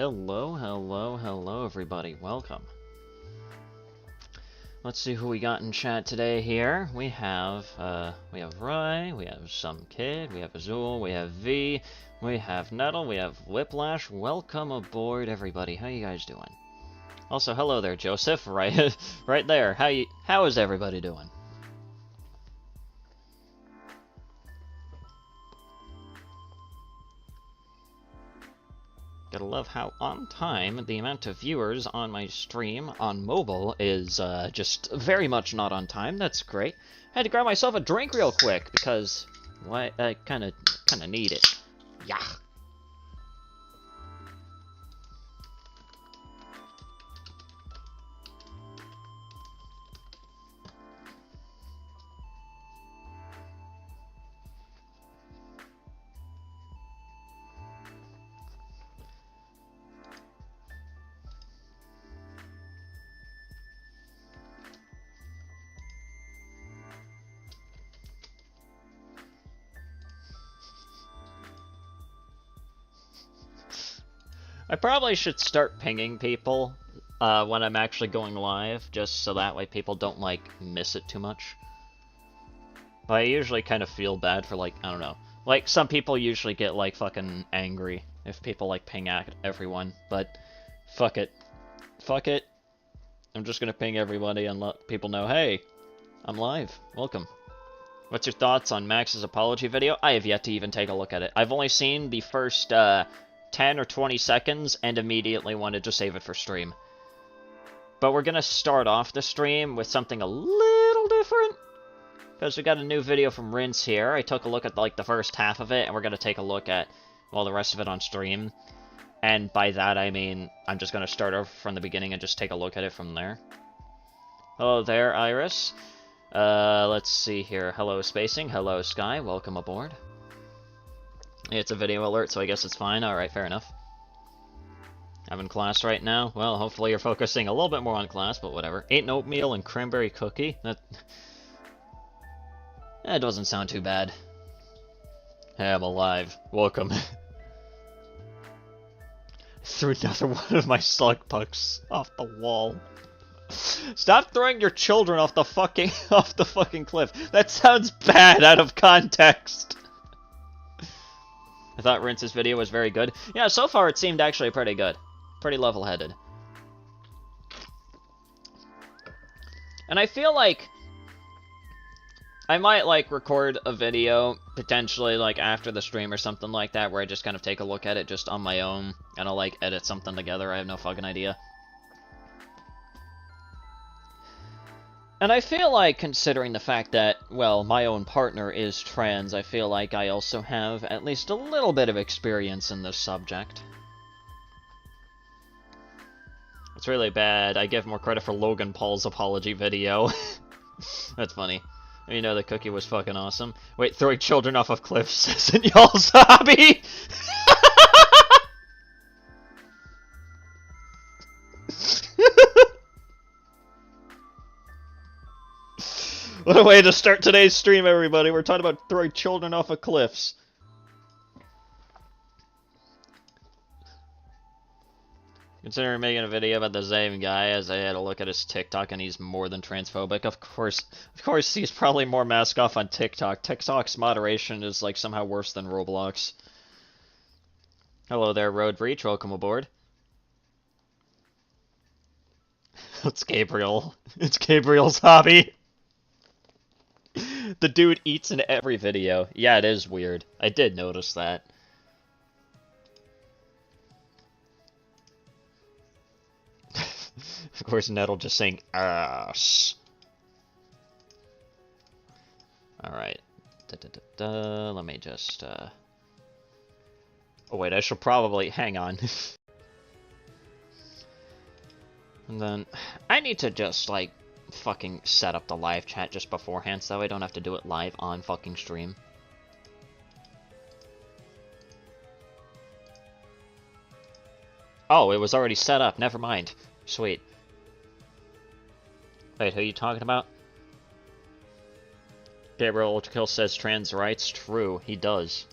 Hello, hello, hello everybody, welcome. Let's see who we got in chat today here. We have Rai, we have Some Kid, we have Azul, we have V, we have Nettle, we have Whiplash. Welcome aboard everybody, how you guys doing? Also, hello there Joseph, right there. How is everybody doing? Gotta love how on time the amount of viewers on my stream on mobile is just very much not on time. That's great. Had to grab myself a drink real quick because I kind of need it. Yeah. I probably should start pinging people when I'm actually going live, just so that way people don't, like, miss it too much. But I usually kind of feel bad for, like, I don't know. Like, some people usually get, like, fucking angry if people, like, ping at everyone, but fuck it. Fuck it. I'm just gonna ping everybody and let people know, hey, I'm live. Welcome. What's your thoughts on Max's apology video? I have yet to even take a look at it. I've only seen the first, 10 or 20 seconds and immediately wanted to save it for stream. But we're gonna start off the stream with something a little different. Because we got a new video from Rince here. I took a look at, like, the first half of it, and we're gonna take a look at, well, the rest of it on stream. And by that, I mean, I'm just gonna start over from the beginning and just take a look at it from there. Hello there, Iris. Let's see here. Hello, Spacing. Hello, Sky. Welcome aboard. It's a video alert, so I guess it's fine. Alright, fair enough. I'm in class right now. Well, hopefully you're focusing a little bit more on class, but whatever. Ate an oatmeal and cranberry cookie? That doesn't sound too bad. Hey, I'm alive. Welcome. Threw another one of my slug pucks off the wall. Stop throwing your children off the fucking cliff. That sounds bad out of context. I thought Rince's video was very good. Yeah, so far it seemed actually pretty good. Pretty level-headed. And I feel like I might, like, record a video, potentially, like, after the stream or something like that, where I just kind of take a look at it just on my own, and I'll, like, edit something together. I have no fucking idea. And I feel like, considering the fact that, well, my own partner is trans, I feel like I also have at least a little bit of experience in this subject. It's really bad. I give more credit for Logan Paul's apology video. That's funny. You know the cookie was fucking awesome. Wait, throwing children off of cliffs isn't y'all's hobby? What a way to start today's stream, everybody. We're talking about throwing children off of cliffs. Considering making a video about the same guy, as I had a look at his TikTok, and he's more than transphobic. Of course, he's probably more mask off on TikTok. TikTok's moderation is, like, somehow worse than Roblox. Hello there, Road Breach. Welcome aboard. It's Gabriel. It's Gabriel's hobby. The dude eats in every video. Yeah, it is weird. I did notice that. Of course, Nettle just saying ass. Alright. Let me just, Oh wait, I should probably... Hang on. And then... I need to just, like, fucking set up the live chat just beforehand, so I don't have to do it live on fucking stream. Oh, it was already set up. Never mind. Sweet. Wait, who are you talking about? Gabriel Ultrakill says trans rights. True, he does.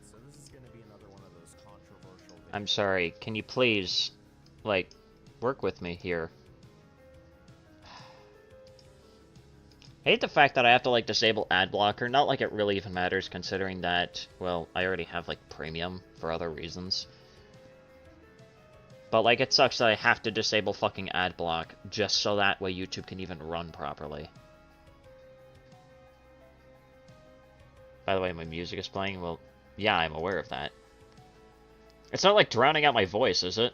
So this is gonna be another I'm sorry. Can you please, like, work with me here? I hate the fact that I have to, like, disable ad blocker. Not like it really even matters, considering that, well, I already have, like, premium for other reasons. But, like, it sucks that I have to disable fucking ad block just so that way YouTube can even run properly. By the way, my music is playing. Well, yeah, I'm aware of that. It's not like drowning out my voice, is it?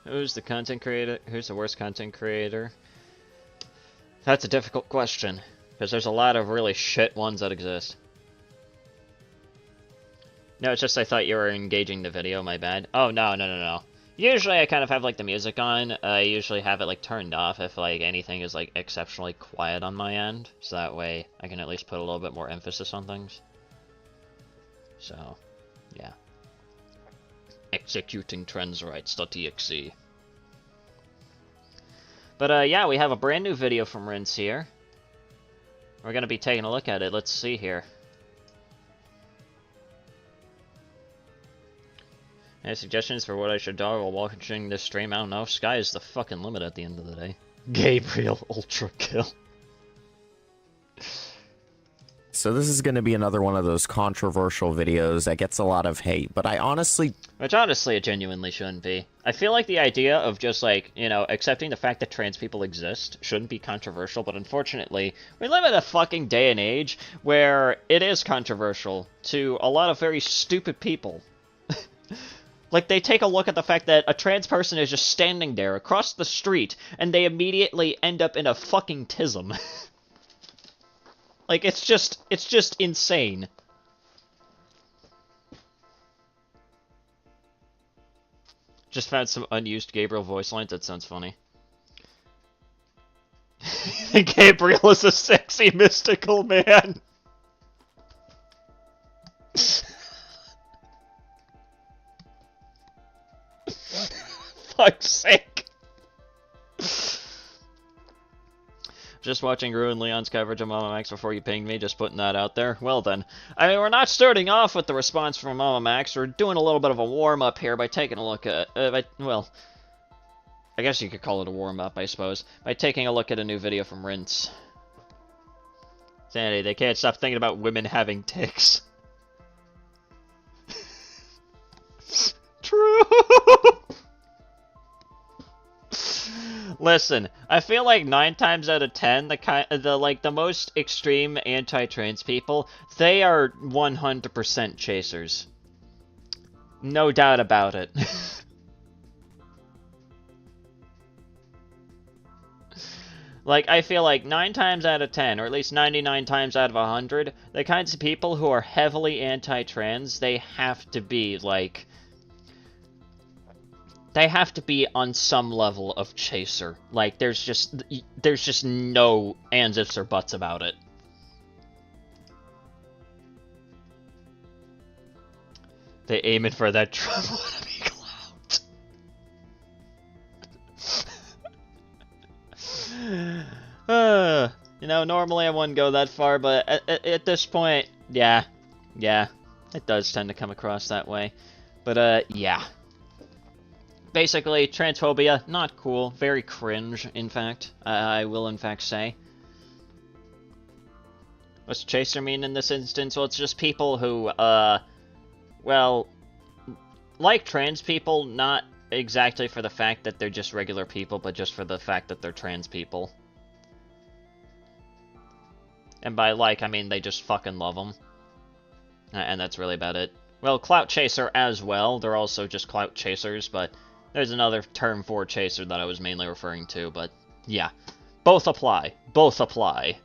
Who's the content creator? Who's the worst content creator? That's a difficult question, because there's a lot of really shit ones that exist. No, it's just I thought you were engaging the video, my bad. Oh, no. Usually I kind of have, like, the music on. I usually have it, like, turned off if, like, anything is, like, exceptionally quiet on my end. So that way I can at least put a little bit more emphasis on things. So, yeah. Executing trends.exe. But, yeah, we have a brand new video from Rince here. We're gonna be taking a look at it. Let's see here. Any suggestions for what I should do while watching this stream? I don't know. Sky is the fucking limit at the end of the day. Gabriel Ultra Kill. So this is going to be another one of those controversial videos that gets a lot of hate, but I honestly... Which honestly it genuinely shouldn't be. I feel like the idea of just, like, you know, accepting the fact that trans people exist shouldn't be controversial, but unfortunately, we live in a fucking day and age where it is controversial to a lot of very stupid people. Like, they take a look at the fact that a trans person is just standing there across the street, and they immediately end up in a fucking tism. Like, it's just insane. Just found some unused Gabriel voice lines. That sounds funny. Gabriel is a sexy, mystical man. Fuck's sake. Just watching Ruin Leon's coverage of MamaMax before you pinged me, just putting that out there. Well then. I mean, we're not starting off with the response from MamaMax. We're doing a little bit of a warm-up here by taking a look at... well, I guess you could call it a warm-up, I suppose. By taking a look at a new video from Rince. Sanity, they can't stop thinking about women having ticks. True! Listen, I feel like 9 times out of 10, the most extreme anti-trans people, they are 100% chasers. No doubt about it. Like, I feel like 9 times out of 10, or at least 99 times out of 100, the kinds of people who are heavily anti-trans, they have to be, like... They have to be on some level of chaser. Like, there's just no ands, ifs, or buts about it. They aiming for that Trump wannabe clout. You know, normally I wouldn't go that far, but at this point, yeah, it does tend to come across that way. But, yeah. Basically, transphobia, not cool. Very cringe, in fact. I will, in fact, say. What's chaser mean in this instance? Well, it's just people who, well, like trans people, not exactly for the fact that they're just regular people, but just for the fact that they're trans people. And by like, I mean they just fucking love them. And that's really about it. Well, clout chaser as well. They're also just clout chasers, but... There's another term for chaser that I was mainly referring to, but yeah. Both apply. Both apply.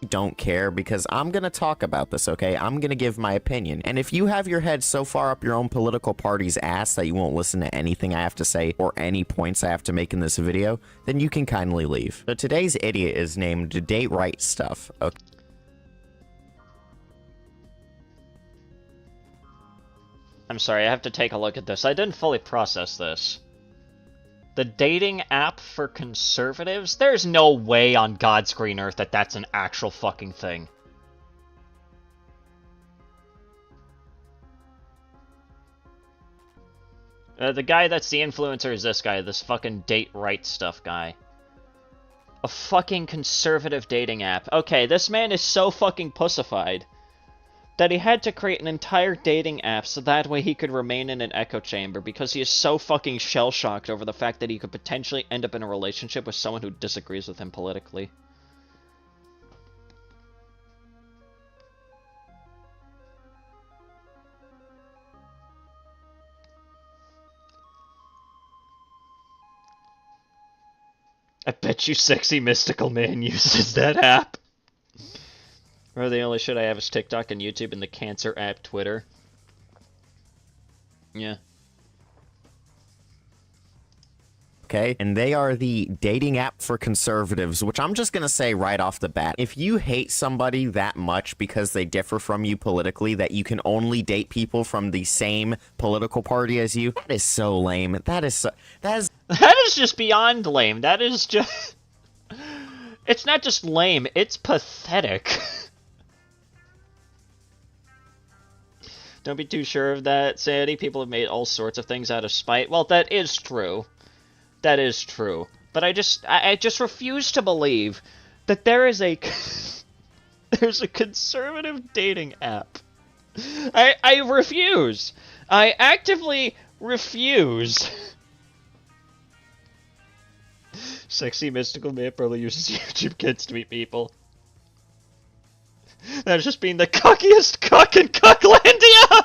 Don't care because I'm going to talk about this, okay? I'm going to give my opinion. And if you have your head so far up your own political party's ass that you won't listen to anything I have to say or any points I have to make in this video, then you can kindly leave. So today's idiot is named Date Right Stuff, okay? I'm sorry, I have to take a look at this. I didn't fully process this. The dating app for conservatives? There's no way on God's green earth that that's an actual fucking thing. The guy that's the influencer is this guy, this fucking date right stuff guy. A fucking conservative dating app. Okay, this man is so fucking pussified that he had to create an entire dating app so that way he could remain in an echo chamber because he is so fucking shell-shocked over the fact that he could potentially end up in a relationship with someone who disagrees with him politically. I bet you Sexy Mystical Man uses that app. Or the only shit I have is TikTok and YouTube and the cancer app Twitter. Yeah. Okay, and they are the dating app for conservatives, which I'm just gonna say right off the bat. If you hate somebody that much because they differ from you politically, that you can only date people from the same political party as you, that is so lame. That is just beyond lame. That is just... It's not just lame, it's pathetic. Don't be too sure of that, Sanity. People have made all sorts of things out of spite. Well, that is true. That is true. But I just refuse to believe that there is a... there's a conservative dating app. I refuse. I actively refuse. Sexy Mystical Man probably uses YouTube Kids to meet people. That's just being the cuckiest cuck in Cucklandia!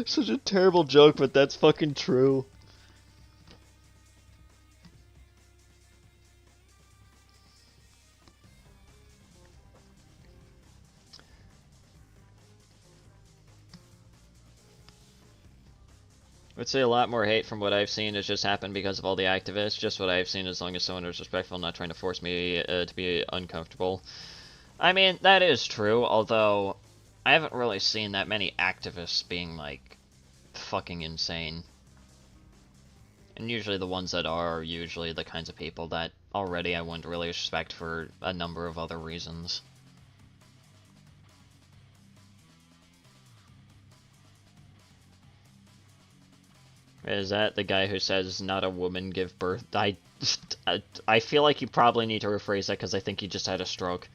Such a terrible joke, but that's fucking true. I would say a lot more hate from what I've seen has just happened because of all the activists. Just what I've seen, as long as someone is respectful, not trying to force me to be uncomfortable. I mean, that is true, although I haven't really seen that many activists being, like, fucking insane. And usually the ones that are usually the kinds of people that already I wouldn't really respect for a number of other reasons. Is that the guy who says, not a woman give birth? I feel like you probably need to rephrase that because I think he just had a stroke.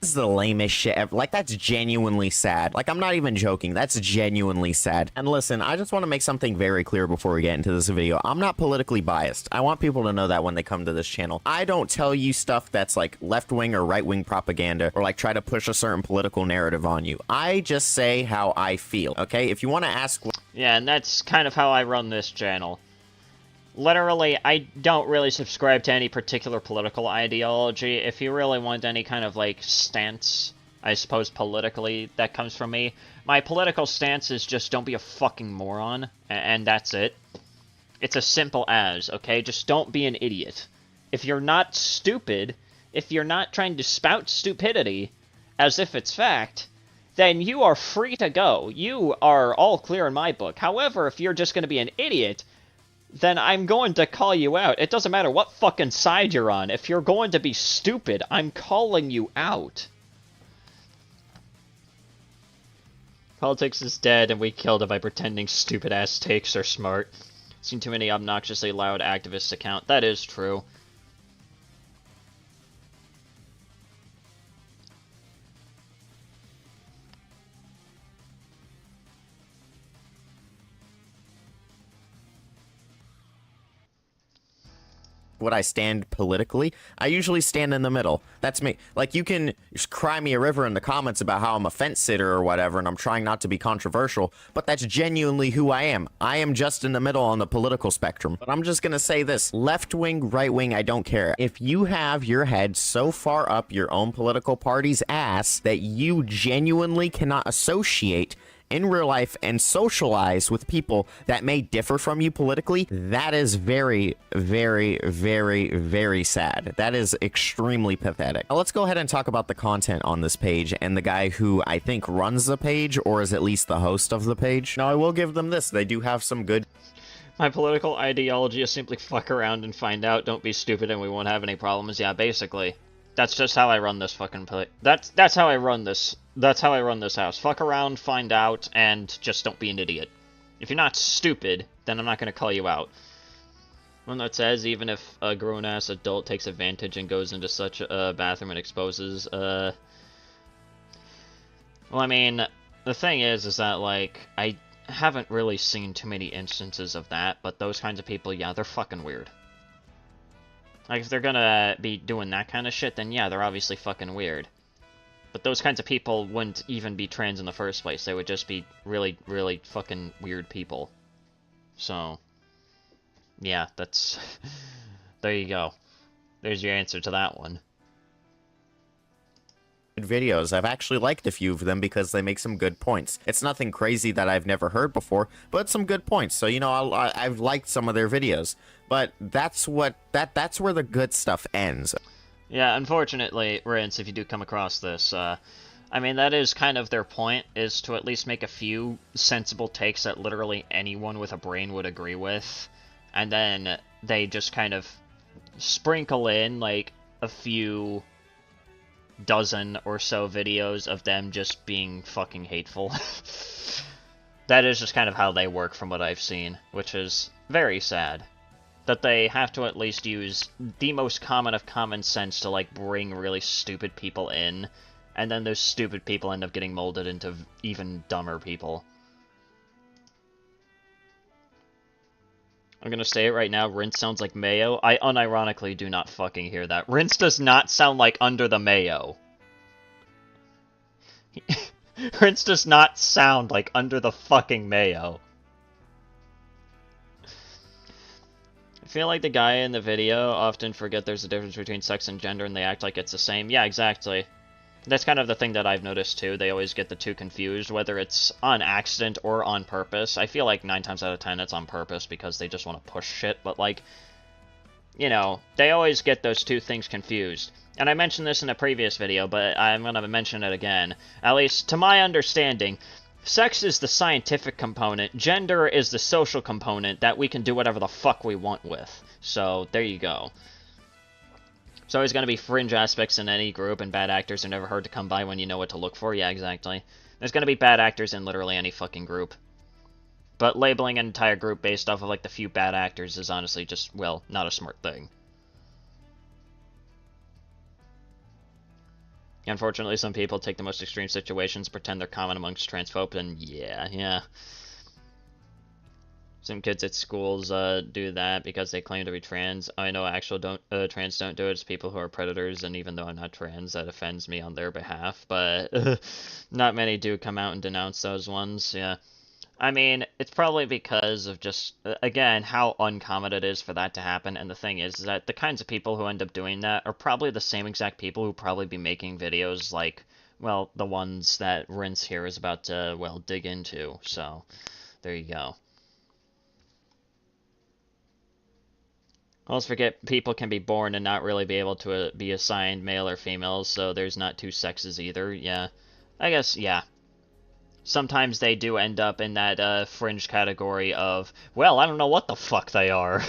This is the lamest shit ever. Like, that's genuinely sad. Like, I'm not even joking. That's genuinely sad. And listen, I just want to make something very clear before we get into this video. I'm not politically biased. I want people to know that when they come to this channel. I don't tell you stuff that's like left-wing or right-wing propaganda or like try to push a certain political narrative on you. I just say how I feel, okay? If you want to ask... Yeah, and that's kind of how I run this channel. Literally, I don't really subscribe to any particular political ideology. If you really want any kind of, like, stance, I suppose, politically, that comes from me, my political stance is just don't be a fucking moron, and that's it. It's as simple as, okay? Just don't be an idiot. If you're not stupid, if you're not trying to spout stupidity as if it's fact, then you are free to go. You are all clear in my book. However, if you're just going to be an idiot, then I'm going to call you out. It doesn't matter what fucking side you're on. If you're going to be stupid, I'm calling you out. Politics is dead, and we killed it by pretending stupid-ass takes are smart. Seen too many obnoxiously loud activists account. That is true. What I stand politically, I usually stand in the middle. That's me. Like, you can just cry me a river in the comments about how I'm a fence sitter or whatever, and I'm trying not to be controversial, but that's genuinely who I am. I am just in the middle on the political spectrum. But I'm just gonna say this, left-wing, right-wing, I don't care. If you have your head so far up your own political party's ass that you genuinely cannot associate in real life and socialize with people that may differ from you politically, that is very, very, very, very sad. That is extremely pathetic. Now, let's go ahead and talk about the content on this page and the guy who I think runs the page, or is at least the host of the page. Now, I will give them this. They do have some good... My political ideology is simply fuck around and find out, don't be stupid, and we won't have any problems. Yeah, basically. That's just how I run this fucking play. That's how I run this. That's how I run this house. Fuck around, find out, and just don't be an idiot. If you're not stupid, then I'm not gonna call you out. One that says, even if a grown-ass adult takes advantage and goes into such a bathroom and exposes, Well, I mean, the thing is that, like, I haven't really seen too many instances of that, but those kinds of people, yeah, they're fucking weird. Like, if they're gonna be doing that kind of shit, then yeah, they're obviously fucking weird. But those kinds of people wouldn't even be trans in the first place. They would just be really, really fucking weird people. So, yeah, that's... there you go. There's your answer to that one. Videos. I've actually liked a few of them because they make some good points. It's nothing crazy that I've never heard before, but some good points. So, you know, I've liked some of their videos. But that's where the good stuff ends. Yeah, unfortunately, Rince, if you do come across this, I mean, that is kind of their point, is to at least make a few sensible takes that literally anyone with a brain would agree with, and then they just kind of sprinkle in, like, a few dozen or so videos of them just being fucking hateful. That is just kind of how they work from what I've seen, which is very sad. That they have to at least use the most common of common sense to, like, bring really stupid people in, and then those stupid people end up getting molded into even dumber people. I'm gonna say it right now, Rince sounds like Mayo. I unironically do not fucking hear that. Rince does not sound like Under the Mayo. Rince does not sound like Under the fucking Mayo. I feel like the guy in the video often forget there's a difference between sex and gender and they act like it's the same. Yeah, exactly. That's kind of the thing that I've noticed too. They always get the two confused, whether it's on accident or on purpose. I feel like 9 times out of 10 it's on purpose because they just want to push shit, but like, you know, they always get those two things confused. And I mentioned this in a previous video, but I'm going to mention it again. At least, to my understanding, sex is the scientific component, gender is the social component that we can do whatever the fuck we want with. So, there you go. There's always going to be fringe aspects in any group, and bad actors are never hard to come by when you know what to look for. Yeah, exactly. There's going to be bad actors in literally any fucking group. But labeling an entire group based off of, like, the few bad actors is honestly just, well, not a smart thing. Unfortunately, some people take the most extreme situations, pretend they're common amongst transphobes, and yeah. Some kids at schools do that because they claim to be trans. I know actual trans don't do it. It's people who are predators, and even though I'm not trans, that offends me on their behalf. But not many do come out and denounce those ones, yeah. I mean, it's probably because of just, again, how uncommon it is for that to happen, and the thing is that the kinds of people who end up doing that are probably the same exact people who probably be making videos like, well, the ones that Rince here is about to, well, dig into, so there you go. Let's forget people can be born and not really be able to be assigned male or female, so there's not two sexes either, yeah. I guess, yeah. Sometimes they do end up in that fringe category of, well, I don't know what the fuck they are.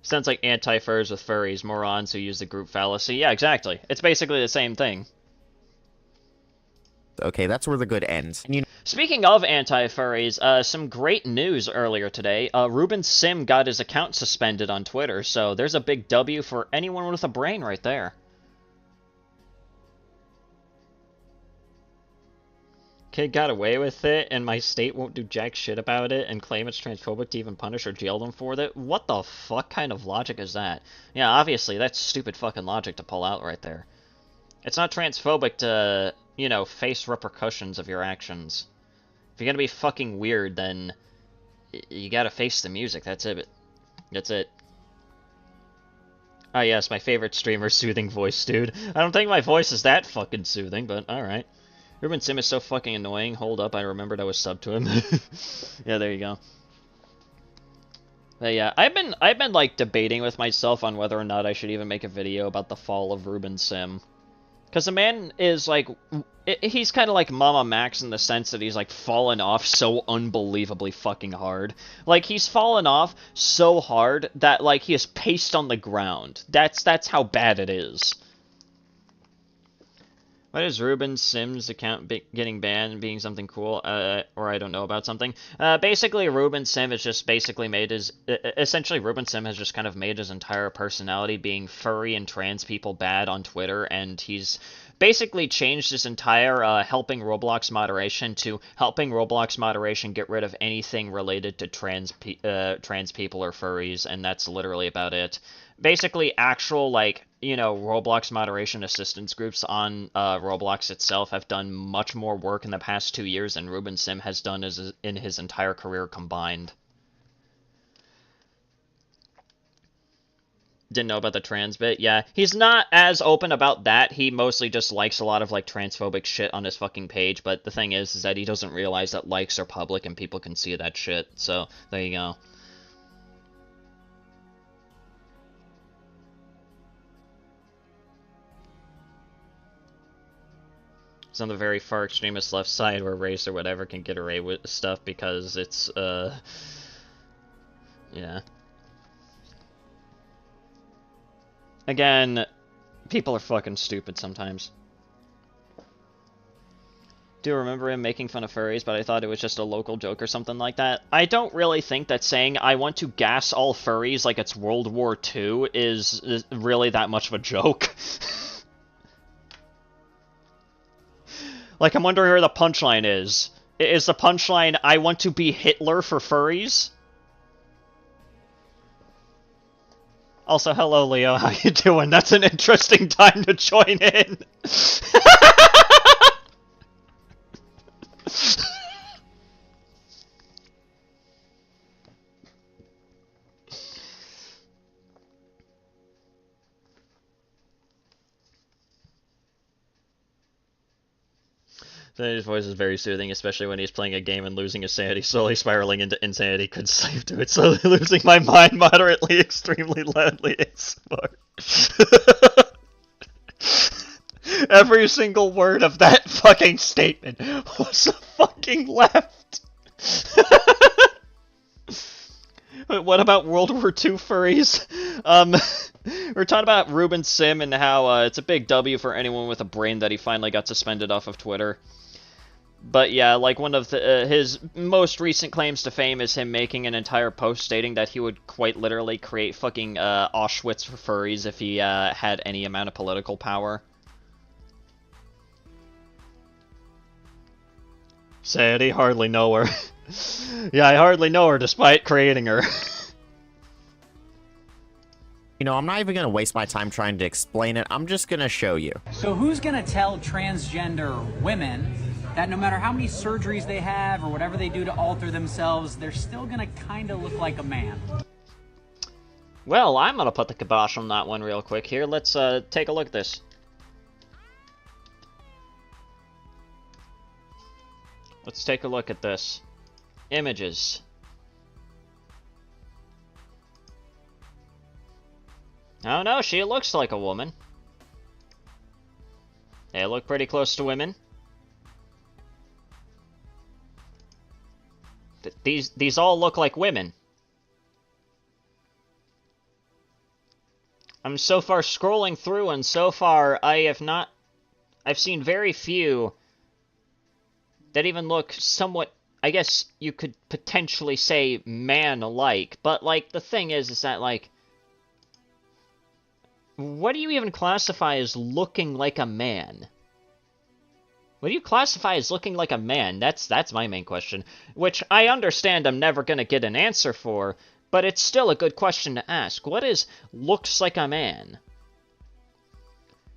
Sounds like anti-furs with furries, morons who use the group fallacy. Yeah, exactly. It's basically the same thing. Okay, that's where the good ends. Speaking of anti-furries, some great news earlier today. Ruben Sim got his account suspended on Twitter, so there's a big W for anyone with a brain right there. Kid got away with it, and my state won't do jack shit about it and claim it's transphobic to even punish or jail them for it? What the fuck kind of logic is that? Yeah, obviously, that's stupid fucking logic to pull out right there. It's not transphobic to, you know, face repercussions of your actions. If you're gonna be fucking weird, then you gotta face the music, that's it. That's it. Ah yes, my favorite streamer, soothing voice, dude. I don't think my voice is that fucking soothing, but alright. Ruben Sim is so fucking annoying. Hold up, I remembered I was subbed to him. Yeah, there you go. But yeah, I've been like debating with myself on whether or not I should even make a video about the fall of Ruben Sim. Because the man is like, he's kind of like MamaMax in the sense that he's like fallen off so unbelievably fucking hard. Like he's fallen off so hard that like he is paced on the ground. That's how bad it is. Why is Ruben Sim's account getting banned being something cool? Or I don't know about something. Basically, Ruben Sim has just basically made his... essentially, Ruben Sim has just kind of made his entire personality being furry and trans people bad on Twitter, and he's basically changed his entire helping Roblox moderation to helping Roblox moderation get rid of anything related to trans people or furries, and that's literally about it. Basically, actual, like, you know, Roblox moderation assistance groups on Roblox itself have done much more work in the past 2 years than Ruben Sim has done in his entire career combined. Didn't know about the trans bit. Yeah, he's not as open about that. He mostly just likes a lot of, like, transphobic shit on his fucking page, but the thing is that he doesn't realize that likes are public and people can see that shit, so there you go. It's on the very far extremist left side where race or whatever can get away with stuff because it's, yeah. Again, people are fucking stupid sometimes. Do remember him making fun of furries, but I thought it was just a local joke or something like that. I don't really think that saying, I want to gas all furries like it's World War II is really that much of a joke. Like, I'm wondering where the punchline is. Is the punchline, I want to be Hitler for furries? Also, hello, Leo. How you doing? That's an interesting time to join in. His voice is very soothing, especially when he's playing a game and losing his sanity, slowly spiraling into insanity. Could save to it, slowly losing my mind, moderately, extremely loudly, smart. Every single word of that fucking statement was a fucking left. What about World War II furries? We're talking about Ruben Sim and how it's a big W for anyone with a brain that he finally got suspended off of Twitter. But yeah, like one of his most recent claims to fame is him making an entire post stating that he would quite literally create fucking Auschwitz for furries if he had any amount of political power. Sadie, hardly know her. Yeah, I hardly know her despite creating her. You know, I'm not even going to waste my time trying to explain it. I'm just going to show you. So who's going to tell transgender women that no matter how many surgeries they have or whatever they do to alter themselves, they're still going to kind of look like a man? Well, I'm going to put the kibosh on that one real quick here. Let's take a look at this. Let's take a look at this. Images. Oh no, she looks like a woman. They look pretty close to women. These all look like women. I'm so far scrolling through, and so far I've seen very few that even look somewhat, I guess you could potentially say man-alike, but like the thing is that like, what do you even classify as looking like a man? What do you classify as looking like a man? That's my main question. Which I understand I'm never gonna get an answer for, but it's still a good question to ask. What is looks like a man?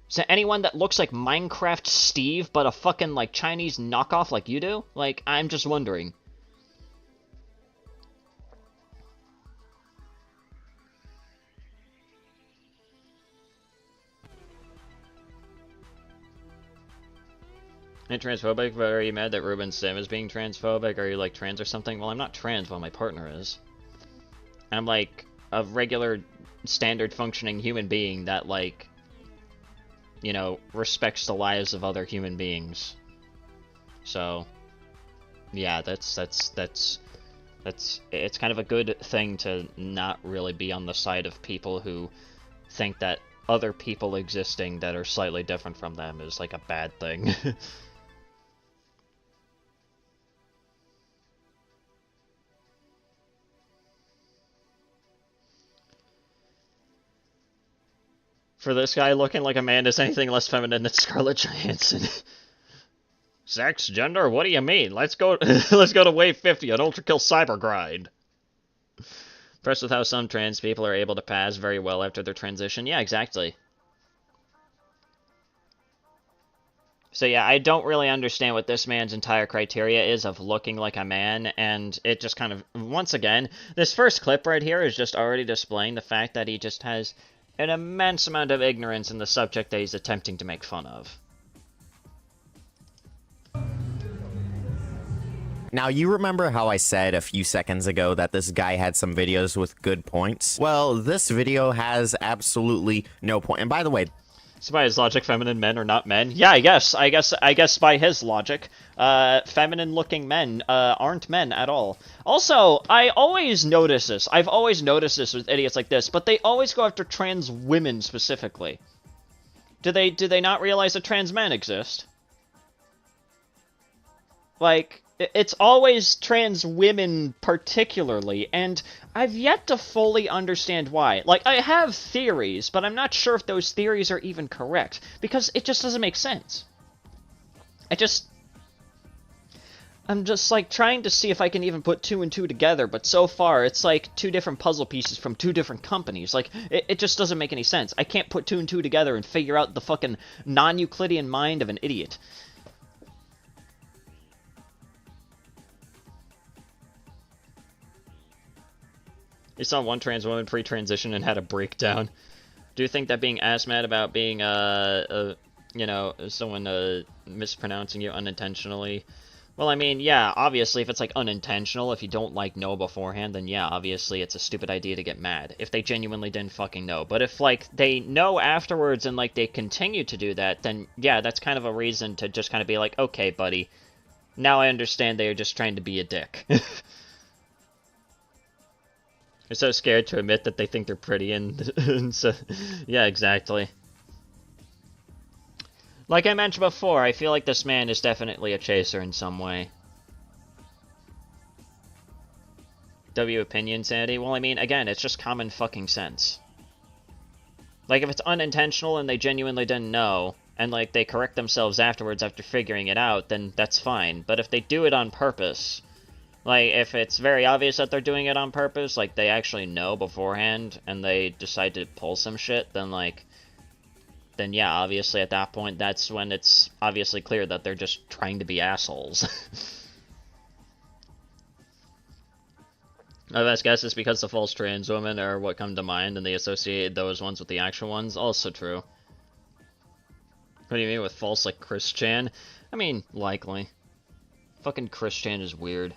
Is it anyone that looks like Minecraft Steve, but a fucking, like, Chinese knockoff like you do? Like, I'm just wondering. Ain't transphobic, but are you mad that Ruben Sim is being transphobic? Are you like trans or something? Well, I'm not trans, while my partner is. I'm like a regular, standard functioning human being that like, you know, respects the lives of other human beings. So, yeah, that's it's kind of a good thing to not really be on the side of people who think that other people existing that are slightly different from them is like a bad thing. For this guy, looking like a man is anything less feminine than Scarlett Johansson. Sex, gender, what do you mean? Let's go let's go to wave 50 on Ultra Kill Cyber Grind. Impressed with how some trans people are able to pass very well after their transition. Yeah, exactly. So yeah, I don't really understand what this man's entire criteria is of looking like a man, and it just kind of, once again, this first clip right here is just already displaying the fact that he just has an immense amount of ignorance in the subject that he's attempting to make fun of. Now, you remember how I said a few seconds ago that this guy had some videos with good points? Well, this video has absolutely no point. And by the way, so by his logic, feminine men are not men? Yeah, I guess by his logic, feminine-looking men aren't men at all. Also, I always notice this. I've always noticed this with idiots like this, but they always go after trans women specifically. Do they not realize that trans men exist? Like, it's always trans women particularly, and I've yet to fully understand why. Like, I have theories, but I'm not sure if those theories are even correct, because it just doesn't make sense. I'm just, like, trying to see if I can even put two and two together, but so far, it's like two different puzzle pieces from two different companies. Like, it just doesn't make any sense. I can't put two and two together and figure out the fucking non-Euclidean mind of an idiot. You saw one trans woman pre-transition and had a breakdown. Do you think that being ass mad about being, you know, someone, mispronouncing you unintentionally? Well, I mean, yeah, obviously, if it's, like, unintentional, if you don't, like, know beforehand, then yeah, obviously, it's a stupid idea to get mad. If they genuinely didn't fucking know. But if, like, they know afterwards and, like, they continue to do that, then, yeah, that's kind of a reason to just kind of be like, okay, buddy, now I understand they are just trying to be a dick. They're so scared to admit that they think they're pretty, and so, yeah, exactly. Like I mentioned before, I feel like this man is definitely a chaser in some way. W opinion sanity? Well, I mean, again, it's just common fucking sense. Like, if it's unintentional and they genuinely didn't know, and, like, they correct themselves afterwards after figuring it out, then that's fine. But if they do it on purpose... Like, if it's very obvious that they're doing it on purpose, like, they actually know beforehand, and they decide to pull some shit, then, like, then yeah, obviously at that point, that's when it's obviously clear that they're just trying to be assholes. My best guess is because the false trans women are what come to mind, and they associate those ones with the actual ones. Also true. What do you mean with false, like Chris Chan? I mean, likely. Fucking Chris Chan is weird.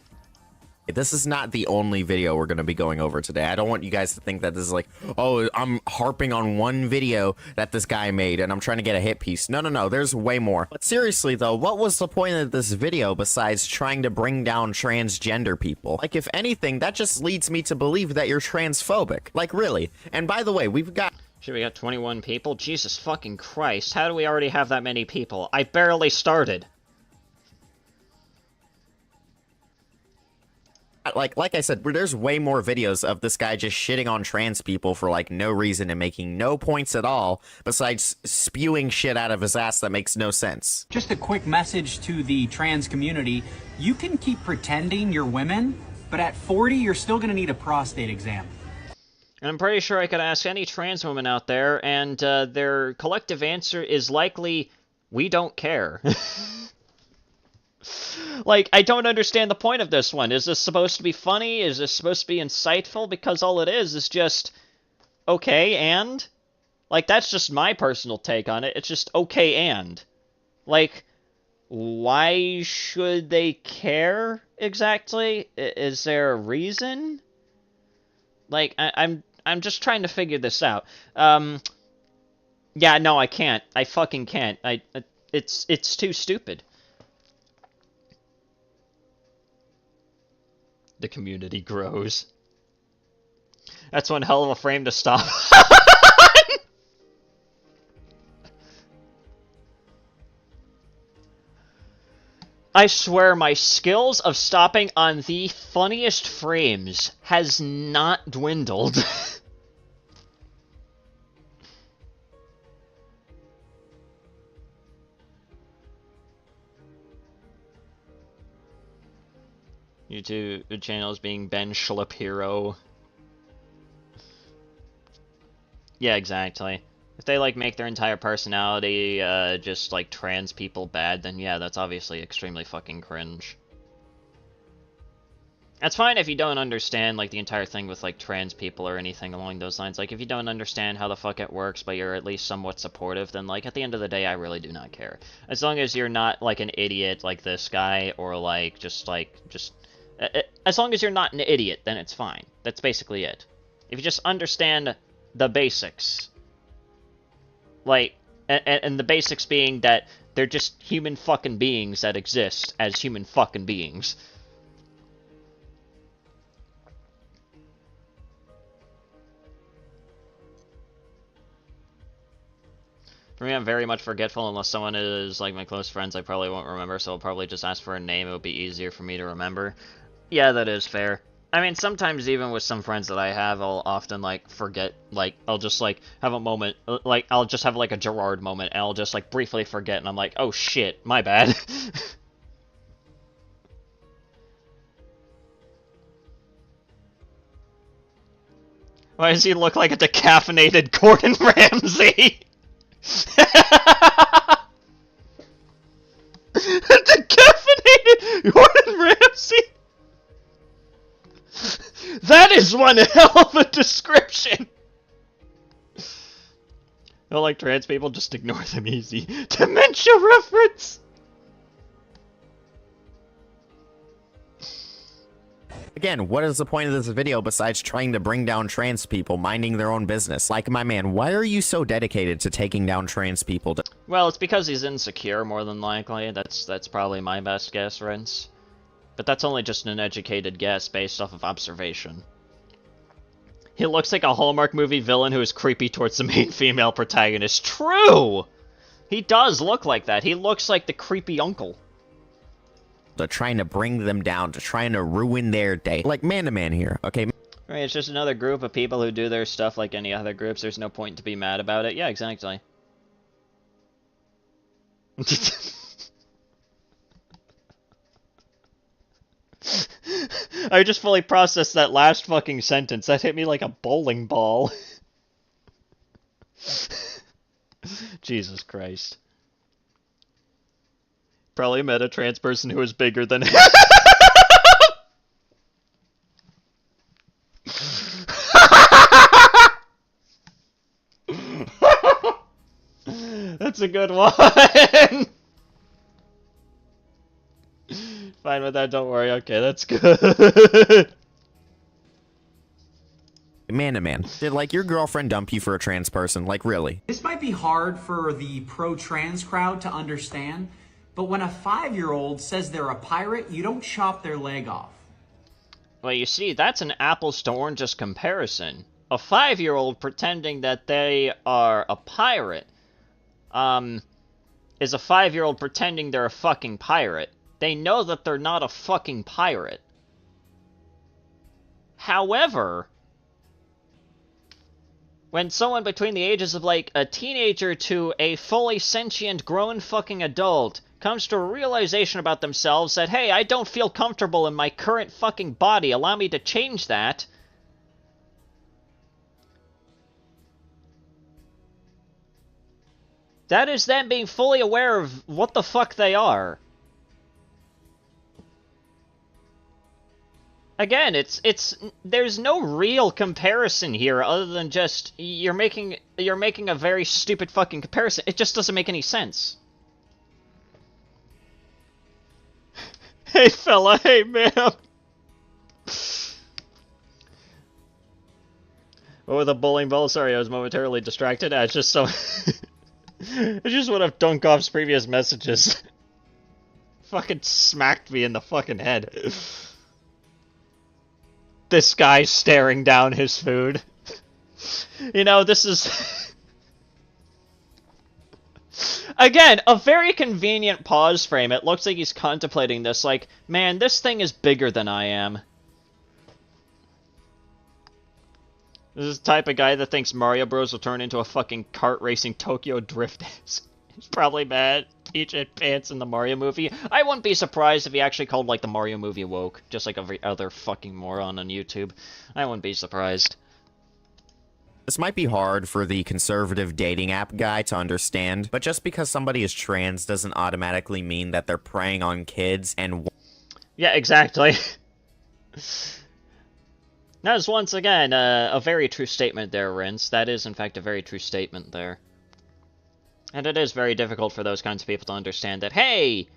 this is not the only video we're going to be going over today. I don't want you guys to think that this is like, oh, I'm harping on one video that this guy made and I'm trying to get a hit piece. No, no, no, there's way more. But seriously, though, what was the point of this video besides trying to bring down transgender people? Like, if anything, that just leads me to believe that you're transphobic. Like, really. And by the way, we've got... Shit, we got 21 people? Jesus fucking Christ, how do we already have that many people? I barely started. Like I said, there's way more videos of this guy just shitting on trans people for, like, no reason and making no points at all, besides spewing shit out of his ass that makes no sense. Just a quick message to the trans community. You can keep pretending you're women, but at 40, you're still going to need a prostate exam. And I'm pretty sure I could ask any trans woman out there, and their collective answer is likely, we don't care. Like, I don't understand the point of this one. Is this supposed to be funny? Is this supposed to be insightful? Because all it is just, okay, and? Like, that's just my personal take on it. It's just, okay, and. Like, why should they care exactly? Is there a reason? Like, I'm just trying to figure this out. Yeah, no, I can't. I fucking can't. It's too stupid. The community grows. That's one hell of a frame to stop. I swear my skills of stopping on the funniest frames has not dwindled. YouTube channels being Ben Schlip Hero. Yeah, exactly. If they, like, make their entire personality, just, like, trans people bad, then yeah, that's obviously extremely fucking cringe. That's fine if you don't understand, like, the entire thing with, like, trans people or anything along those lines. Like, if you don't understand how the fuck it works, but you're at least somewhat supportive, then, like, at the end of the day, I really do not care. As long as you're not, like, an idiot like this guy, or, like, as long as you're not an idiot, then it's fine. That's basically it. If you just understand the basics. Like, and the basics being that they're just human fucking beings that exist as human fucking beings. For me, I'm very much forgetful. Unless someone is, like, my close friends, I probably won't remember, so I'll probably just ask for a name. It would be easier for me to remember. Yeah, that is fair. I mean, sometimes even with some friends that I have, I'll often, like, forget, like, I'll just, like, have a moment, like, I'll just have, like, a Gerard moment, and I'll just, like, briefly forget, and I'm like, oh shit, my bad. Why does he look like a decaffeinated Gordon Ramsay? Decaffeinated Gordon Ramsay? That is one hell of a description! Don't like trans people, just ignore them easy. Dementia reference! Again, what is the point of this video besides trying to bring down trans people minding their own business? Like, my man, why are you so dedicated to taking down trans people? Well, it's because he's insecure, more than likely. That's probably my best guess, Renz. But that's only just an educated guess based off of observation. He looks like a Hallmark movie villain who is creepy towards the main female protagonist. True! He does look like that. He looks like the creepy uncle. To trying to bring them down, to trying to ruin their day. Like, man-to-man here, okay? Right, it's just another group of people who do their stuff like any other groups. There's no point to be mad about it. Yeah, exactly. I just fully processed that last fucking sentence. That hit me like a bowling ball. Jesus Christ. Probably met a trans person who was bigger than him. That's a good one. Fine with that, don't worry. Okay, that's good. Man-to-man. Did, like, your girlfriend dump you for a trans person? Like, really? This might be hard for the pro-trans crowd to understand, but when a 5-year-old says they're a pirate, you don't chop their leg off. Well, you see, that's an apples to oranges comparison. A 5-year-old pretending that they are a pirate, is a 5-year-old pretending they're a fucking pirate. They know that they're not a fucking pirate. However, when someone between the ages of, like, a teenager to a fully sentient, grown fucking adult comes to a realization about themselves that, hey, I don't feel comfortable in my current fucking body, allow me to change that. That is them being fully aware of what the fuck they are. Again, there's no real comparison here other than just you're making a very stupid fucking comparison. It just doesn't make any sense. Hey fella, hey ma'am. What with the bowling ball? Sorry, I was momentarily distracted. I just so... I just would have Dunkoff's previous messages. Fucking smacked me in the fucking head. This guy staring down his food. You know, this is... Again, a very convenient pause frame. It looks like he's contemplating this, like, man, this thing is bigger than I am. This is the type of guy that thinks Mario Bros. Will turn into a fucking kart racing Tokyo Drift. He's probably mad. Peach and Pants in the Mario movie. I wouldn't be surprised if he actually called, like, the Mario movie woke, just like every other fucking moron on YouTube. I wouldn't be surprised. This might be hard for the conservative dating app guy to understand, but just because somebody is trans doesn't automatically mean that they're preying on kids and... Yeah, exactly. That is once again a very true statement there, Rince. That is, in fact, a very true statement there. And it is very difficult for those kinds of people to understand that, hey!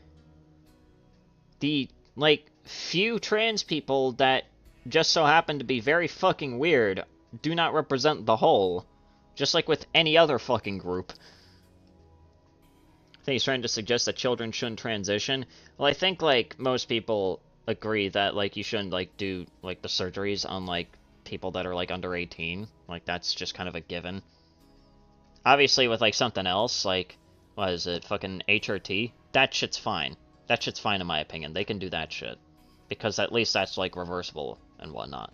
The, like, few trans people that just so happen to be very fucking weird do not represent the whole. Just like with any other fucking group. I think he's trying to suggest that children shouldn't transition. Well, I think, like, most people agree that, like, you shouldn't, like, do, like, the surgeries on, like, people that are, like, under 18. Like, that's just kind of a given. Obviously, with, like, something else, like, what is it, fucking HRT? That shit's fine. That shit's fine in my opinion. They can do that shit. Because at least that's, like, reversible and whatnot.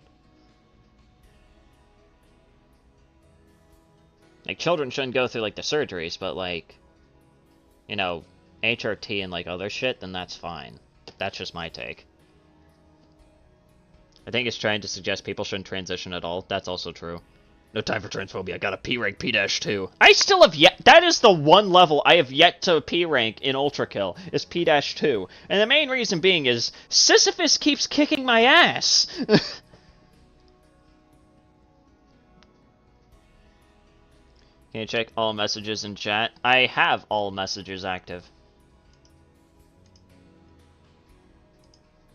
Like, children shouldn't go through, like, the surgeries, but, like, you know, HRT and, like, other shit, then that's fine. That's just my take. I think it's trying to suggest people shouldn't transition at all. That's also true. No time for transphobia. Got a P rank P-2. I still have yet... That is the one level I have yet to P rank in Ultra Kill, is P-2. And the main reason being is Sisyphus keeps kicking my ass. Can you check all messages in chat? I have all messages active.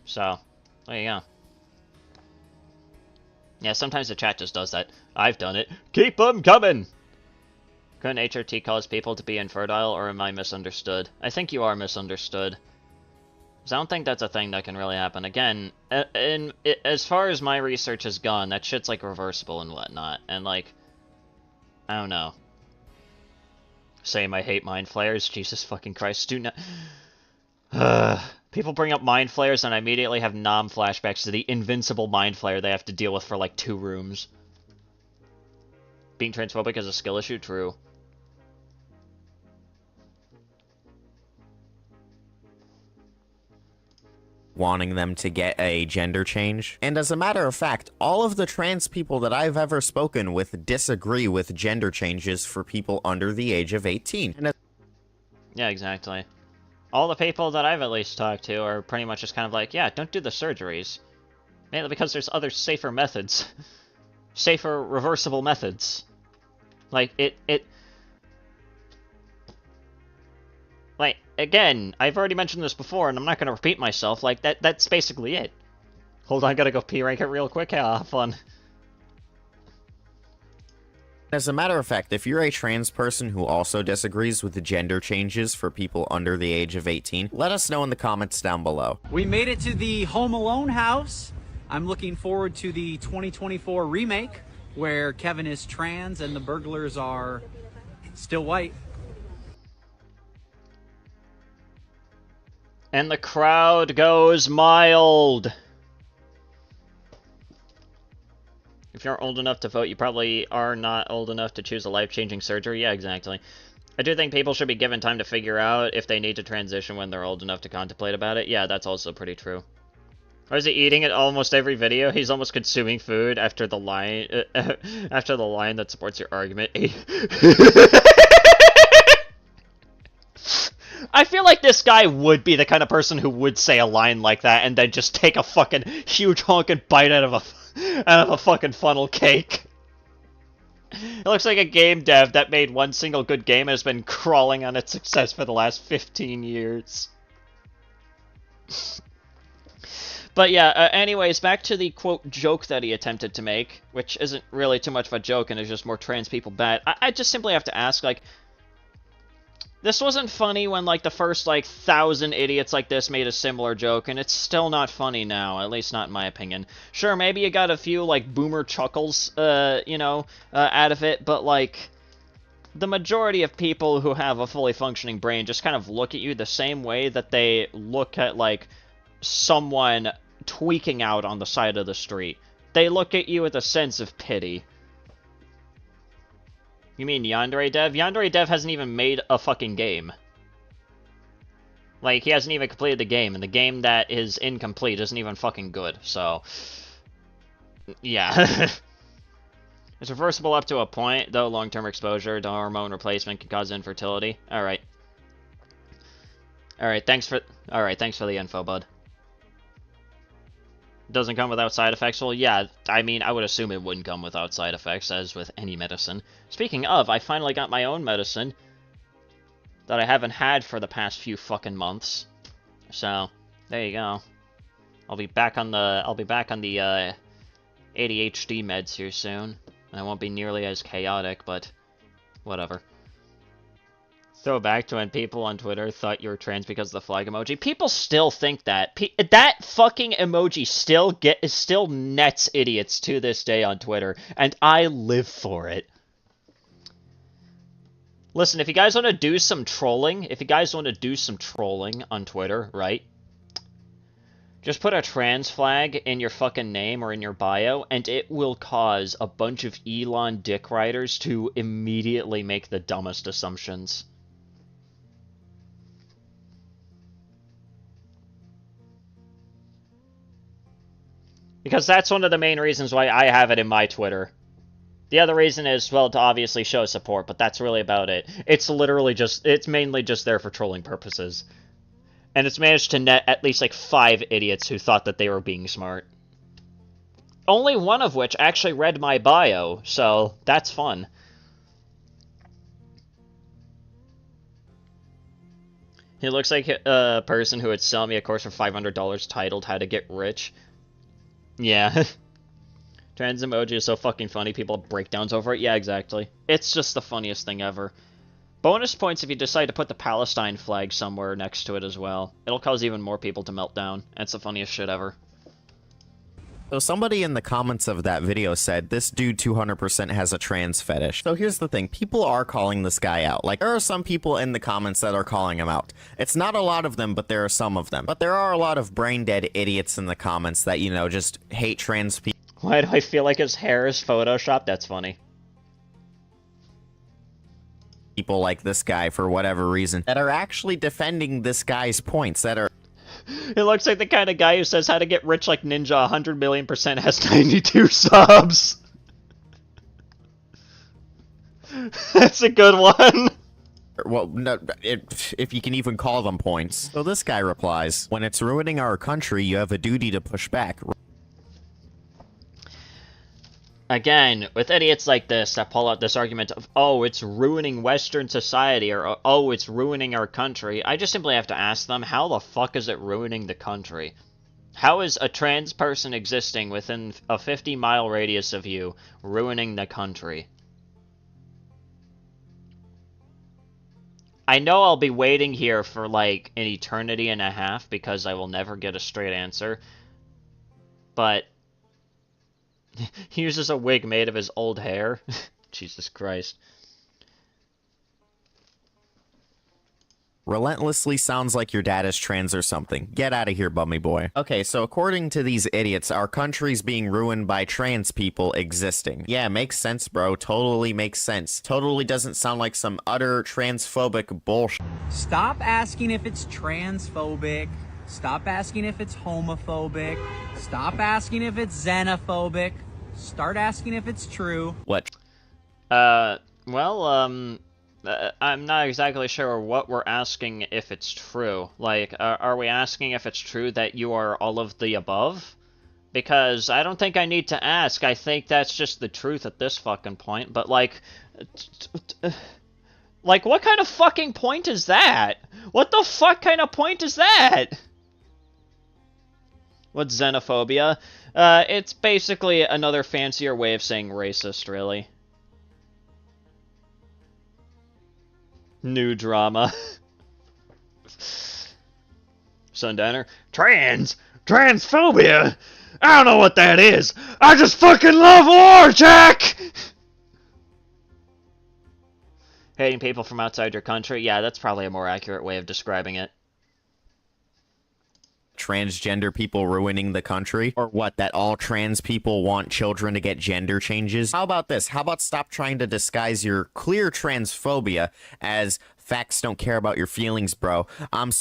So, there you go. Yeah, sometimes the chat just does that. I've done it. Keep them coming! Couldn't HRT cause people to be infertile, or am I misunderstood? I think you are misunderstood. Because I don't think that's a thing that can really happen. Again, as far as my research has gone, that shit's, like, reversible and whatnot. And, like, I don't know. Same, I hate mind flayers. Jesus fucking Christ, do not... People bring up mind flayers and I immediately have Nom flashbacks to the invincible mind flayer they have to deal with for like 2 rooms. Being transphobic is a skill issue? True. wanting them to get a gender change. And as a matter of fact, all of the trans people that I've ever spoken with disagree with gender changes for people under the age of 18. And yeah, exactly. All the people that I've at least talked to are pretty much just kind of like, yeah, don't do the surgeries. Mainly because there's other safer methods. Safer, reversible methods. Like, like, again, I've already mentioned this before, and I'm not going to repeat myself. Like, that's basically it. Hold on, I gotta go P-rank it real quick. Yeah, have fun. as a matter of fact, if you're a trans person who also disagrees with the gender changes for people under the age of 18, let us know in the comments down below. We made it to the Home Alone house. I'm looking forward to the 2024 remake, where Kevin is trans and the burglars are still white. And the crowd goes mild. If you're old enough to vote, you probably are not old enough to choose a life-changing surgery. Yeah, exactly. I do think people should be given time to figure out if they need to transition when they're old enough to contemplate about it. Yeah, that's also pretty true. Or is he eating it almost every video? He's almost consuming food after the line, after the line that supports your argument. I feel like this guy would be the kind of person who would say a line like that and then just take a fucking huge honking bite out of a fucking funnel cake. It looks like a game dev that made one single good game and has been crawling on its success for the last 15 years. But yeah, anyways, back to the, quote, joke that he attempted to make, which isn't really too much of a joke and is just more trans people bad. I just simply have to ask, like, this wasn't funny when, like, the first, like, 1,000 idiots like this made a similar joke, and it's still not funny now, at least not in my opinion. Sure, maybe you got a few, like, boomer chuckles, you know, out of it, but, like, the majority of people who have a fully functioning brain just kind of look at you the same way that they look at, like, someone tweaking out on the side of the street. They look at you with a sense of pity. You mean Yandere Dev? Yandere Dev hasn't even made a fucking game. Like, he hasn't even completed the game, and the game that is incomplete isn't even fucking good, so... yeah. It's reversible up to a point, though long-term exposure to hormone replacement can cause infertility. Alright. Alright, thanks for the info, bud. Doesn't come without side effects? Well, yeah, I mean, I would assume it wouldn't come without side effects, as with any medicine. Speaking of, I finally got my own medicine that I haven't had for the past few fucking months. So, there you go. I'll be back on the ADHD meds here soon. And I won't be nearly as chaotic, but whatever. Throw back to when people on Twitter thought you were trans because of the flag emoji. People still think that. That fucking emoji still nets idiots to this day on Twitter, and I live for it. Listen, if you guys want to do some trolling, on Twitter, right? Just put a trans flag in your fucking name or in your bio, and it will cause a bunch of Elon dick riders to immediately make the dumbest assumptions. Because that's one of the main reasons why I have it in my Twitter. The other reason is, well, to obviously show support, but that's really about it. It's mainly just there for trolling purposes. And it's managed to net at least, like, 5 idiots who thought that they were being smart. Only one of which actually read my bio, so that's fun. He looks like a person who would sell me a course for $500 titled How to Get Rich. Yeah. Trans emoji is so fucking funny, people have breakdowns over it. Yeah, exactly. It's just the funniest thing ever. Bonus points if you decide to put the Palestine flag somewhere next to it as well. It'll cause even more people to melt down. It's the funniest shit ever. So somebody in the comments of that video said, this dude 200% has a trans fetish. So here's the thing, people are calling this guy out. Like, there are some people in the comments that are calling him out. It's not a lot of them, but there are some of them. But there are a lot of brain-dead idiots in the comments that, you know, just hate trans people. Why do I feel like his hair is photoshopped? That's funny. People like this guy, for whatever reason, that are actually defending this guy's points, that are... It looks like the kind of guy who says how to get rich like Ninja 100,000,000% has 92 subs. That's a good one. Well, no, if you can even call them points. So this guy replies, when it's ruining our country, you have a duty to push back. Again, with idiots like this that pull out this argument of, oh, it's ruining Western society, or, oh, it's ruining our country, I just simply have to ask them, how the fuck is it ruining the country? How is a trans person existing within a 50-mile radius of you ruining the country? I know I'll be waiting here for, like, an eternity and a half because I will never get a straight answer, but... He uses a wig made of his old hair. Jesus Christ. Relentlessly sounds like your dad is trans or something. Get out of here, bummy boy. Okay, so according to these idiots, our country's being ruined by trans people existing. Yeah, makes sense, bro. Totally makes sense. Totally doesn't sound like some utter transphobic bullshit. Stop asking if it's transphobic. Stop asking if it's homophobic. Stop asking if it's xenophobic. Start asking if it's true. What? I'm not exactly sure what we're asking if it's true. Like, are we asking if it's true that you are all of the above? Because I don't think I need to ask. I think that's just the truth at this fucking point. But, like, what kind of fucking point is that? What the fuck kind of point is that? What's xenophobia? It's basically another fancier way of saying racist, really. New drama. Sundowner. Transphobia? I don't know what that is. I just fucking love war, Jack! Hating people from outside your country? Yeah, that's probably a more accurate way of describing it. Transgender people ruining the country? Or what, that all trans people want children to get gender changes? How about this? How about stop trying to disguise your clear transphobia as facts don't care about your feelings, bro. I'm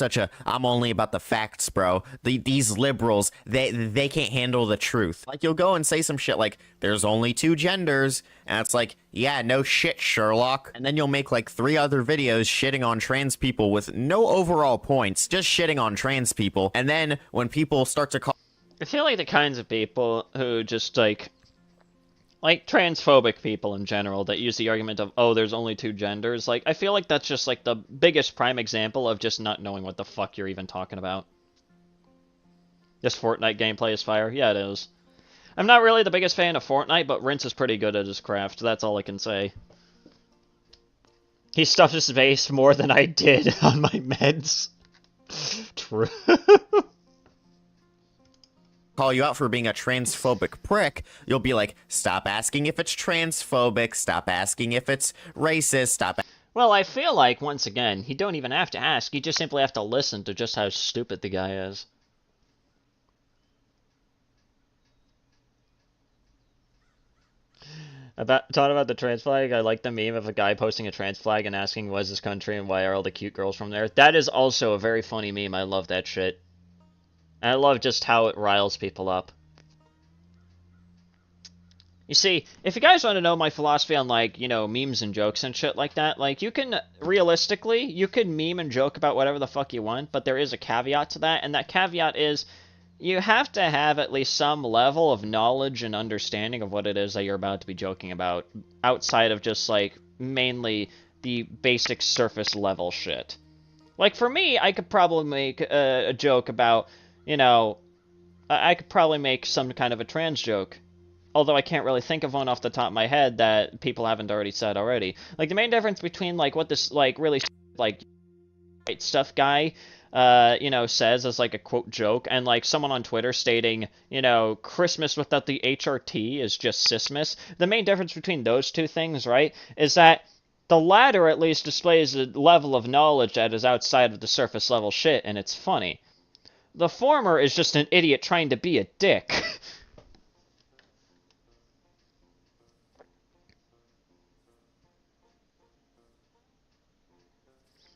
only about the facts, bro. These liberals, they can't handle the truth. Like, you'll go and say some shit like, there's only 2 genders, and it's like, yeah, no shit, Sherlock. And then you'll make like 3 other videos shitting on trans people with no overall points, just shitting on trans people. And then when people start to call... I feel like the kinds of people who just like transphobic people in general that use the argument of, oh, there's only 2 genders, like, I feel like that's just like the biggest prime example of just not knowing what the fuck you're even talking about. This Fortnite gameplay is fire? Yeah, it is. I'm not really the biggest fan of Fortnite, but Rince is pretty good at his craft, that's all I can say. He stuffed his face more than I did on my meds. True. Call you out for being a transphobic prick, you'll be like, stop asking if it's transphobic, stop asking if it's racist, stop... Well, I feel like, once again, you don't even have to ask, you just simply have to listen to just how stupid the guy is. Talking about the trans flag, I like the meme of a guy posting a trans flag and asking, what's this country and why are all the cute girls from there? That is also a very funny meme, I love that shit. And I love just how it riles people up. You see, if you guys want to know my philosophy on, like, you know, memes and jokes and shit like that, like, you can, realistically, you can meme and joke about whatever the fuck you want, but there is a caveat to that, and that caveat is, you have to have at least some level of knowledge and understanding of what it is that you're about to be joking about, outside of just, like, mainly the basic surface level shit. Like, for me, I could probably make a joke about... You know, I could probably make some kind of a trans joke. Although I can't really think of one off the top of my head that people haven't already said already. Like, the main difference between, like, what this, like, really, like, white stuff guy, you know, says as, like, a quote joke, and, like, someone on Twitter stating, you know, Christmas without the HRT is just Sismas. The main difference between those two things, right, is that the latter at least displays a level of knowledge that is outside of the surface level shit, and it's funny. The former is just an idiot trying to be a dick.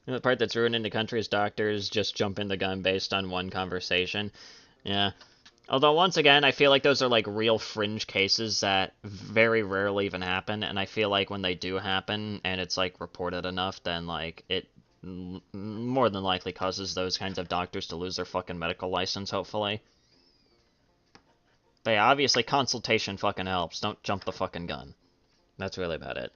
And the part that's ruining the country is doctors just jumping the gun based on one conversation. Yeah. Although, once again, I feel like those are, like, real fringe cases that very rarely even happen, and I feel like when they do happen, and it's, like, reported enough, then, like, it more than likely causes those kinds of doctors to lose their fucking medical license, hopefully. But yeah, obviously consultation fucking helps. Don't jump the fucking gun. That's really about it.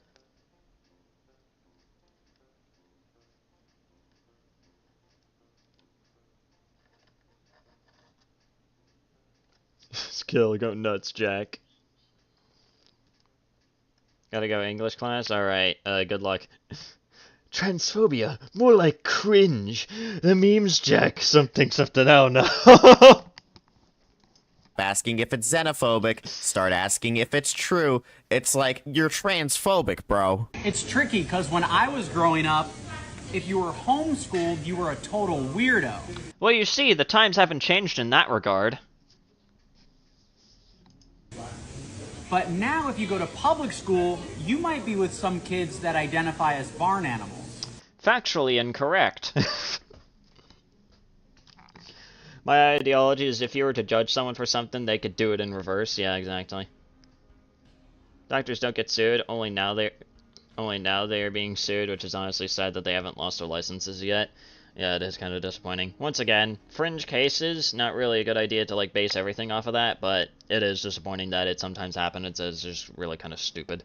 Skill, go nuts, Jack. Gotta go English class? Alright, good luck. Transphobia, more like cringe. The memes, Jack. Something, oh no. Asking if it's xenophobic, start asking if it's true. It's like, you're transphobic, bro. It's tricky, because when I was growing up, if you were homeschooled, you were a total weirdo. Well, you see, the times haven't changed in that regard. But now, if you go to public school, you might be with some kids that identify as barn animals. Factually incorrect. My ideology is if you were to judge someone for something, they could do it in reverse. Yeah, exactly. Doctors don't get sued, only now they are being sued, which is honestly sad that they haven't lost their licenses yet. Yeah, it is kind of disappointing. Once again, fringe cases, not really a good idea to, like, base everything off of that, but it is disappointing that it sometimes happens. It's just really kind of stupid.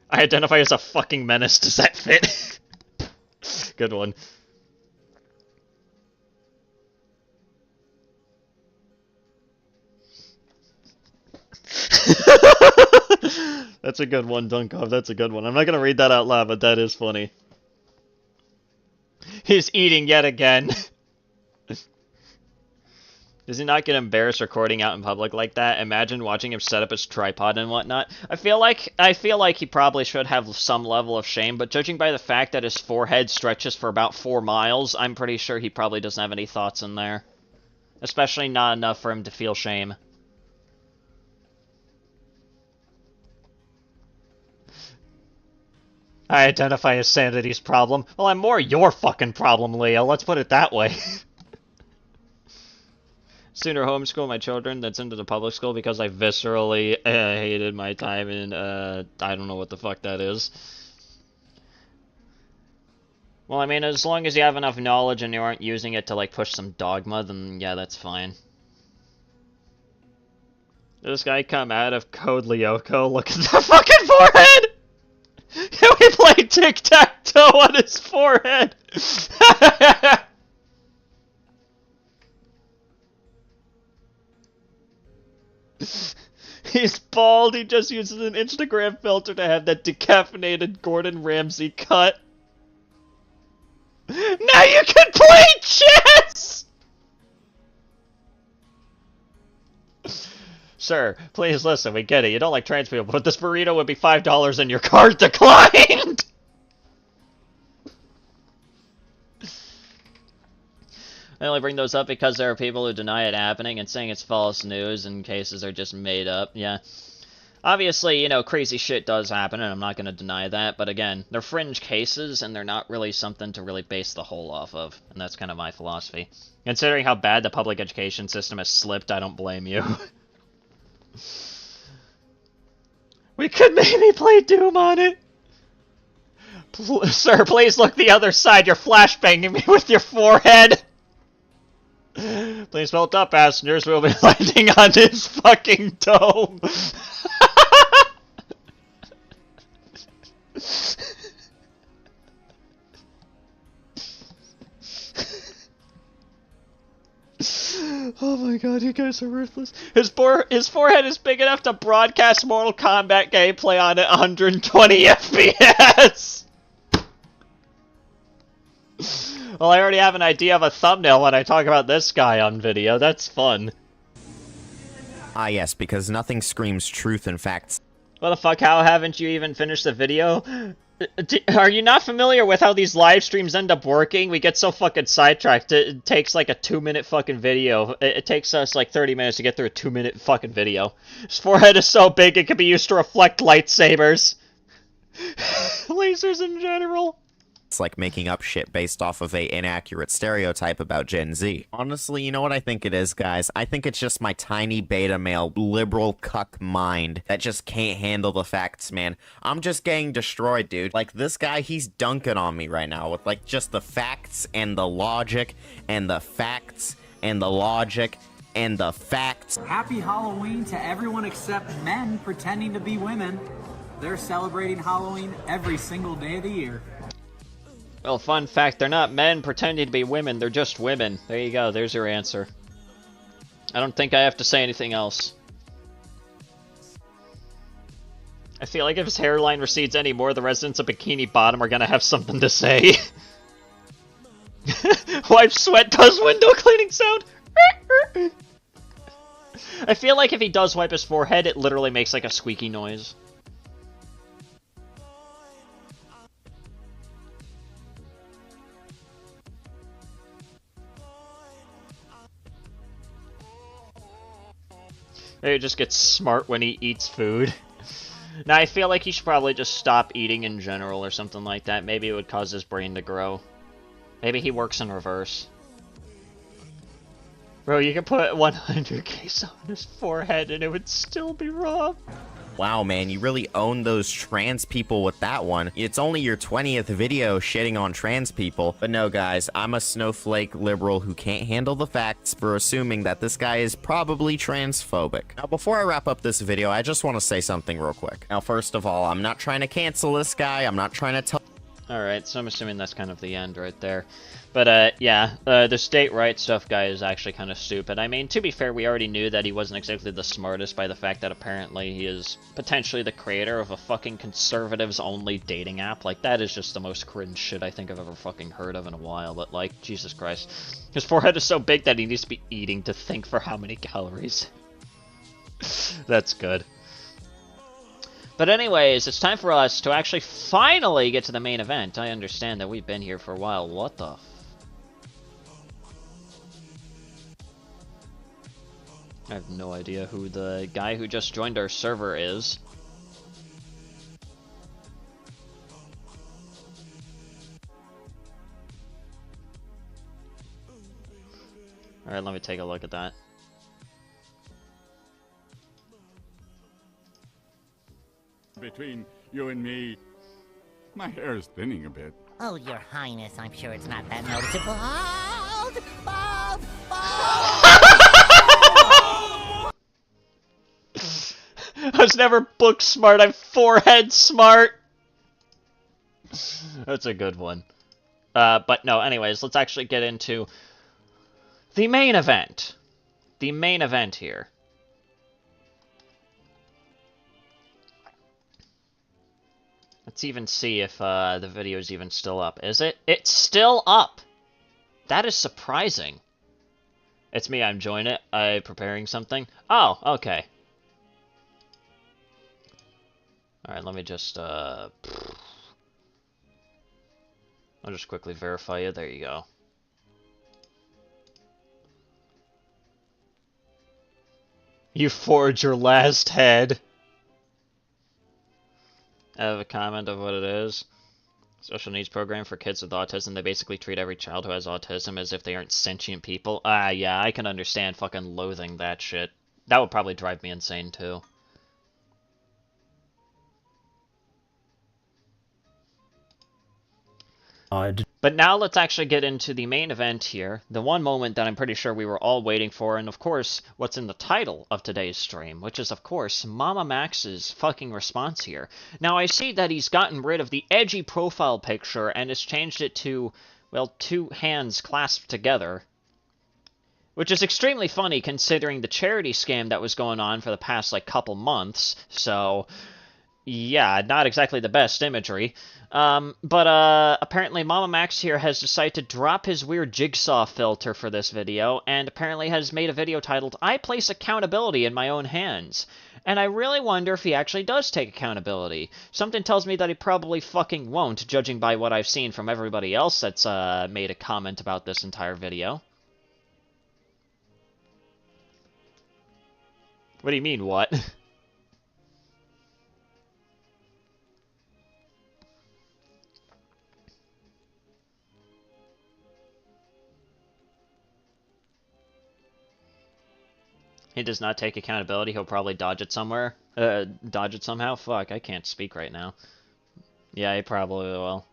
I identify as a fucking menace. Does that fit? Good one. That's a good one, Dunkov. That's a good one. I'm not gonna read that out loud, but that is funny. He's eating yet again. Does he not get embarrassed recording out in public like that? Imagine watching him set up his tripod and whatnot. I feel like he probably should have some level of shame, but judging by the fact that his forehead stretches for about 4 miles, I'm pretty sure he probably doesn't have any thoughts in there. Especially not enough for him to feel shame. I identify as Sanity's problem. Well, I'm more your fucking problem, Leo. Let's put it that way. Sooner homeschool my children than send to the public school because I viscerally hated my time in, I don't know what the fuck that is. Well, I mean, as long as you have enough knowledge and you aren't using it to, like, push some dogma, then yeah, that's fine. Did this guy come out of Code Lyoko? Look at the fucking forehead! Can we play tic-tac-toe on his forehead? He's bald, he just uses an Instagram filter to have that decaffeinated Gordon Ramsay cut. Now you can play chess! Sir, please listen, we get it. You don't like trans people, but this burrito would be $5 and your card declined! I only bring those up because there are people who deny it happening and saying it's false news and cases are just made up. Yeah. Obviously, you know, crazy shit does happen, and I'm not going to deny that, but again, they're fringe cases, and they're not really something to really base the whole off of, and that's kind of my philosophy. Considering how bad the public education system has slipped, I don't blame you. We could maybe play Doom on it! Sir, please look the other side, you're flashbanging me with your forehead! Please melt up, passengers. We'll be landing on this fucking dome. Oh my god, you guys are ruthless. His forehead is big enough to broadcast Mortal Kombat gameplay on at 120 FPS. Well, I already have an idea of a thumbnail when I talk about this guy on video. That's fun. Ah, yes, because nothing screams truth and facts. What the fuck, how haven't you even finished the video? Are you not familiar with how these live streams end up working? We get so fucking sidetracked. It takes like a 2-minute fucking video. It takes us like 30 minutes to get through a 2-minute fucking video. His forehead is so big it can be used to reflect lightsabers. Lasers in general. It's like making up shit based off of a inaccurate stereotype about Gen Z. Honestly, you know what I think it is, guys? I think it's just my tiny beta male liberal cuck mind that just can't handle the facts, man. I'm just getting destroyed, dude. Like, this guy, he's dunking on me right now with, like, just the facts and the logic and the facts and the logic and the facts. Happy Halloween to everyone except men pretending to be women. They're celebrating Halloween every single day of the year. Well, fun fact, they're not men pretending to be women, they're just women. There you go, there's your answer. I don't think I have to say anything else. I feel like if his hairline recedes anymore, the residents of Bikini Bottom are gonna have something to say. Wipe sweat does window cleaning sound. I feel like if he does wipe his forehead, it literally makes like a squeaky noise. Maybe he just gets smart when he eats food. Now, I feel like he should probably just stop eating in general or something like that. Maybe it would cause his brain to grow. Maybe he works in reverse. Bro, you can put 100 queso on his forehead and it would still be raw. Wow, man, you really own those trans people with that one. It's only your 20th video shitting on trans people. But no, guys, I'm a snowflake liberal who can't handle the facts for assuming that this guy is probably transphobic. Now, before I wrap up this video, I just want to say something real quick. Now, first of all, I'm not trying to cancel this guy. I'm not trying to tell... Alright, so I'm assuming that's kind of the end right there. But, yeah, the state right stuff guy is actually kind of stupid. I mean, to be fair, we already knew that he wasn't exactly the smartest by the fact that apparently he is potentially the creator of a fucking conservatives-only dating app. Like, that is just the most cringe shit I think I've ever fucking heard of in a while. But, like, Jesus Christ. His forehead is so big that he needs to be eating to think for how many calories. That's good. But anyways, it's time for us to actually finally get to the main event. I understand that we've been here for a while. What the I have no idea who the guy who just joined our server is. Alright, let me take a look at that. Between you and me, my hair is thinning a bit. Oh, Your Highness, I'm sure it's not that noticeable. Bald! I was never book smart, I'm forehead smart! That's a good one. But no, anyways, let's actually get into the main event. The main event here. Let's even see if the video is even still up. Is it? It's still up! That is surprising. It's me, I'm joining it. I'm preparing something. Oh, okay. Alright, let me just, I'll just quickly verify you. There you go. You forged your last head. I have a comment of what it is. Special needs program for kids with autism. They basically treat every child who has autism as if they aren't sentient people. Yeah, I can understand fucking loathing that shit. That would probably drive me insane, too. But now let's actually get into the main event here. The one moment that I'm pretty sure we were all waiting for, and of course, what's in the title of today's stream, which is, of course, MamaMax's fucking response here. Now, I see that he's gotten rid of the edgy profile picture and has changed it to, well, two hands clasped together. Which is extremely funny considering the charity scam that was going on for the past, like, couple months, so yeah, not exactly the best imagery. But apparently MamaMax here has decided to drop his weird jigsaw filter for this video, and apparently has made a video titled, I place accountability in my own hands. And I really wonder if he actually does take accountability. Something tells me that he probably fucking won't, judging by what I've seen from everybody else that's made a comment about this entire video. What do you mean, what? He does not take accountability. He'll probably dodge it somewhere. Dodge it somehow? Fuck, I can't speak right now. Yeah, he probably will.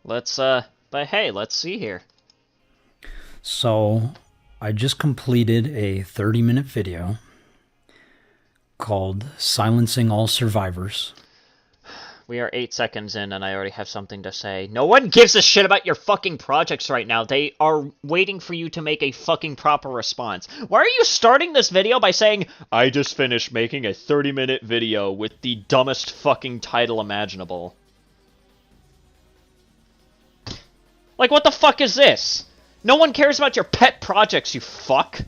Let's, but hey, let's see here. So, I just completed a 30-minute video called Silencing All Survivors. We are 8 seconds in, and I already have something to say. No one gives a shit about your fucking projects right now. They are waiting for you to make a fucking proper response. Why are you starting this video by saying, I just finished making a 30-minute video with the dumbest fucking title imaginable? Like, what the fuck is this? No one cares about your pet projects, you fuck!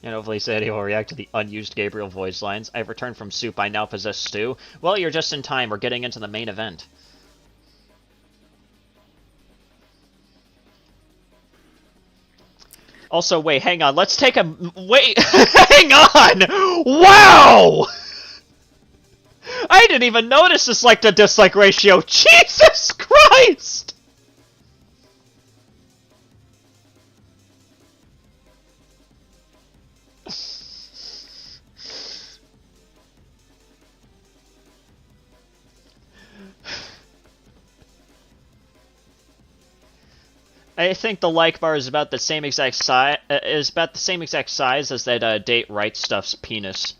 And hopefully Sadie will react to the unused Gabriel voice lines. I've returned from soup, I now possess stew. Well, you're just in time, we're getting into the main event. Also, wait, hang on, let's take a... Wait, hang on! Wow! I didn't even notice this like-to-dislike ratio, Jesus Christ! I think the like bar is about the same exact size. Is about the same exact size as that date right stuff's penis.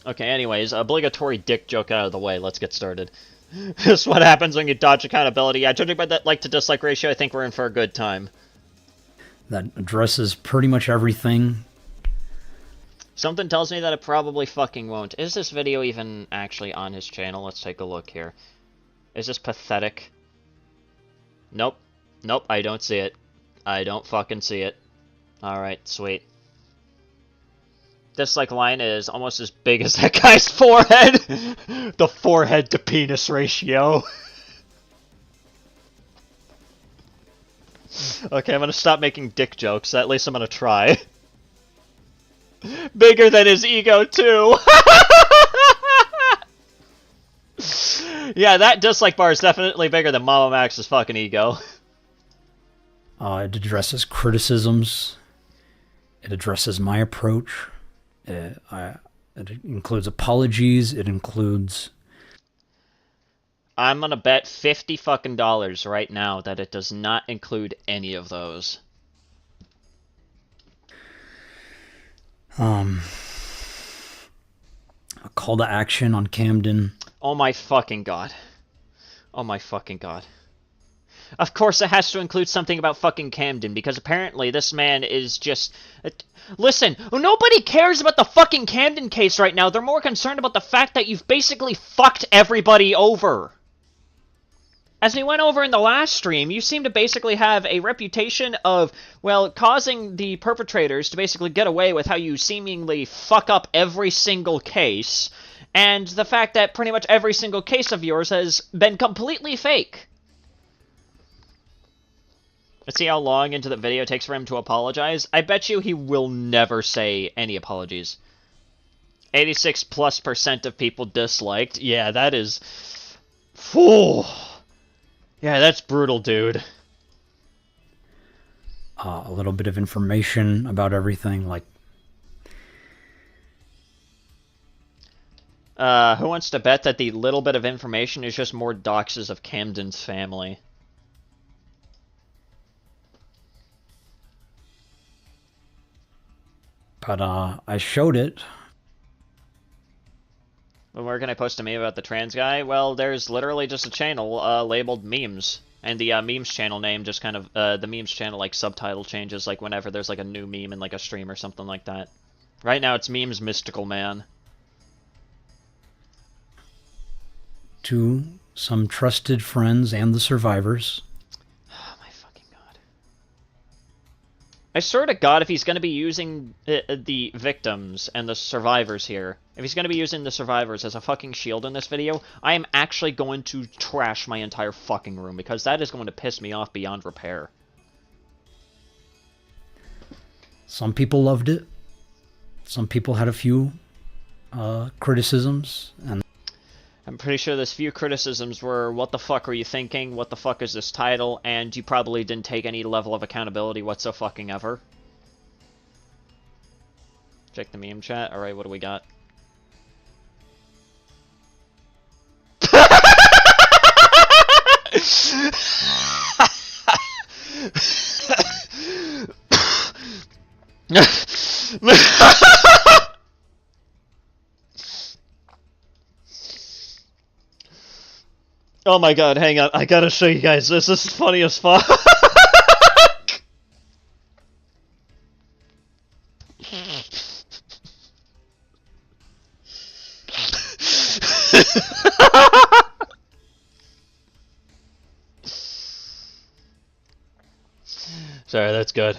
Okay, anyways, obligatory dick joke out of the way. Let's get started. This is what happens when you dodge accountability. Yeah, judging by that like-to-dislike ratio, I think we're in for a good time. That addresses pretty much everything. Something tells me that it probably fucking won't. Is this video even actually on his channel? Let's take a look here. Is this pathetic? Nope. Nope, I don't see it. I don't fucking see it. Alright, sweet. Dislike line is almost as big as that guy's forehead. The forehead to penis ratio. Okay, I'm gonna stop making dick jokes. At least I'm gonna try. Bigger than his ego, too. Yeah, that dislike bar is definitely bigger than MamaMax's fucking ego. It addresses criticisms. It addresses my approach. It includes apologies. It includes... I'm gonna bet $50 fucking right now that it does not include any of those. A call to action on Camden. Oh my fucking god. Oh my fucking god. Of course it has to include something about fucking Camden, because apparently this man is just... Listen, nobody cares about the fucking Camden case right now. They're more concerned about the fact that you've basically fucked everybody over. As we went over in the last stream, you seem to basically have a reputation of, well, causing the perpetrators to basically get away with how you seemingly fuck up every single case, and the fact that pretty much every single case of yours has been completely fake. Let's see how long into the video it takes for him to apologize. I bet you he will never say any apologies. 86+% of people disliked. Yeah, that is... Phew. Yeah, that's brutal, dude. A little bit of information about everything, like... Who wants to bet that the little bit of information is just more doxes of Camden's family? But, I showed it. Well, where can I post a meme about the trans guy? Well, there's literally just a channel, labeled memes. And the, memes channel name just kind of, the memes channel, like, subtitle changes, like, whenever there's, like, a new meme in, like, a stream or something like that. Right now, it's Memes Mystical Man. To some trusted friends and the survivors. Oh my fucking god. I swear to god, if he's gonna be using the victims and the survivors here, if he's gonna be using the survivors as a fucking shield in this video, I am actually going to trash my entire fucking room, because that is going to piss me off beyond repair. Some people loved it. Some people had a few criticisms, and I'm pretty sure those few criticisms were, what the fuck are you thinking, what the fuck is this title, and you probably didn't take any level of accountability whatsoever. Check the meme chat. Alright, what do we got? Oh my god, hang on, I gotta show you guys this is funny as fuck. Sorry, that's good.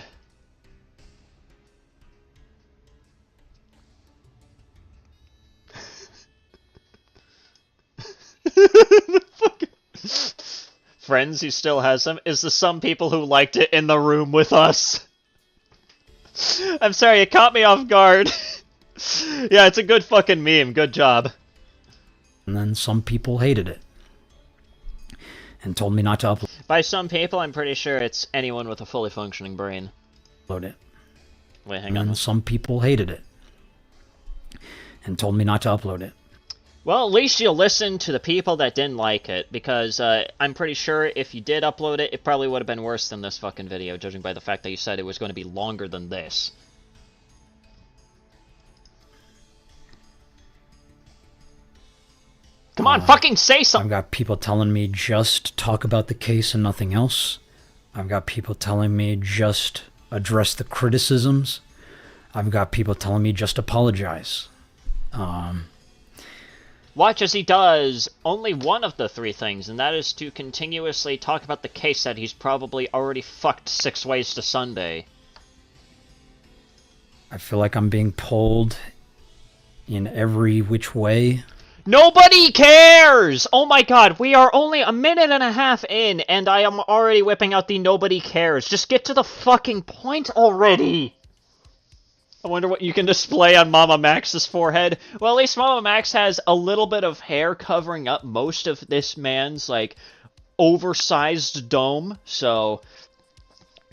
Friends who still has them is the some people who liked it in the room with us. I'm sorry, it caught me off guard. Yeah, it's a good fucking meme. Good job. and then some people hated it and told me not to upload By some people, I'm pretty sure it's anyone with a fully functioning brain. it. Wait, hang And on. then some people hated it and told me not to upload it. Well, at least you'll listen to the people that didn't like it, because I'm pretty sure if you did upload it, it probably would have been worse than this fucking video, judging by the fact that you said it was going to be longer than this. Come on, fucking say I've something! got people telling me just talk about the case and nothing else. I've got people telling me just address the criticisms. I've got people telling me just apologize. Watch as he does only one of the three things, and that is to continuously talk about the case that he's probably already fucked 6 ways to Sunday. I feel like I'm being pulled in every which way. Nobody cares! Oh my god, we are only a minute and a half in, and I am already whipping out the nobody cares. Just get to the fucking point already! I wonder what you can display on MamaMax's forehead. Well, at least MamaMax has a little bit of hair covering up most of this man's, like, oversized dome, so...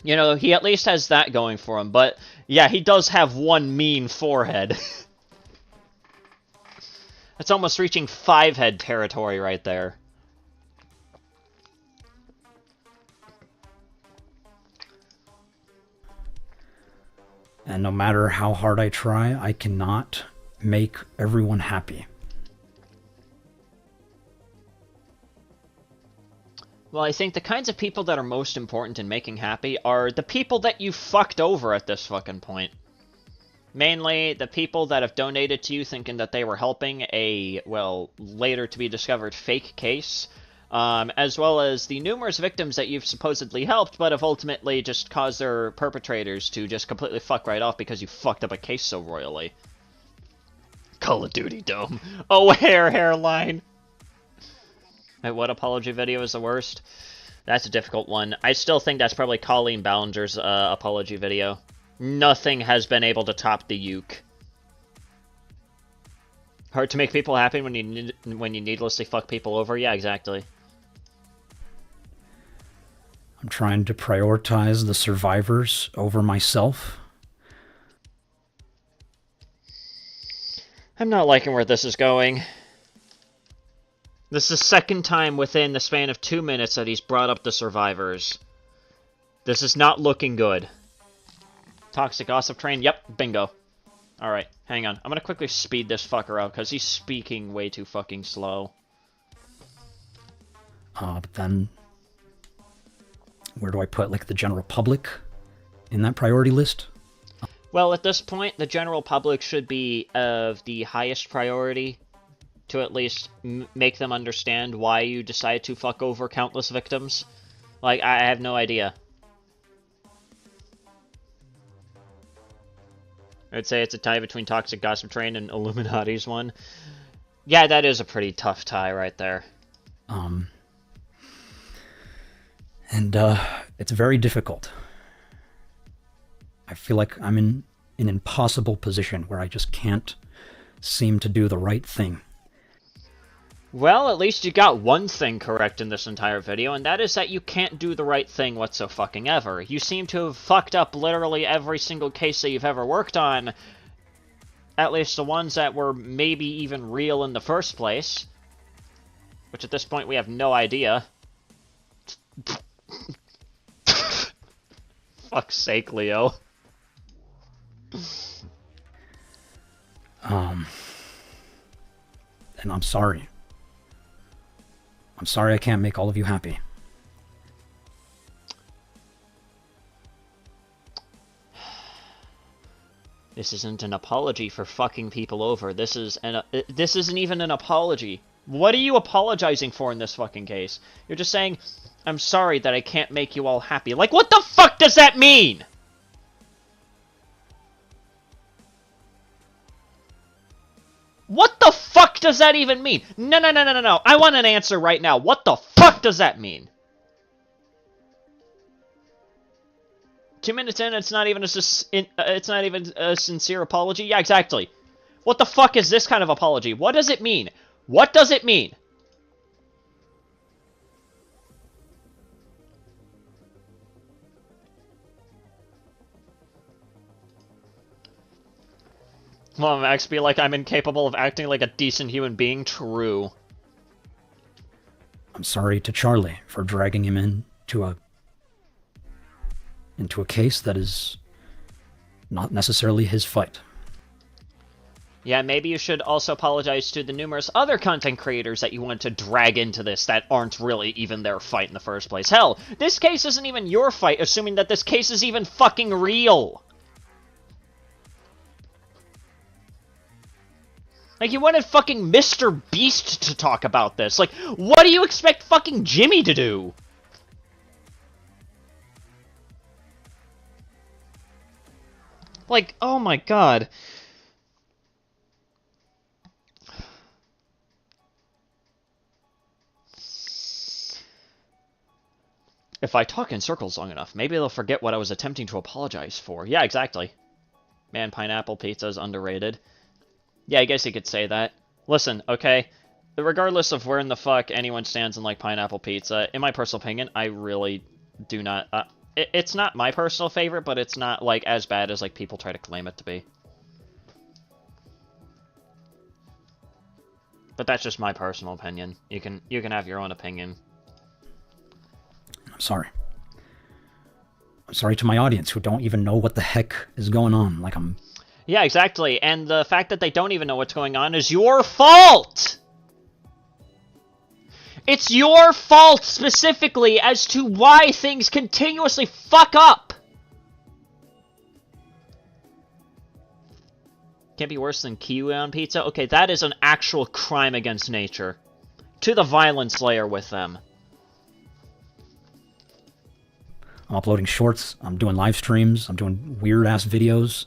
You know, he at least has that going for him, but, yeah, he does have one mean forehead. That's almost reaching 5-head territory right there. And no matter how hard I try, I cannot make everyone happy. Well, I think the kinds of people that are most important in making happy are the people that you fucked over at this fucking point. Mainly, the people that have donated to you thinking that they were helping a, well, later to be discovered fake case, as well as the numerous victims that you've supposedly helped, but have ultimately just caused their perpetrators to just completely fuck right off because you fucked up a case so royally. Call of Duty Dome. Oh, hairline. Wait, what apology video is the worst? That's a difficult one. I still think that's probably Colleen Ballinger's apology video. Nothing has been able to top the uke. Hard to make people happy when you needlessly fuck people over? Yeah, exactly. I'm trying to prioritize the survivors over myself. I'm not liking where this is going. This is the second time within the span of 2 minutes that he's brought up the survivors. This is not looking good. Toxic Gossip Train, yep, bingo. Alright, hang on. I'm gonna quickly speed this fucker out, because he's speaking way too fucking slow. But then, where do I put, like, the general public in that priority list? Well, at this point, the general public should be of the highest priority to at least make them understand why you decided to fuck over countless victims. Like, I have no idea. I'd say it's a tie between Toxic Gossip Train and Illuminati's one. Yeah, that is a pretty tough tie right there. It's very difficult. I feel like I'm in an impossible position where I just can't seem to do the right thing. Well, at least you got one thing correct in this entire video, and that is that you can't do the right thing whatso-fucking-ever. You seem to have fucked up literally every single case that you've ever worked on, at least the ones that were maybe even real in the first place, which at this point we have no idea. Fuck's sake, Leo. And I'm sorry. I'm sorry I can't make all of you happy. This isn't an apology for fucking people over. This isn't even an apology. What are you apologizing for in this fucking case? You're just saying, I'm sorry that I can't make you all happy. Like, what the fuck does that mean? What the fuck does that even mean? No. I want an answer right now. What the fuck does that mean? 2 minutes in, it's not even a sincere apology. Yeah, exactly. What the fuck is this kind of apology? What does it mean? What does it mean? MamaMax be like, I'm incapable of acting like a decent human being. True. I'm sorry to Charlie for dragging him into a case that is not necessarily his fight. Yeah, maybe you should also apologize to the numerous other content creators that you want to drag into this that aren't really even their fight in the first place. Hell, this case isn't even your fight, assuming that this case is even fucking real. Like, you wanted fucking Mr. Beast to talk about this. Like, what do you expect fucking Jimmy to do? Like, oh my god. If I talk in circles long enough, maybe they'll forget what I was attempting to apologize for. Yeah, exactly. Man, pineapple pizza is underrated. Yeah, I guess you could say that. Listen, okay? Regardless of where in the fuck anyone stands in, like, pineapple pizza, in my personal opinion, I really do not... it's not my personal favorite, but it's not, like, as bad as, like, people try to claim it to be. But that's just my personal opinion. You can have your own opinion. I'm sorry. I'm sorry to my audience who don't even know what the heck is going on. Like, I'm... Yeah, exactly. And the fact that they don't even know what's going on is your fault! It's your fault, specifically, as to why things continuously fuck up! Can't be worse than kiwi on pizza? Okay, that is an actual crime against nature. To the violence layer with them. I'm uploading shorts, I'm doing live streams, I'm doing weird-ass videos.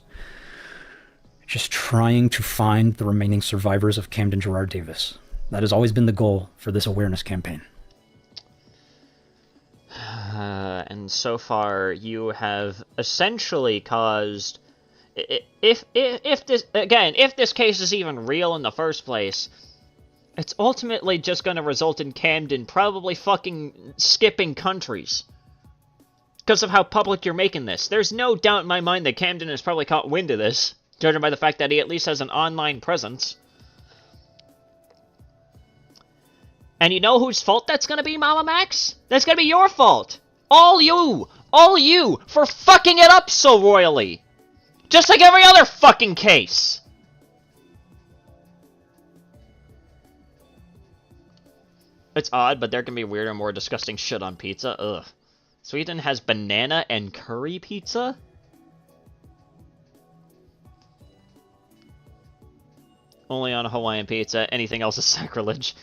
Just trying to find the remaining survivors of Camden Gerard Davis. That has always been the goal for this awareness campaign. And so far, you have essentially caused... If this case is even real in the first place, it's ultimately just going to result in Camden probably fucking skipping countries. Because of how public you're making this. There's no doubt in my mind that Camden has probably caught wind of this, judging by the fact that he at least has an online presence. And you know whose fault that's gonna be, Mama Max? That's gonna be your fault! All you! All you! For fucking it up so royally! Just like every other fucking case! It's odd, but there can be weirder, more disgusting shit on pizza. Ugh. Sweden has banana and curry pizza? Only on a Hawaiian pizza. Anything else is sacrilege.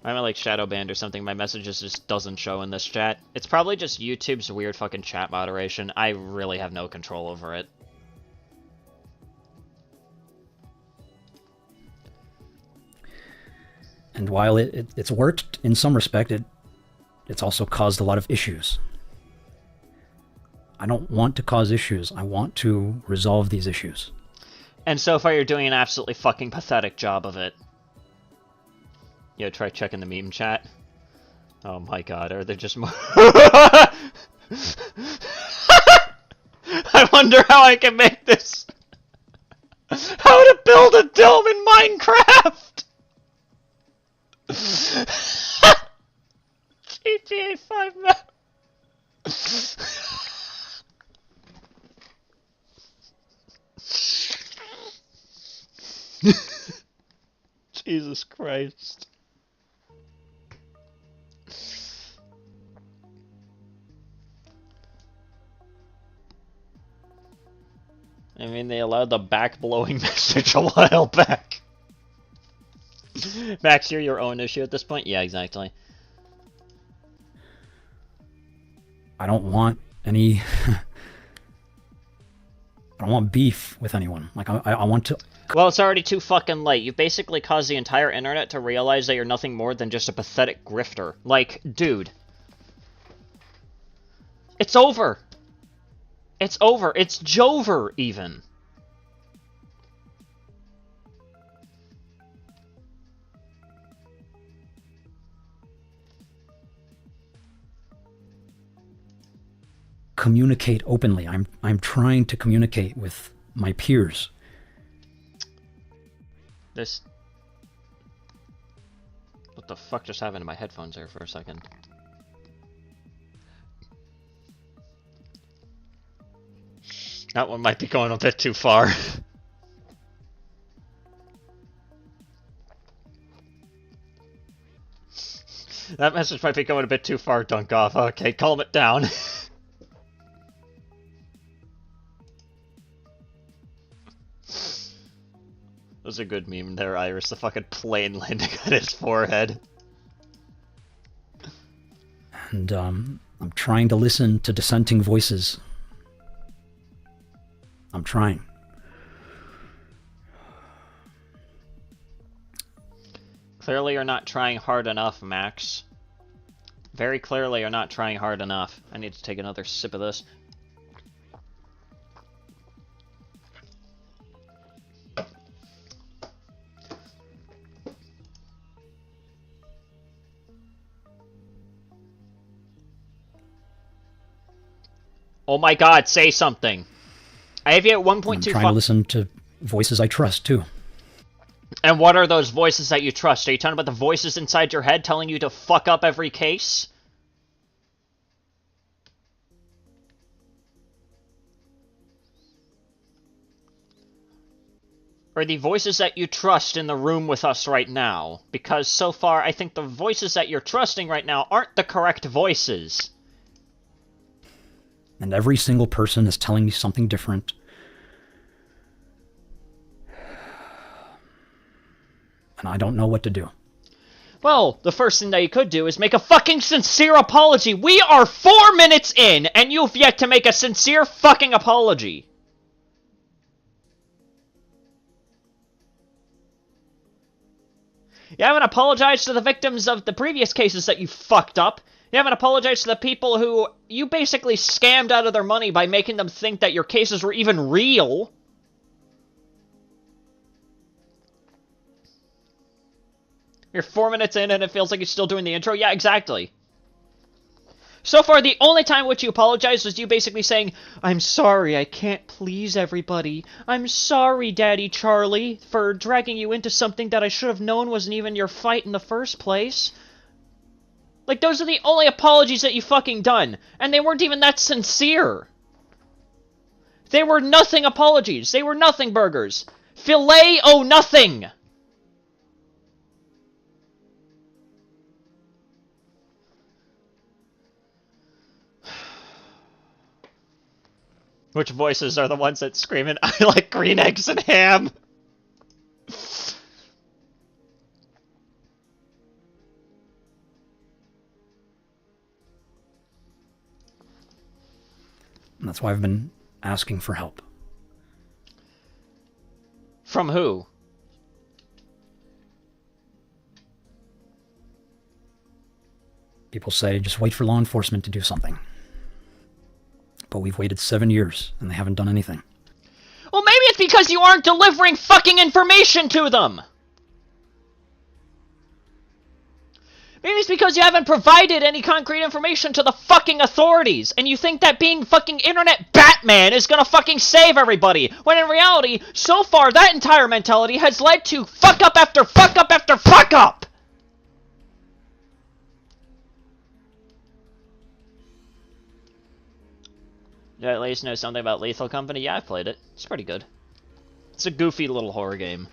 I'm like shadow banned or something. My messages just doesn't show in this chat. It's probably just YouTube's weird fucking chat moderation. I really have no control over it. And while it's worked in some respect, it's also caused a lot of issues. I don't want to cause issues. I want to resolve these issues. And so far you're doing an absolutely fucking pathetic job of it. Yo, try checking the meme chat. Oh my god, are there just more... I wonder how I can make this... How to build a dome in Minecraft! GTA 5 map. Jesus Christ. I mean, they allowed the back-blowing message a while back. Max, you're your own issue at this point? Yeah, exactly. I don't want any... I don't want beef with anyone. Like, I want to... Well, it's already too fucking late. You've basically caused the entire internet to realize that you're nothing more than just a pathetic grifter. Like, dude. It's over. It's over. It's Jover, even. Communicate openly. I'm trying to communicate with my peers. This... What the fuck just happened to my headphones there for a second? That one might be going a bit too far. That message might be going a bit too far, Dunkoff. Okay, calm it down. That was a good meme there, Iris. The fucking plane landing on his forehead. And, I'm trying to listen to dissenting voices. I'm trying. Clearly you're not trying hard enough, Max. Very clearly you're not trying hard enough. I need to take another sip of this. Oh my god, say something. I have you at 1.25. I'm trying to listen to voices I trust, too. And what are those voices that you trust? Are you talking about the voices inside your head telling you to fuck up every case? Or the voices that you trust in the room with us right now? Because so far, I think the voices that you're trusting right now aren't the correct voices. And every single person is telling me something different. And I don't know what to do. Well, the first thing that you could do is make a fucking sincere apology. We are 4 minutes in, and you've yet to make a sincere fucking apology. You haven't apologized to the victims of the previous cases that you fucked up. You haven't apologized to the people who you basically scammed out of their money by making them think that your cases were even real. You're 4 minutes in and it feels like you're still doing the intro? Yeah, exactly. So far, the only time which you apologized was you basically saying, I'm sorry, I can't please everybody. I'm sorry, Daddy Charlie, for dragging you into something that I should have known wasn't even your fight in the first place. Like, those are the only apologies that you fucking done. And they weren't even that sincere. They were nothing apologies. They were nothing burgers. Filet o nothing. Which voices are the ones that screaming, I like green eggs and ham? And that's why I've been asking for help. From who? People say, just wait for law enforcement to do something. But we've waited 7 years, and they haven't done anything. Well, maybe it's because you aren't delivering fucking information to them! Maybe it's because you haven't provided any concrete information to the fucking authorities, and you think that being fucking internet Batman is gonna fucking save everybody, when in reality, so far that entire mentality has led to fuck up after fuck up after fuck up! Did I at least know something about Lethal Company? Yeah, I've played it. It's pretty good. It's a goofy little horror game.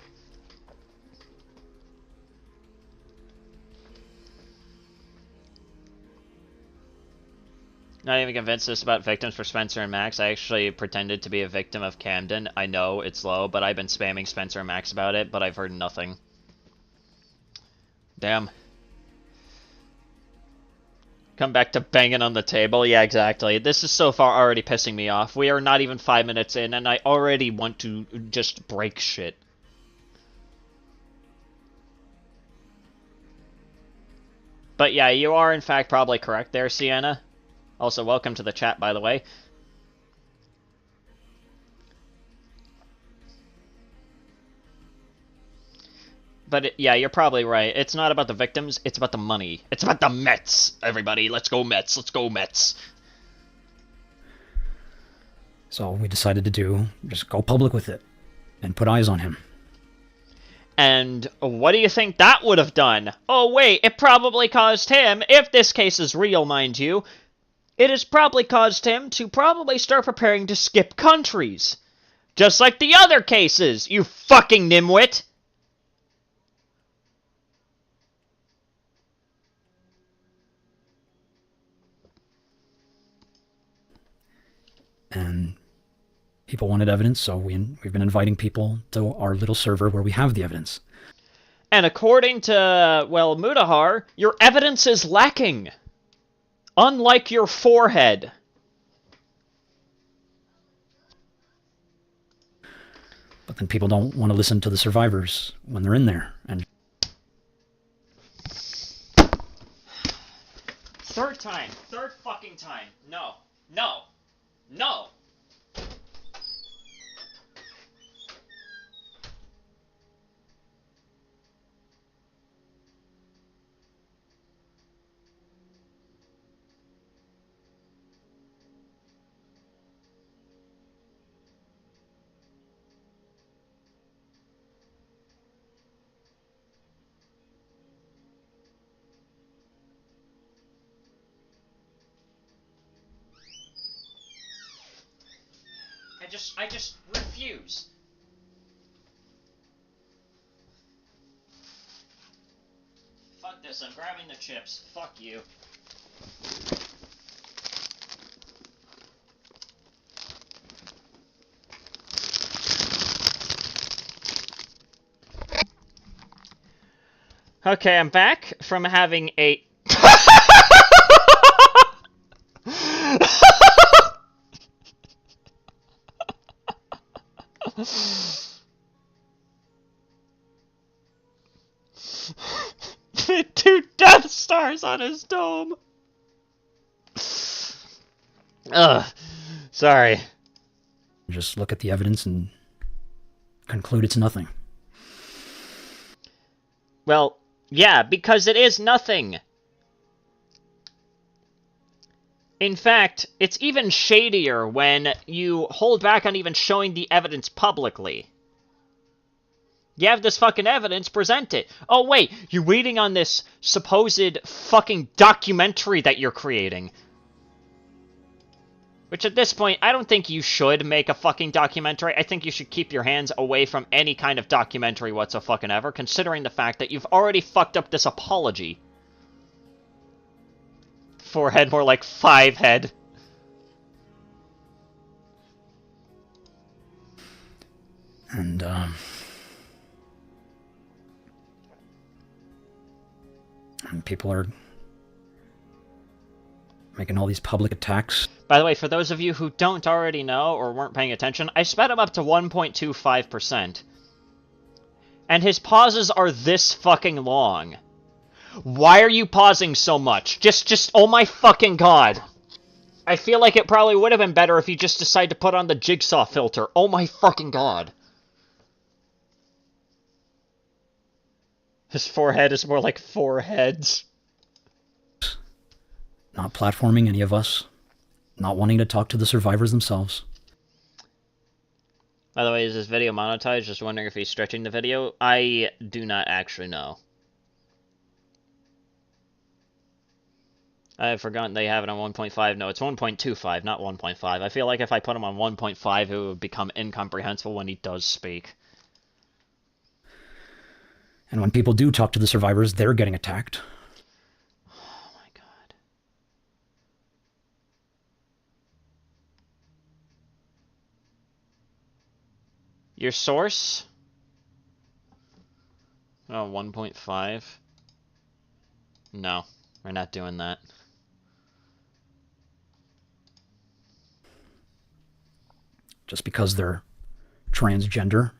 Not even convinced this about victims for Spencer and Max. I actually pretended to be a victim of Camden. I know, it's low, but I've been spamming Spencer and Max about it, but I've heard nothing. Damn. Come back to banging on the table? Yeah, exactly. This is so far already pissing me off. We are not even 5 minutes in, and I already want to just break shit. But yeah, you are in fact probably correct there, Sienna. Also, welcome to the chat, by the way. But yeah, you're probably right. It's not about the victims, it's about the money. It's about the Mets, everybody. Let's go Mets, let's go Mets. So all we decided to do, just go public with it, and put eyes on him. And what do you think that would have done? Oh wait, it probably caused him, if this case is real, mind you, it has probably caused him to probably start preparing to skip countries. Just like the other cases, you fucking nimwit! And people wanted evidence, so we've been inviting people to our little server where we have the evidence. And according to, well, Mudahar, your evidence is lacking. Unlike your forehead. But then people don't want to listen to the survivors when they're in there. And Third time. Third fucking time. No. No. No. I just refuse. Fuck this, I'm grabbing the chips. Fuck you. Okay, I'm back from having a... Two Death Stars on his dome! Ugh. Sorry. just look at the evidence and conclude it's nothing. Well, yeah, because it is nothing. In fact, it's even shadier when you hold back on even showing the evidence publicly. You have this fucking evidence, present it. Oh wait, you're waiting on this supposed fucking documentary that you're creating. Which at this point, I don't think you should make a fucking documentary. I think you should keep your hands away from any kind of documentary whatsoever, considering the fact that you've already fucked up this apology. Forehead, more like 5 head. And, and people are making all these public attacks. By the way, for those of you who don't already know or weren't paying attention, I sped him up to 1.25%. And his pauses are this fucking long. Why are you pausing so much? Just, oh my fucking god. I feel like it probably would have been better if you just decided to put on the jigsaw filter. Oh my fucking god. His forehead is more like 4 heads. Not platforming any of us. Not wanting to talk to the survivors themselves. By the way, is this video monetized? Just wondering if he's stretching the video. I do not actually know. I've forgotten they have it on 1.5. No, it's 1.25, not 1.5. I feel like if I put him on 1.5, it would become incomprehensible when he does speak. And when people do talk to the survivors, they're getting attacked. Oh my god. Your source? Oh, 1.5? No, we're not doing that. Just because they're transgender.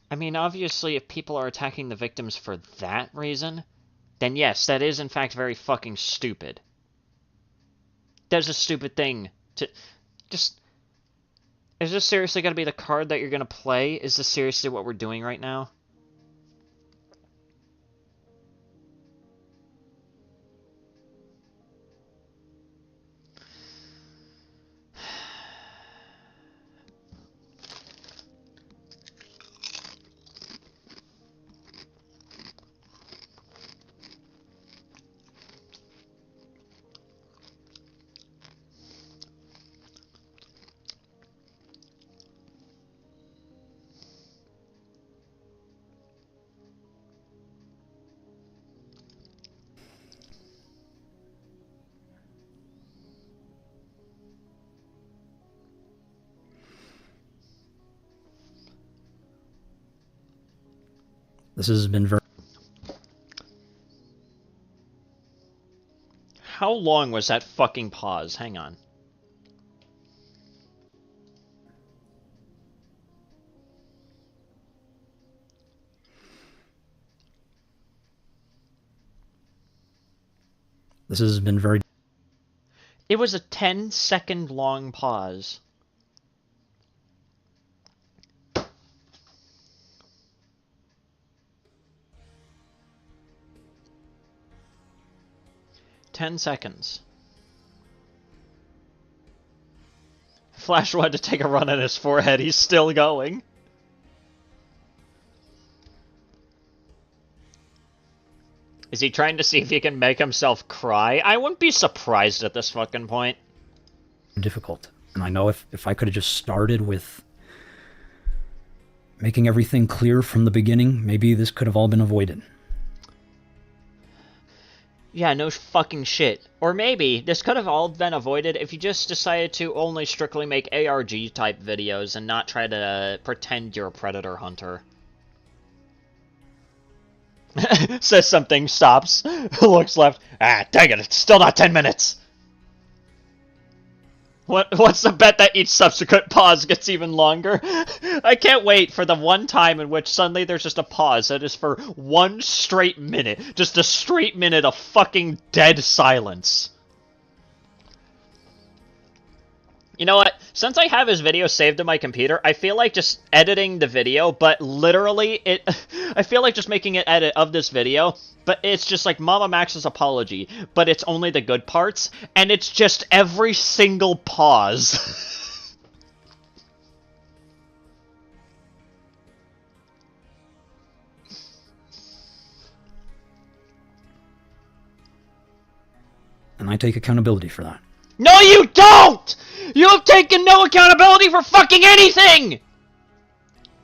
I mean, obviously, if people are attacking the victims for that reason, then yes, that is in fact very fucking stupid. That's a stupid thing to... Just... Is this seriously gonna be the card that you're gonna play? Is this seriously what we're doing right now? This has been very... How long was that fucking pause? Hang on. This has been very... It was a 10-second long pause. Ten seconds. Flash wanted to take a run at his forehead. He's still going. Is he trying to see if he can make himself cry? I wouldn't be surprised at this fucking point. difficult. And I know if I could have just started with making everything clear from the beginning, maybe this could have all been avoided. Yeah, no fucking shit. Or maybe this could have all been avoided if you just decided to only strictly make ARG-type videos and not try to pretend you're a predator hunter. Says something, stops, looks left. Ah, dang it, it's still not 10 minutes! What's the bet that each subsequent pause gets even longer? I can't wait for the one time in which suddenly there's just a pause that is for 1 straight minute. Just a straight minute of fucking dead silence. You know what? Since I have his video saved in my computer, I feel like just editing the video, but literally I feel like just making an edit of this video, but it's just like MamaMax's apology, but it's only the good parts, and it's just every single pause. And I take accountability for that. No, you don't! You have taken no accountability for fucking anything!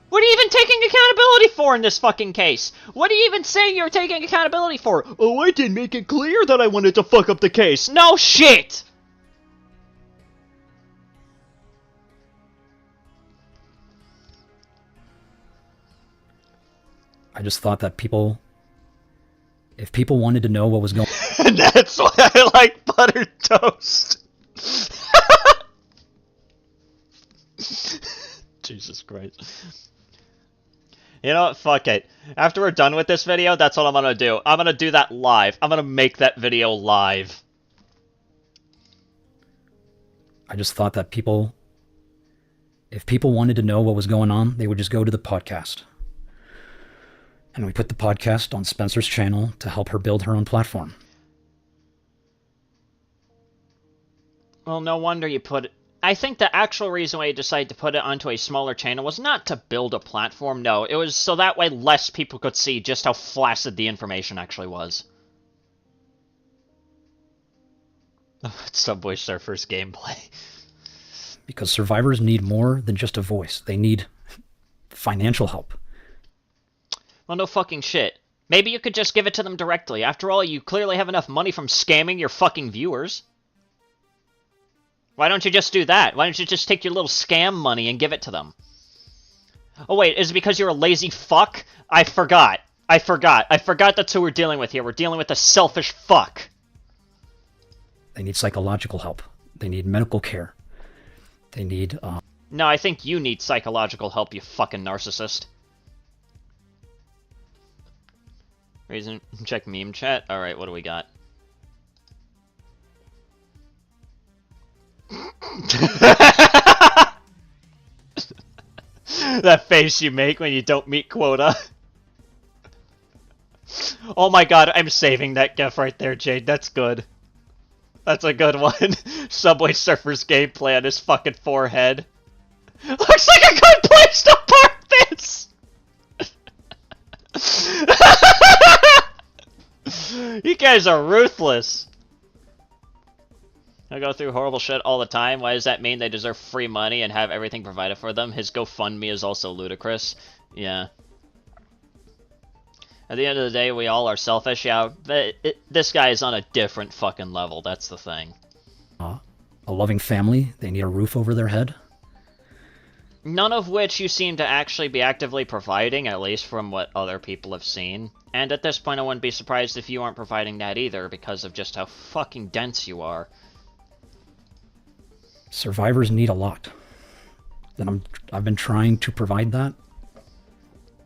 What are you even taking accountability for in this fucking case? What are you even saying you're taking accountability for? Oh, I didn't make it clear that I wanted to fuck up the case. No shit! I just thought that if people wanted to know what was going on... And that's why I like buttered toast. Jesus Christ. You know what? Fuck it. After we're done with this video, that's what I'm gonna do. I'm gonna do that live. I'm gonna make that video live. I just thought that if people wanted to know what was going on, they would just go to the podcast. And we put the podcast on Spencer's channel to help her build her own platform. Well, no wonder you put it... I think the actual reason why you decided to put it onto a smaller channel was not to build a platform, no. It was so that way less people could see just how flaccid the information actually was. Subway Surfers gameplay. Because survivors need more than just a voice. They need financial help. Well, no fucking shit. Maybe you could just give it to them directly. After all, you clearly have enough money from scamming your fucking viewers. Why don't you just do that? Why don't you just take your little scam money and give it to them? Oh wait, is it because you're a lazy fuck? I forgot. I forgot that's who we're dealing with here. We're dealing with a selfish fuck. They need psychological help. They need medical care. They need, No, I think you need psychological help, you fucking narcissist. Reason, check meme chat. Alright, what do we got? That face you make when you don't meet quota. Oh my god, I'm saving that gif right there, Jade. That's good. That's a good one. Subway Surfers gameplay on his fucking forehead. Looks like a good place to park this! You guys are ruthless. I go through horrible shit all the time. Why does that mean they deserve free money and have everything provided for them? His GoFundMe is also ludicrous. Yeah. At the end of the day, we all are selfish. Yeah, but this guy is on a different fucking level. That's the thing. a loving family. They need a roof over their head. None of which you seem to actually be actively providing, at least from what other people have seen. And at this point, I wouldn't be surprised if you aren't providing that either, because of just how fucking dense you are. Survivors need a lot. And I've been trying to provide that.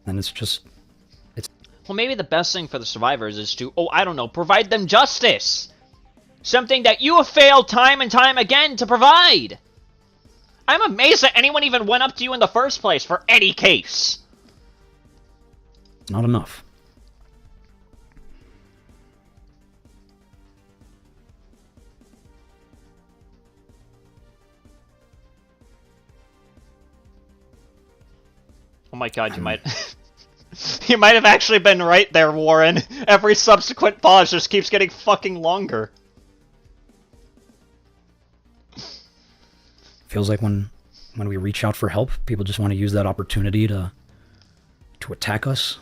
And it's just... Well, maybe the best thing for the survivors is to, I don't know, provide them justice! Something that you have failed time and time again to provide! I'm amazed that anyone even went up to you in the first place for any case! Not enough. Oh my god, you might... You might have actually been right there, Warren. Every subsequent pause just keeps getting fucking longer. Feels like when we reach out for help, people just want to use that opportunity to attack us.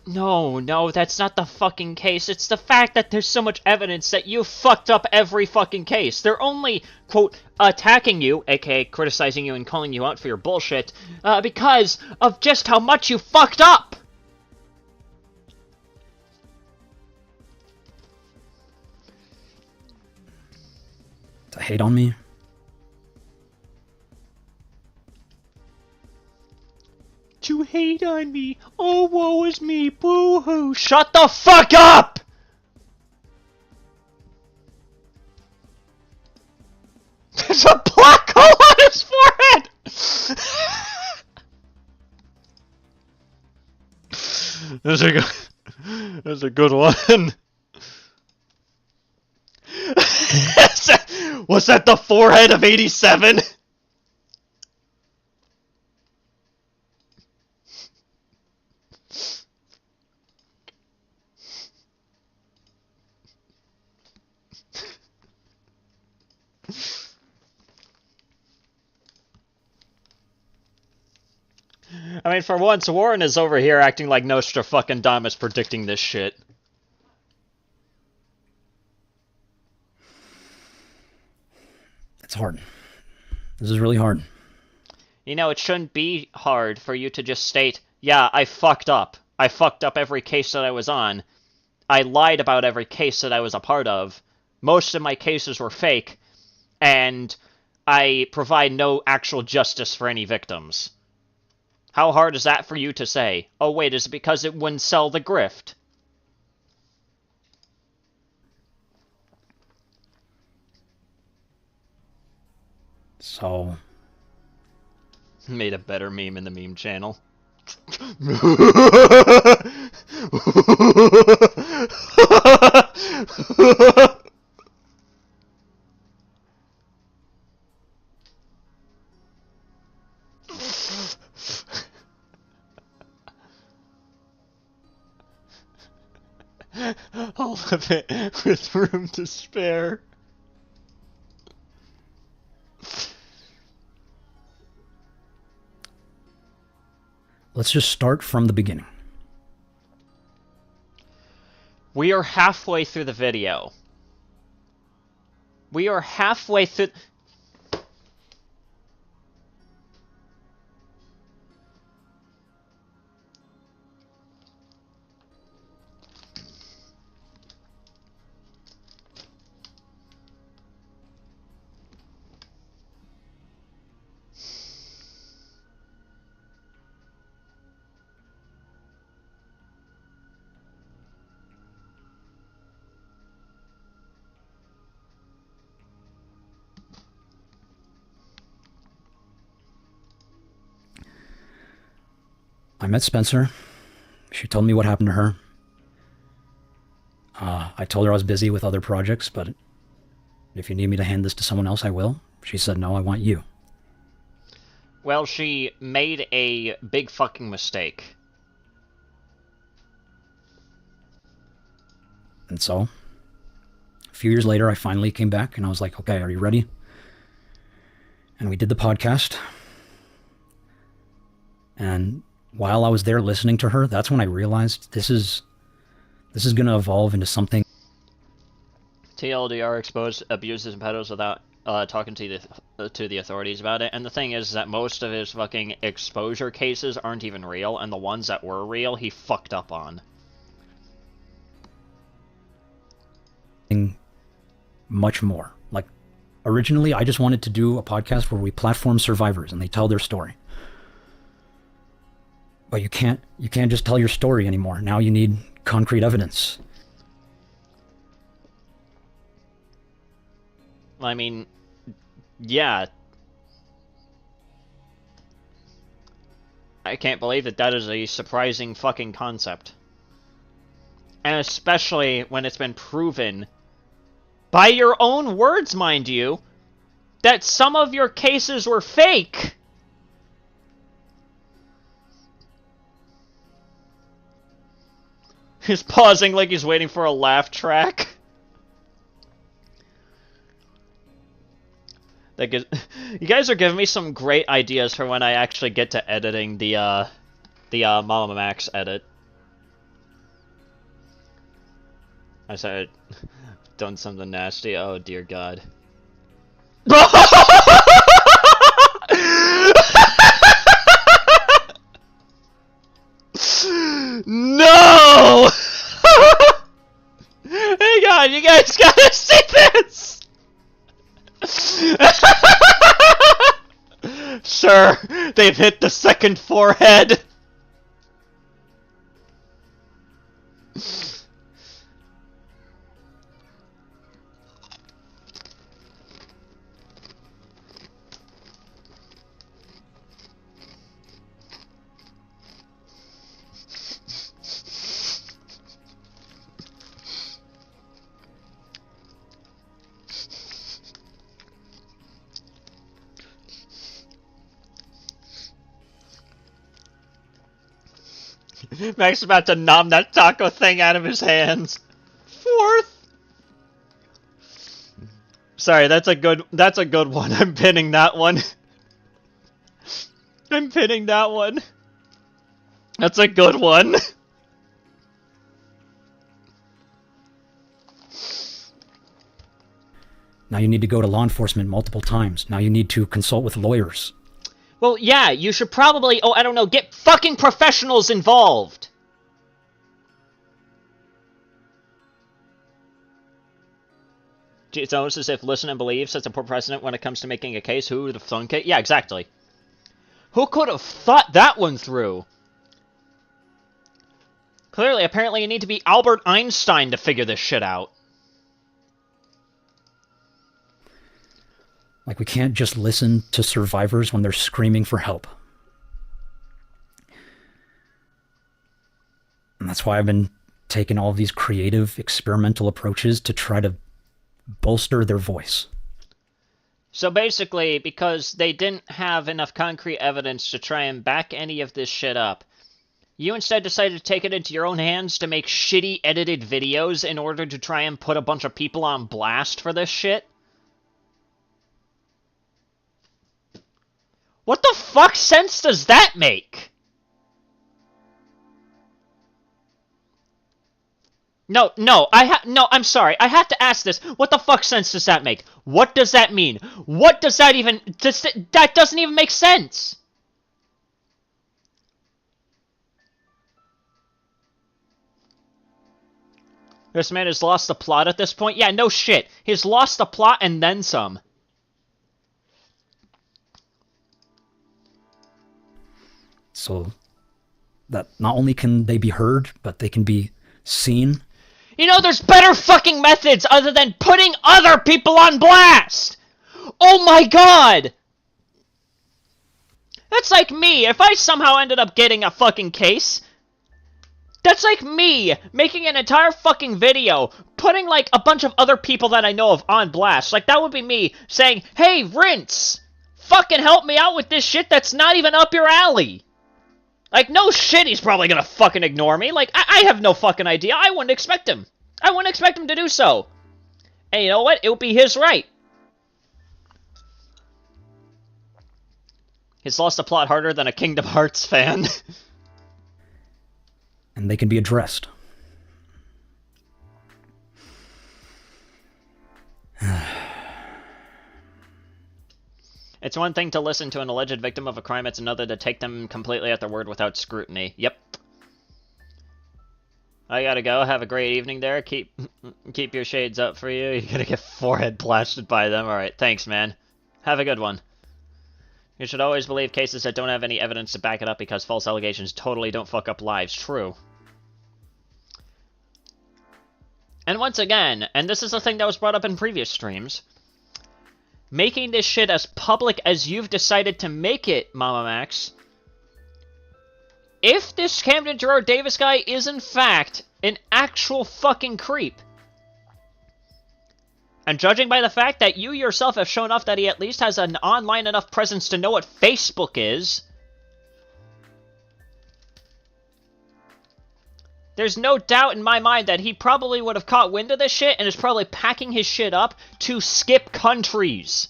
No, that's not the fucking case. It's the fact that there's so much evidence that you fucked up every fucking case. They're only, quote, attacking you, aka criticizing you and calling you out for your bullshit, because of just how much you fucked up! To hate on me? To hate on me. Oh, woe is me. Boo-hoo. Shut the fuck up! There's a black hole on his forehead! That's a good one. Was that the forehead of 87? I mean, for once, Warren is over here acting like Nostradamus predicting this shit. It's hard. This is really hard. You know, it shouldn't be hard for you to just state, yeah, I fucked up. I fucked up every case that I was on. I lied about every case that I was a part of. Most of my cases were fake. And I provide no actual justice for any victims. How hard is that for you to say? Oh wait, is it because it wouldn't sell the grift? So... Made a better meme in the meme channel. All of it with room to spare. Let's just start from the beginning. We are halfway through the video. We are halfway through... I met Spencer. She told me what happened to her. I told her I was busy with other projects, but if you need me to hand this to someone else, I will. She said, no, I want you. Well, she made a big fucking mistake. And so, a few years later, I finally came back, and I was like, okay, are you ready? And we did the podcast. And while I was there listening to her, that's when I realized this is going to evolve into something. TLDR exposed abuses and pedos without talking to the to the authorities about it. And the thing is that most of his fucking exposure cases aren't even real, and the ones that were real, he fucked up on. Much more. Like, originally, I just wanted to do a podcast where we platform survivors and they tell their story. But you can't just tell your story anymore. Now you need concrete evidence. I mean, yeah. I can't believe that that is a surprising fucking concept. And especially when it's been proven, by your own words, mind you, that some of your cases were fake. He's pausing like he's waiting for a laugh track. You guys are giving me some great ideas for when I actually get to editing the MamaMax edit. I said, done something nasty. Oh dear God. No! Hang on, you guys gotta see this! Sir, they've hit the second forehead! Max is about to nom that taco thing out of his hands. Fourth. Sorry, that's a good one. I'm pinning that one. I'm pinning that one. That's a good one. Now you need to go to law enforcement multiple times. Now you need to consult with lawyers. Well, yeah, you should probably, I don't know, get fucking professionals involved! It's almost as if listen and believe sets a poor precedent when it comes to making a case. Who would have thunk it? Yeah, exactly. Who could have thought that one through? Clearly, apparently you need to be Albert Einstein to figure this shit out. Like, we can't just listen to survivors when they're screaming for help. And that's why I've been taking all of these creative, experimental approaches to try to bolster their voice. So basically, because they didn't have enough concrete evidence to try and back any of this shit up, you instead decided to take it into your own hands to make shitty edited videos in order to try and put a bunch of people on blast for this shit? What the fuck sense does that make? No, I'm sorry. I have to ask this. What the fuck sense does that make? What does that mean? What does that even... that doesn't even make sense! This man has lost the plot at this point? Yeah, no shit. He's lost the plot and then some. So that not only can they be heard, but they can be seen. You know, there's better fucking methods other than putting other people on blast! Oh my god! That's like me, if I somehow ended up getting a fucking case. That's like me making an entire fucking video, putting like a bunch of other people that I know of on blast. Like, that would be me saying, hey, Rince, fucking help me out with this shit that's not even up your alley. Like, no shit, he's probably gonna fucking ignore me. Like, I have no fucking idea. I wouldn't expect him. I wouldn't expect him to do so. And you know what? It would be his right. He's lost the plot harder than a Kingdom Hearts fan. And they can be addressed. It's one thing to listen to an alleged victim of a crime, it's another to take them completely at their word without scrutiny. Yep. I gotta go. Have a great evening there. Keep your shades up for you. You're gonna get forehead blasted by them. Alright, thanks, man. Have a good one. You should always believe cases that don't have any evidence to back it up because false allegations totally don't fuck up lives. True. And once again, and this is a thing that was brought up in previous streams, making this shit as public as you've decided to make it, MamaMax, if this Camden Gerard Davis guy is in fact an actual fucking creep, and judging by the fact that you yourself have shown off that he at least has an online enough presence to know what Facebook is, there's no doubt in my mind that he probably would have caught wind of this shit and is probably packing his shit up to skip countries.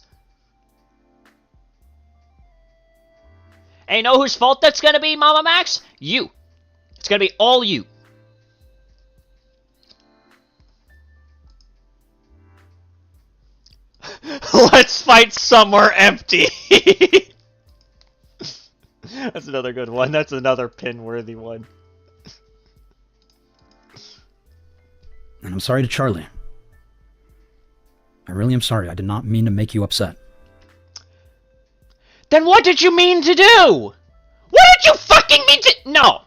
And you know whose fault that's gonna be, MamaMax? You. It's gonna be all you. Let's fight somewhere empty. That's another good one. That's another pin-worthy one. And I'm sorry to Charlie. I really am sorry. I did not mean to make you upset. Then what did you mean to do? What did you fucking mean to... No!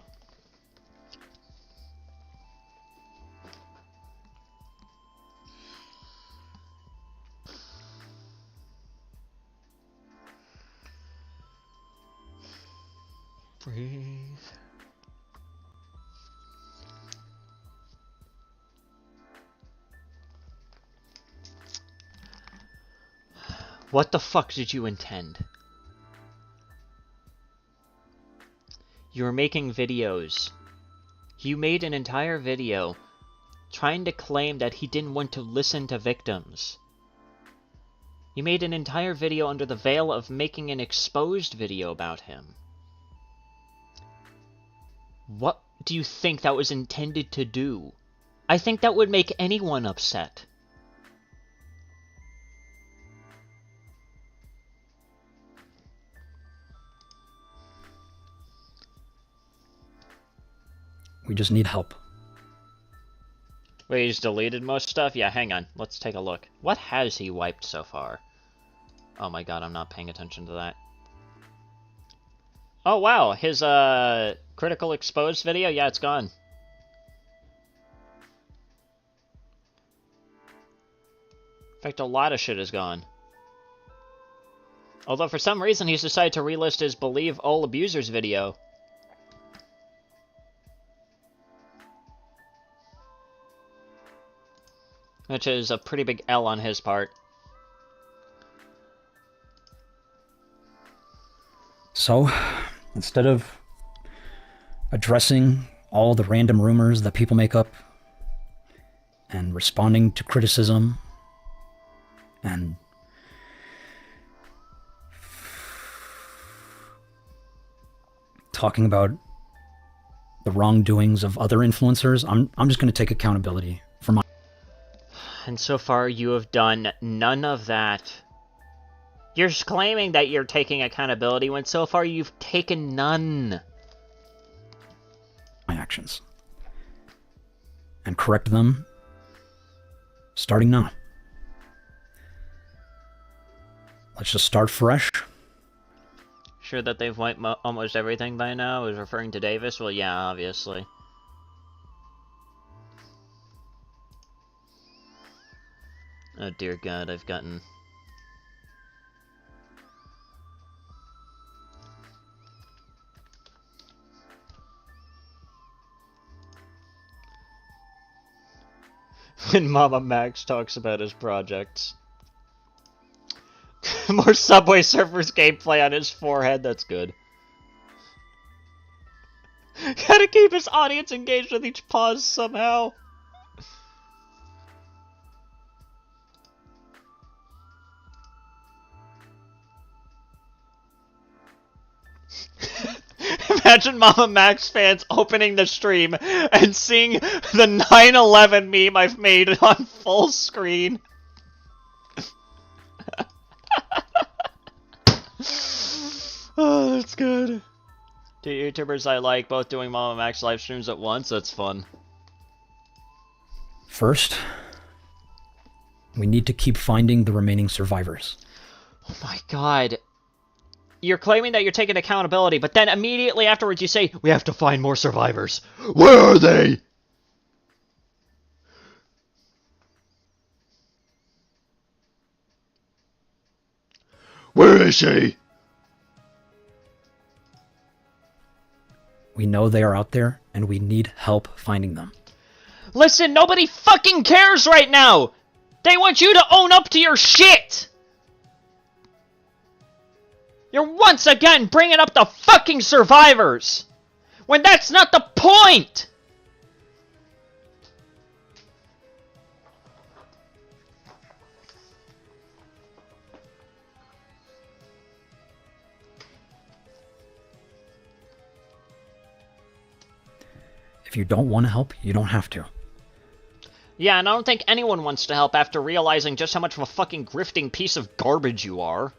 Breathe. What the fuck did you intend? You were making videos. You made an entire video trying to claim that he didn't want to listen to victims. You made an entire video under the veil of making an exposed video about him. What do you think that was intended to do? I think that would make anyone upset. We just need help. Wait, he's deleted most stuff? Yeah, hang on. Let's take a look. What has he wiped so far? Oh my god, I'm not paying attention to that. Oh wow, his critical exposed video? Yeah, it's gone. In fact, a lot of shit is gone. Although for some reason he's decided to relist his Believe All Abusers video. Which is a pretty big L on his part. So, instead of addressing all the random rumors that people make up and responding to criticism and talking about the wrongdoings of other influencers, I'm just going to take accountability for my... And so far you have done none of that. You're claiming that you're taking accountability when so far you've taken none. My actions. And correct them starting now. Let's just start fresh. Sure that they've wiped almost everything by now? I was referring to Davis? Well, yeah, obviously. Oh dear god, I've gotten... When MamaMax talks about his projects. More Subway Surfers gameplay on his forehead, that's good. Gotta keep his audience engaged with each pause somehow. Imagine MamaMax fans opening the stream and seeing the 9/11 meme I've made on full screen. good. Two YouTubers I like, both doing MamaMax live streams at once. That's fun. First, we need to keep finding the remaining survivors. Oh my god. You're claiming that you're taking accountability, but then immediately afterwards you say, we have to find more survivors. Where are they? Where is she? We know they are out there, and we need help finding them. Listen, nobody fucking cares right now! They want you to own up to your shit! You're once again bringing up the fucking survivors! When that's not the point! If you don't want to help, you don't have to. Yeah, and I don't think anyone wants to help after realizing just how much of a fucking grifting piece of garbage you are.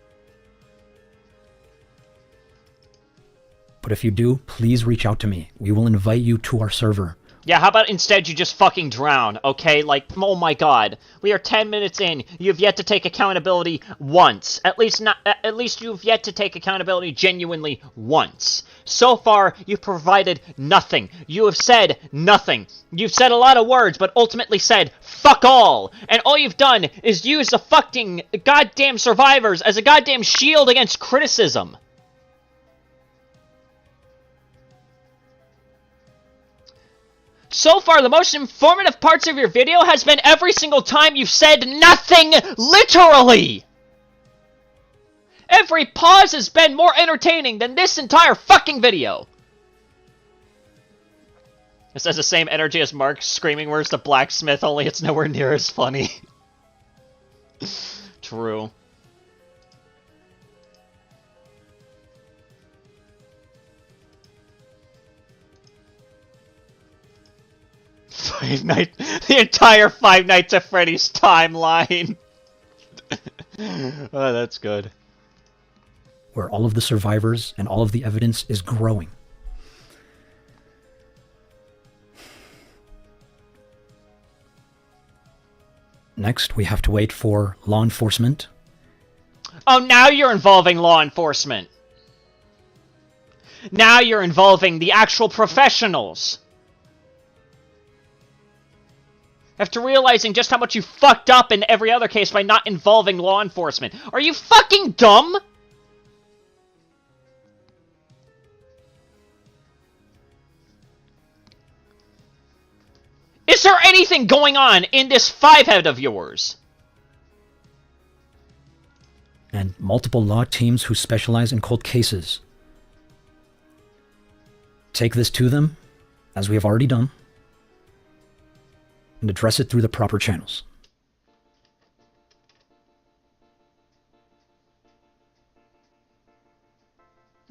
But if you do, please reach out to me. We will invite you to our server. Yeah, how about instead you just fucking drown, okay? Like, oh my god. We are 10 minutes in. You've yet to take accountability once. At least you've yet to take accountability genuinely once. So far, you've provided nothing. You have said nothing. You've said a lot of words, but ultimately said fuck all. And all you've done is use the fucking goddamn survivors as a goddamn shield against criticism. So far, the most informative parts of your video has been every single time you've said nothing, literally! Every pause has been more entertaining than this entire fucking video! This has the same energy as Mark screaming, "Where's the blacksmith?" Only it's nowhere near as funny. True. The entire Five Nights at Freddy's timeline. Oh, that's good. Where all of the survivors and all of the evidence is growing. Next, we have to wait for law enforcement. Oh, now you're involving law enforcement. Now you're involving the actual professionals. After realizing just how much you fucked up in every other case by not involving law enforcement. Are you fucking dumb? Is there anything going on in this five-head of yours? And multiple law teams who specialize in cold cases. Take this to them, as we have already done, and address it through the proper channels.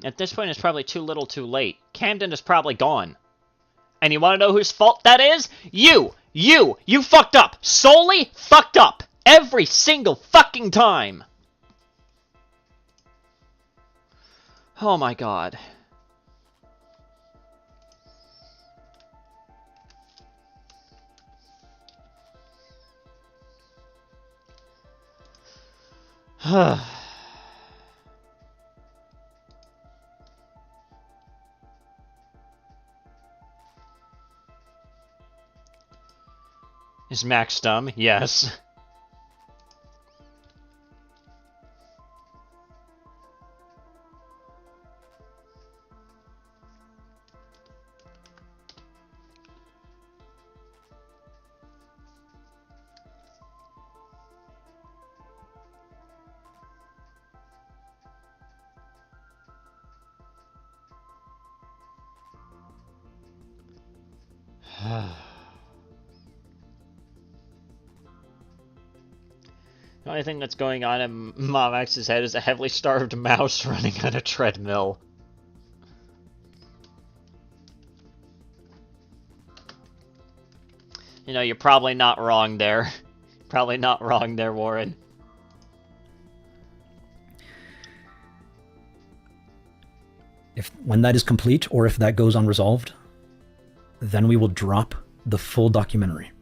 At this point, it's probably too little too late. Camden is probably gone. And you want to know whose fault that is? You! You fucked up! Solely fucked up! Every single fucking time! Oh my god. Is Max dumb? Yes. The only thing that's going on in MamaMax's head is a heavily starved mouse running on a treadmill. You know, you're probably not wrong there. Probably not wrong there, Warren. When that is complete, or if that goes unresolved, then we will drop the full documentary.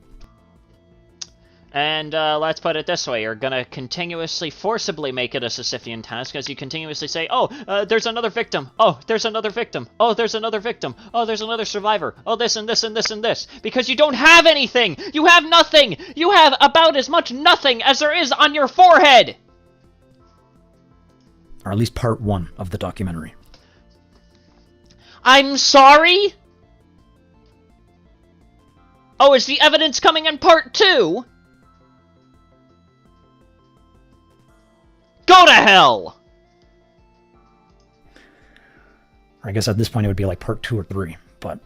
And let's put it this way, you're gonna continuously, forcibly make it a Sisyphean task as you continuously say, oh, there's another victim, oh, there's another victim, oh, there's another victim, oh, there's another survivor, oh, this and this and this and this, because you don't have anything! You have nothing! You have about as much nothing as there is on your forehead! Or at least part 1 of the documentary. I'm sorry? Oh, is the evidence coming in part 2? Go to hell! I guess at this point it would be like part 2 or 3, but...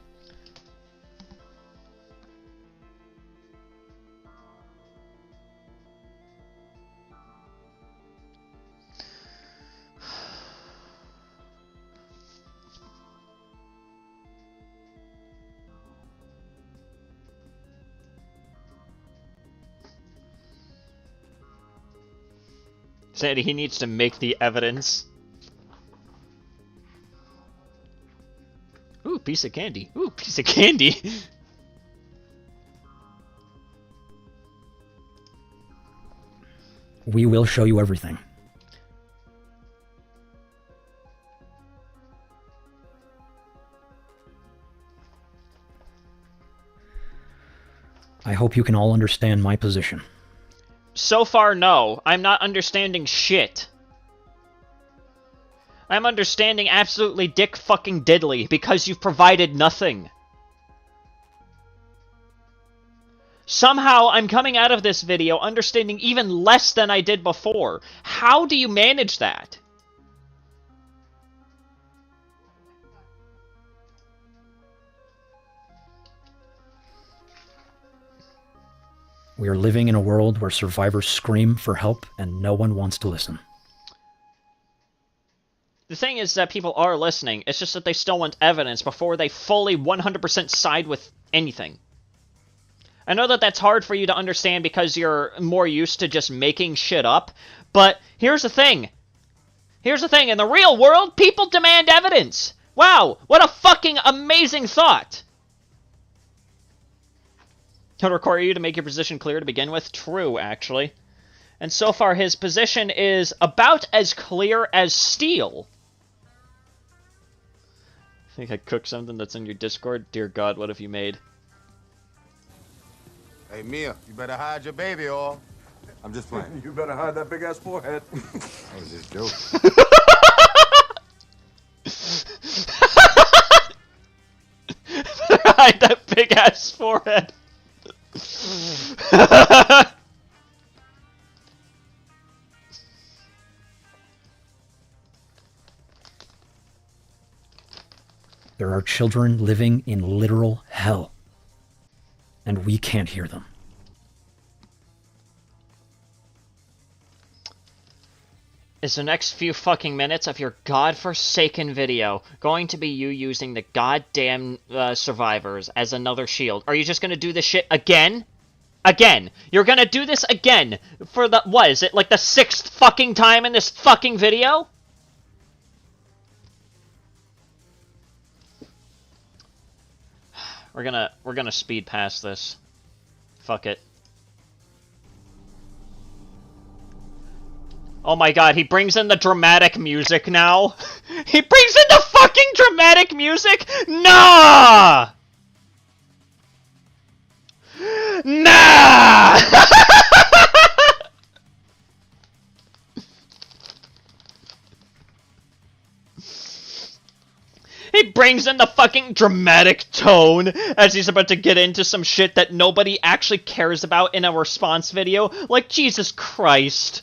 Sandy, he needs to make the evidence. Ooh, piece of candy. Ooh, piece of candy. We will show you everything. I hope you can all understand my position. So far, no. I'm not understanding shit. I'm understanding absolutely dick fucking diddly because you've provided nothing. Somehow, I'm coming out of this video understanding even less than I did before. How do you manage that? We are living in a world where survivors scream for help and no one wants to listen. The thing is that people are listening, it's just that they still want evidence before they fully 100% side with anything. I know that that's hard for you to understand because you're more used to just making shit up, but here's the thing. Here's the thing, in the real world, people demand evidence! Wow, what a fucking amazing thought! He'll require you to make your position clear to begin with. True, actually. And so far, his position is about as clear as steel. I think I cooked something that's in your Discord. Dear God, what have you made? Hey, Mia, you better hide your baby, or... I'm just playing. You better hide that big-ass forehead. I was just joking. Hide that big-ass forehead. There are children living in literal hell, and we can't hear them. Is the next few fucking minutes of your godforsaken video going to be you using the goddamn survivors as another shield? Are you just gonna do this shit again? Again! You're gonna do this again! For the, what, is it like the 6th fucking time in this fucking video? We're gonna speed past this. Fuck it. Oh my god, he brings in the dramatic music now. He brings in the fucking dramatic music? Nah! Nah! He brings in the fucking dramatic tone as he's about to get into some shit that nobody actually cares about in a response video. Like, Jesus Christ.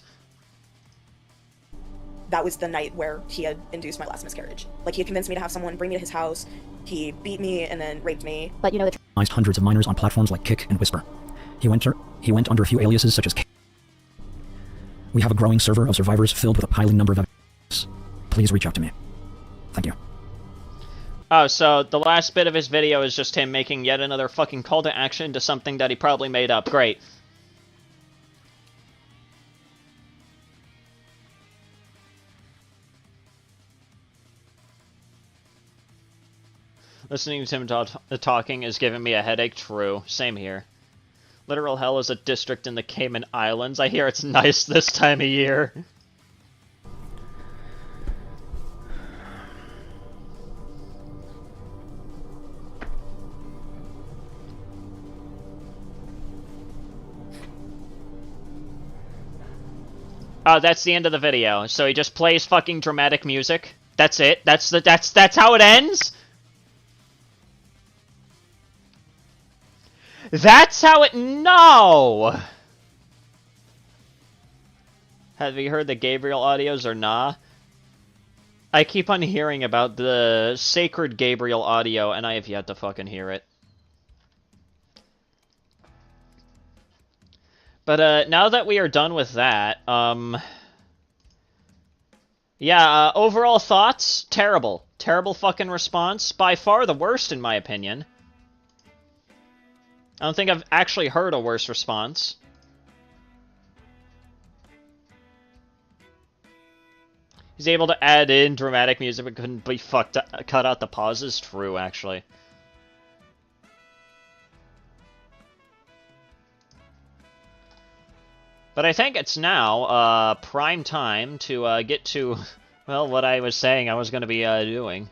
That was the night where he had induced my last miscarriage. Like, he had convinced me to have someone bring me to his house. He beat me and then raped me. But you know the Hundreds of minors on platforms like Kick and Whisper. He went under a few aliases such as K. We have a growing server of survivors filled with a piling number of evidence. Please reach out to me. Thank you. Oh, so the last bit of his video is just him making yet another fucking call to action to something that he probably made up. Great. Listening to him talking is giving me a headache. True. Same here. Literal Hell is a district in the Cayman Islands. I hear it's nice this time of year. Oh, that's the end of the video. So he just plays fucking dramatic music. That's it. That's how it ends. That's how it. No. Have you heard the Gabriel audios or nah? I keep on hearing about the sacred Gabriel audio, and I have yet to fucking hear it. But now that we are done with that, yeah, overall thoughts? Terrible. Terrible fucking response. By far the worst, in my opinion. I don't think I've actually heard a worse response. He's able to add in dramatic music but couldn't be cut out the pauses. True, actually. But I think it's now prime time to get to, well, what I was saying I was going to be doing.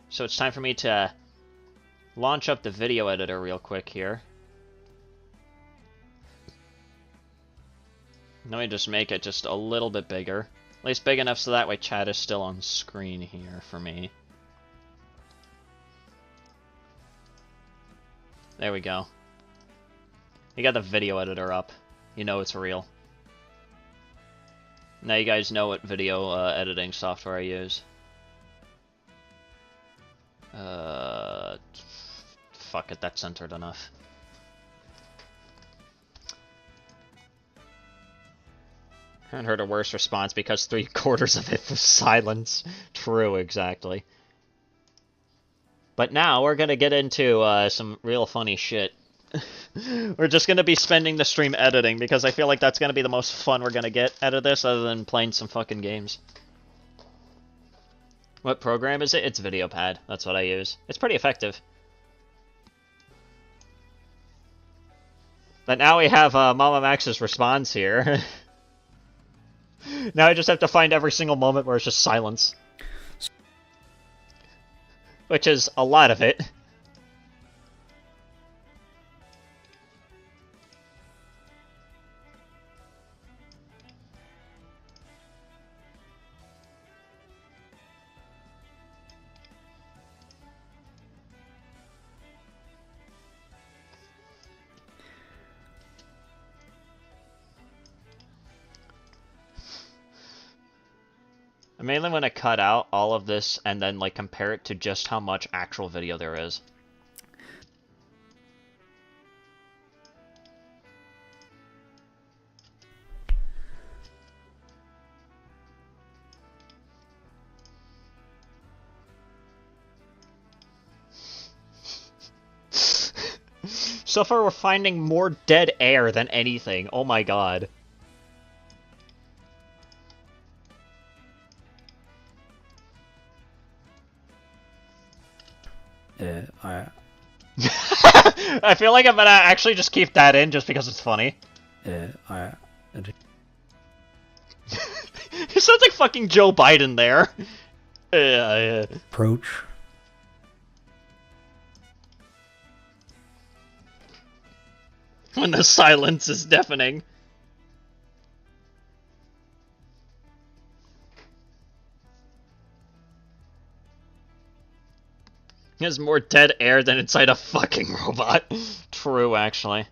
So it's time for me to launch up the video editor real quick here. Let me just make it just a little bit bigger. At least big enough so that way chat is still on screen here for me. There we go. You got the video editor up. You know it's real. Now you guys know what video editing software I use. Fuck it, that's centered enough. I haven't heard a worse response because 3/4 of it was silence. True, exactly. But now we're gonna get into some real funny shit. We're just gonna be spending the stream editing because I feel like that's gonna be the most fun we're gonna get out of this other than playing some fucking games. What program is it? It's VideoPad. That's what I use. It's pretty effective. But now we have MamaMax's response here. Now I just have to find every single moment where it's just silence. Which is a lot of it. I mainly want to cut out all of this and then like compare it to just how much actual video there is. So far we're finding more dead air than anything. Oh my god. I feel like I'm gonna actually just keep that in just because it's funny. He sounds like fucking Joe Biden there. Approach. When the silence is deafening. There's more dead air than inside a fucking robot. True, actually.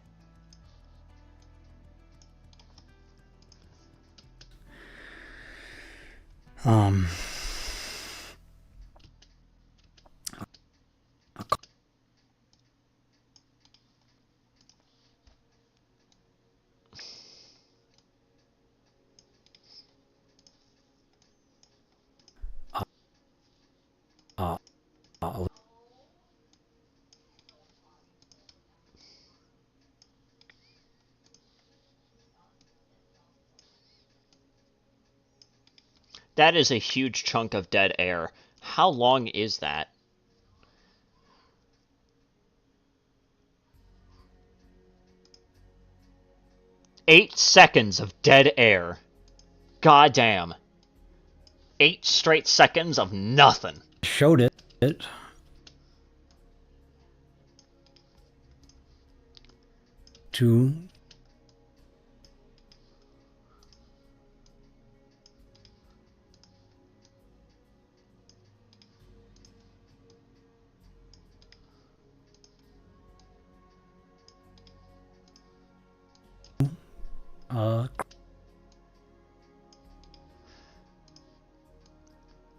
That is a huge chunk of dead air. How long is that? 8 seconds of dead air. Goddamn. 8 straight seconds of nothing. Showed it. To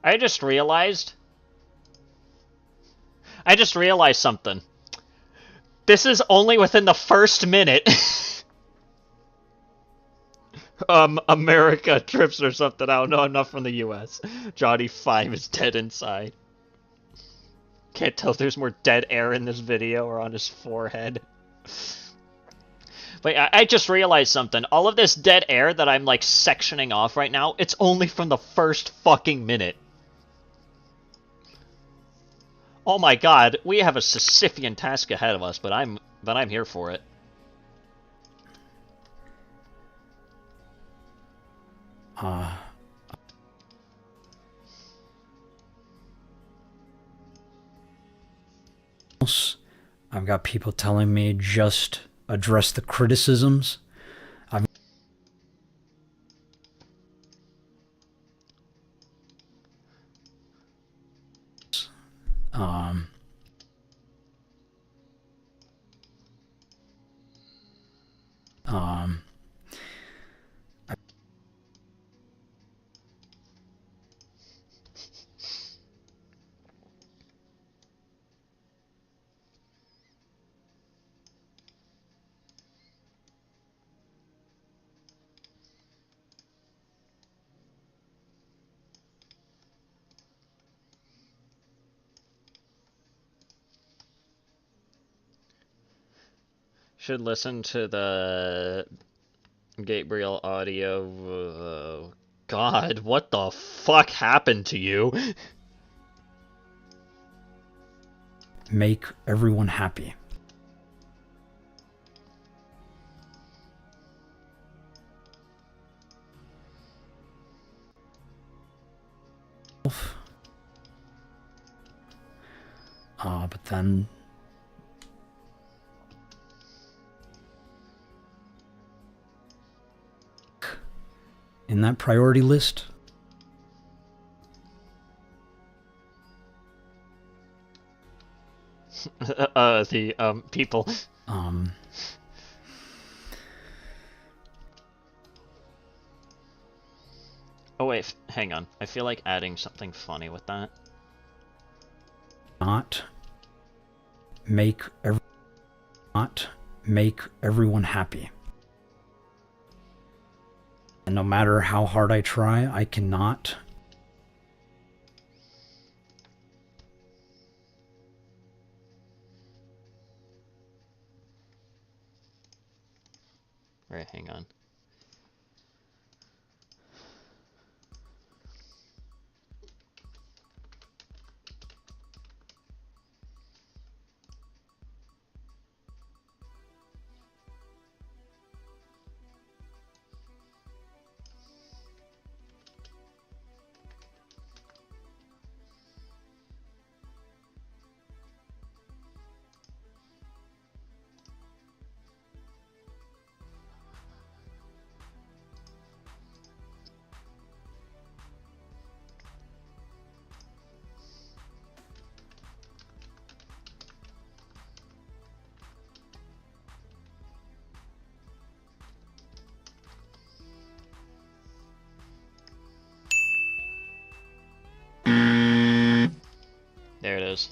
I just realized something. This is only within the first minute. America trips or something. I don't know. I'm not from the U.S. Johnny 5 is dead inside. Can't tell if there's more dead air in this video or on his forehead. But I just realized something. All of this dead air that I'm, like, sectioning off right now, it's only from the first fucking minute. Oh my god, we have a Sisyphean task ahead of us, but I'm here for it. I've got people telling me just address the criticisms. Should listen to the Gabriel audio. God, what the fuck happened to you? Make everyone happy. But then in that priority list, the people. Oh wait, hang on. I feel like adding something funny with that. Not make everyone happy. And no matter how hard I try, I cannot. Alright, hang on. There it is.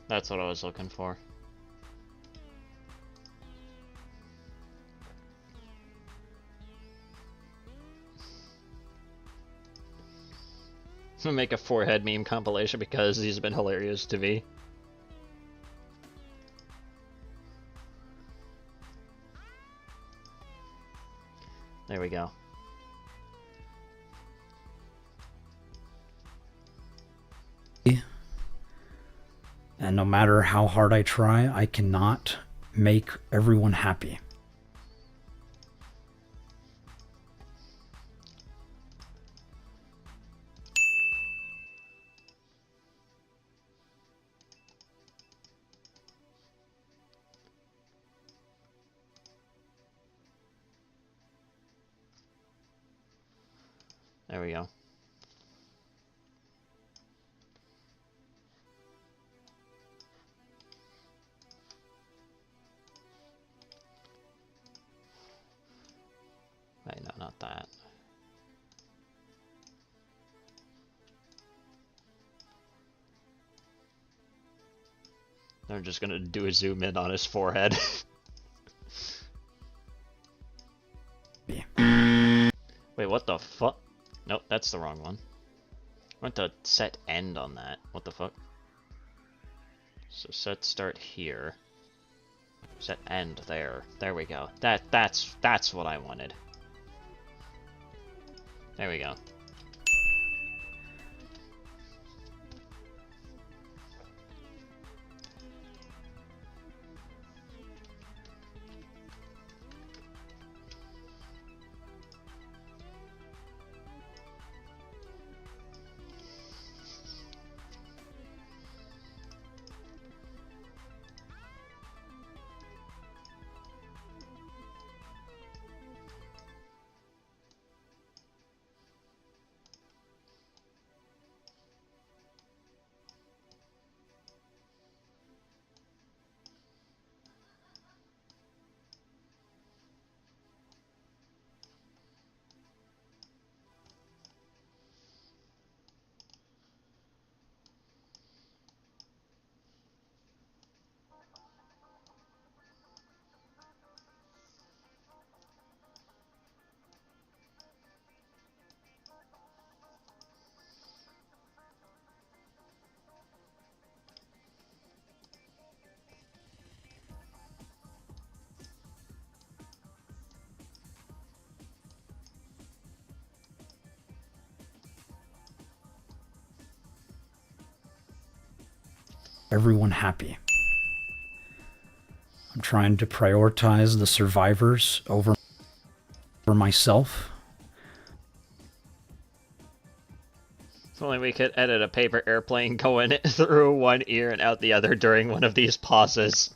That's what I was looking for. I'm gonna make a forehead meme compilation because these have been hilarious to me. There we go. And no matter how hard I try, I cannot make everyone happy. There we go. Wait, no, not that. They're just gonna do a zoom in on his forehead. Wait, what the fuck? Nope, that's the wrong one. I went to set end on that. What the fuck? So set start here. Set end there. There we go. That's what I wanted. There we go. Everyone happy. I'm trying to prioritize the survivors over myself. If only we could edit a paper airplane going through one ear and out the other during one of these pauses.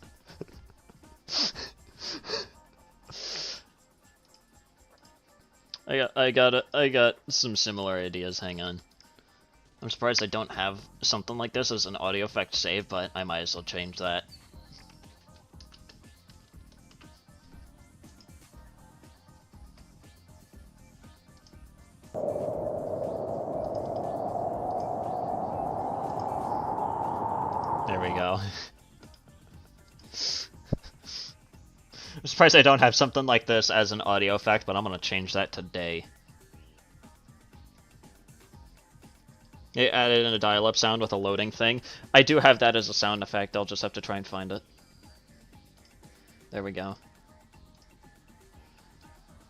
I got some similar ideas. Hang on. I'm surprised I don't have something like this as an audio effect save, but I might as well change that. There we go. I'm surprised I don't have something like this as an audio effect, but I'm gonna change that today. It added in a dial-up sound with a loading thing. I do have that as a sound effect, I'll just have to try and find it. There we go.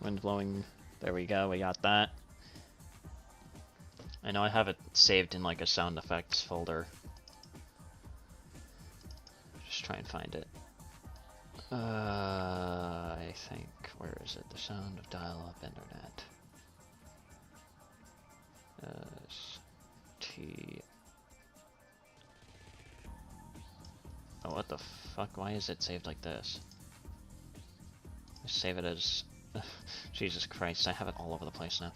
Wind blowing. There we go, we got that. I know I have it saved in like a sound effects folder. Just try and find it. I think, where is it? The sound of dial-up internet. Oh, what the fuck? Why is it saved like this? Save it as... Jesus Christ, I have it all over the place now.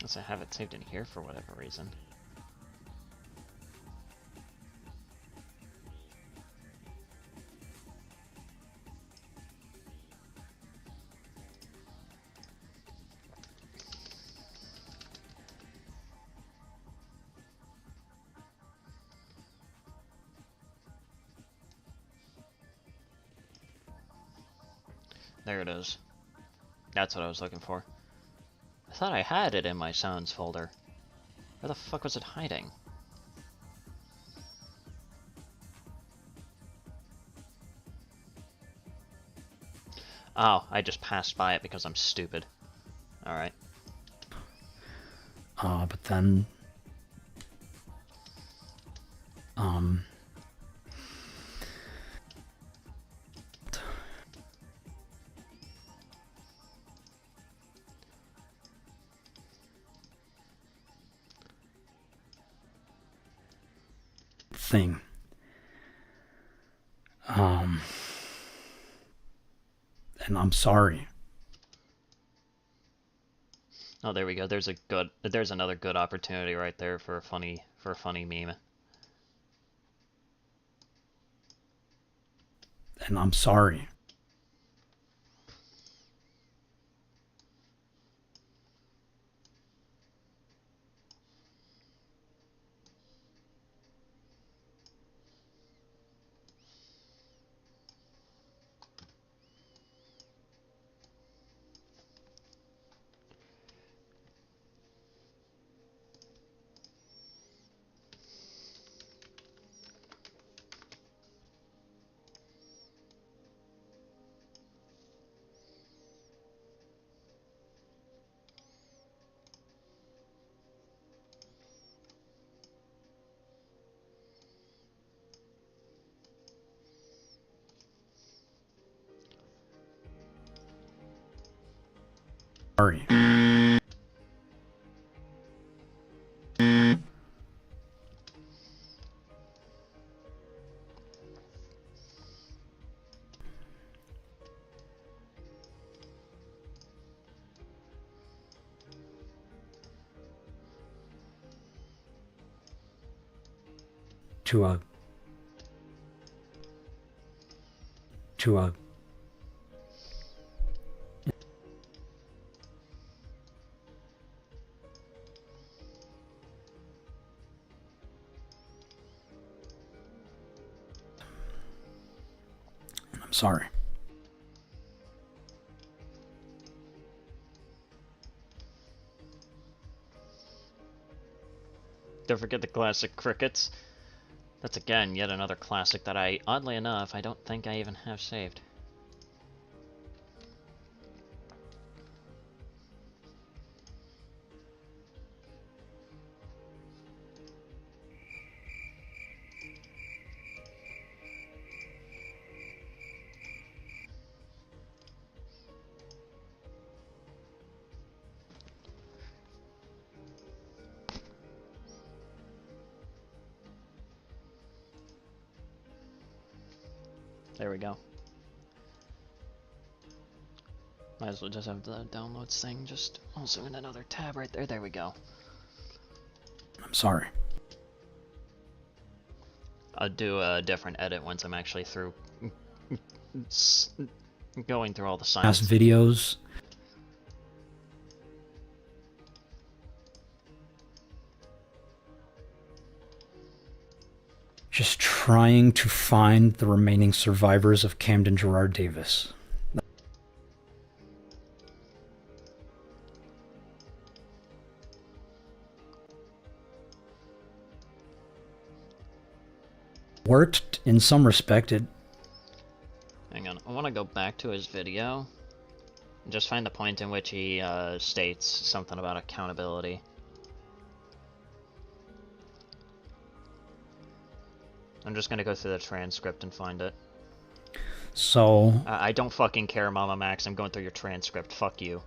Unless I have it saved in here for whatever reason. There it is. That's what I was looking for. I thought I had it in my sounds folder. Where the fuck was it hiding? Oh, I just passed by it because I'm stupid. Alright. But then... thing. And I'm sorry. Oh, there we go. There's another good opportunity right there for a funny meme. And I'm sorry. Sorry. To a I'm sorry. Don't forget the classic crickets. That's again yet another classic that oddly enough, I don't think I even have saved. There we go. Might as well just have the downloads thing just also in another tab right there. There we go. I'm sorry. I'll do a different edit once I'm actually through going through all the signs. Past videos. Just trying to find the remaining survivors of Camden Gerard Davis. Worked in some respect. Hang on, I want to go back to his video and just find the point in which he states something about accountability. I'm just gonna go through the transcript and find it. So I don't fucking care, MamaMax. I'm going through your transcript. Fuck you.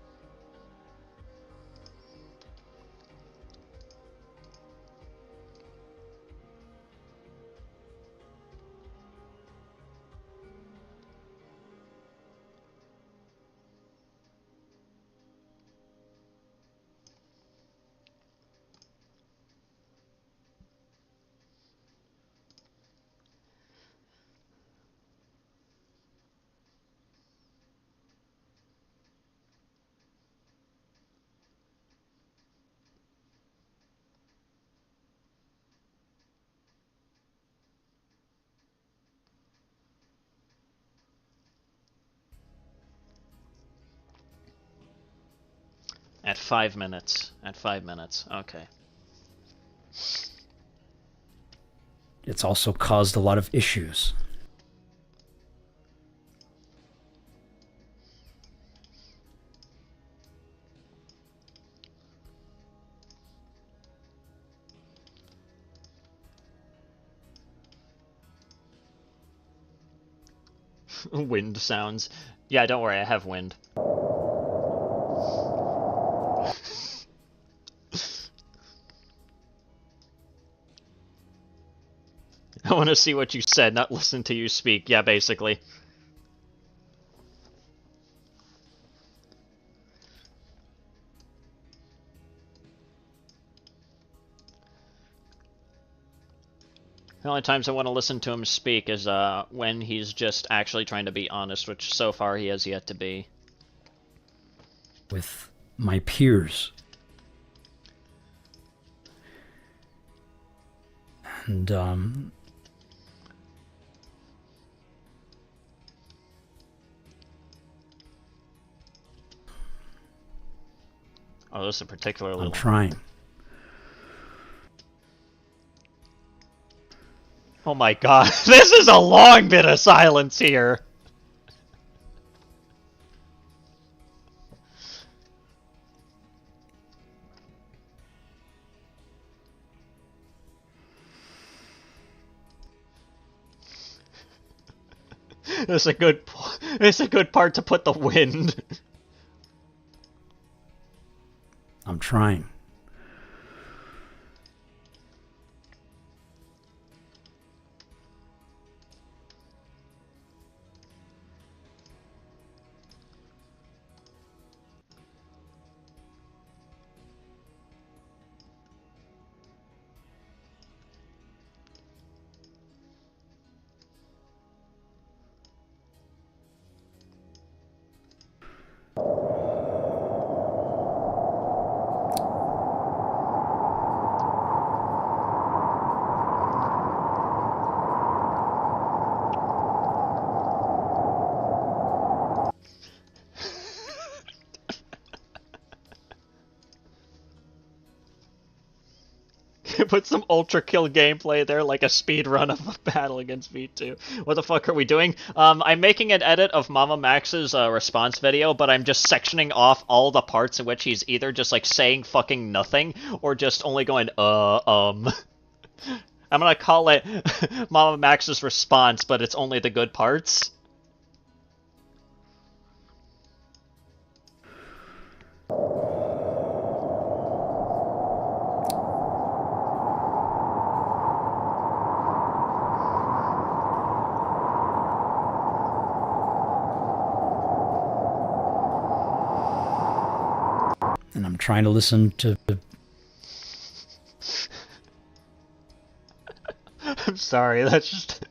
At 5 minutes. At 5 minutes. Okay. it's also caused a lot of issues. Wind sounds. Yeah, don't worry, I have wind. I want to see what you said, not listen to you speak. Yeah, basically. The only times I want to listen to him speak is when he's just actually trying to be honest, which so far he has yet to be. With my peers. And, Oh, this is a particularly I'm long. trying. Oh my god, this is a long bit of silence here! It's a good part to put the wind. I'm trying. Put some ultra kill gameplay there, like a speed run of a battle against V2. What the fuck are we doing? I'm making an edit of MamaMax's response video, but I'm just sectioning off all the parts in which he's either just like saying fucking nothing or just only going I'm gonna call it MamaMax's response, but it's only the good parts. And I'm trying to listen to... I'm sorry, that's just...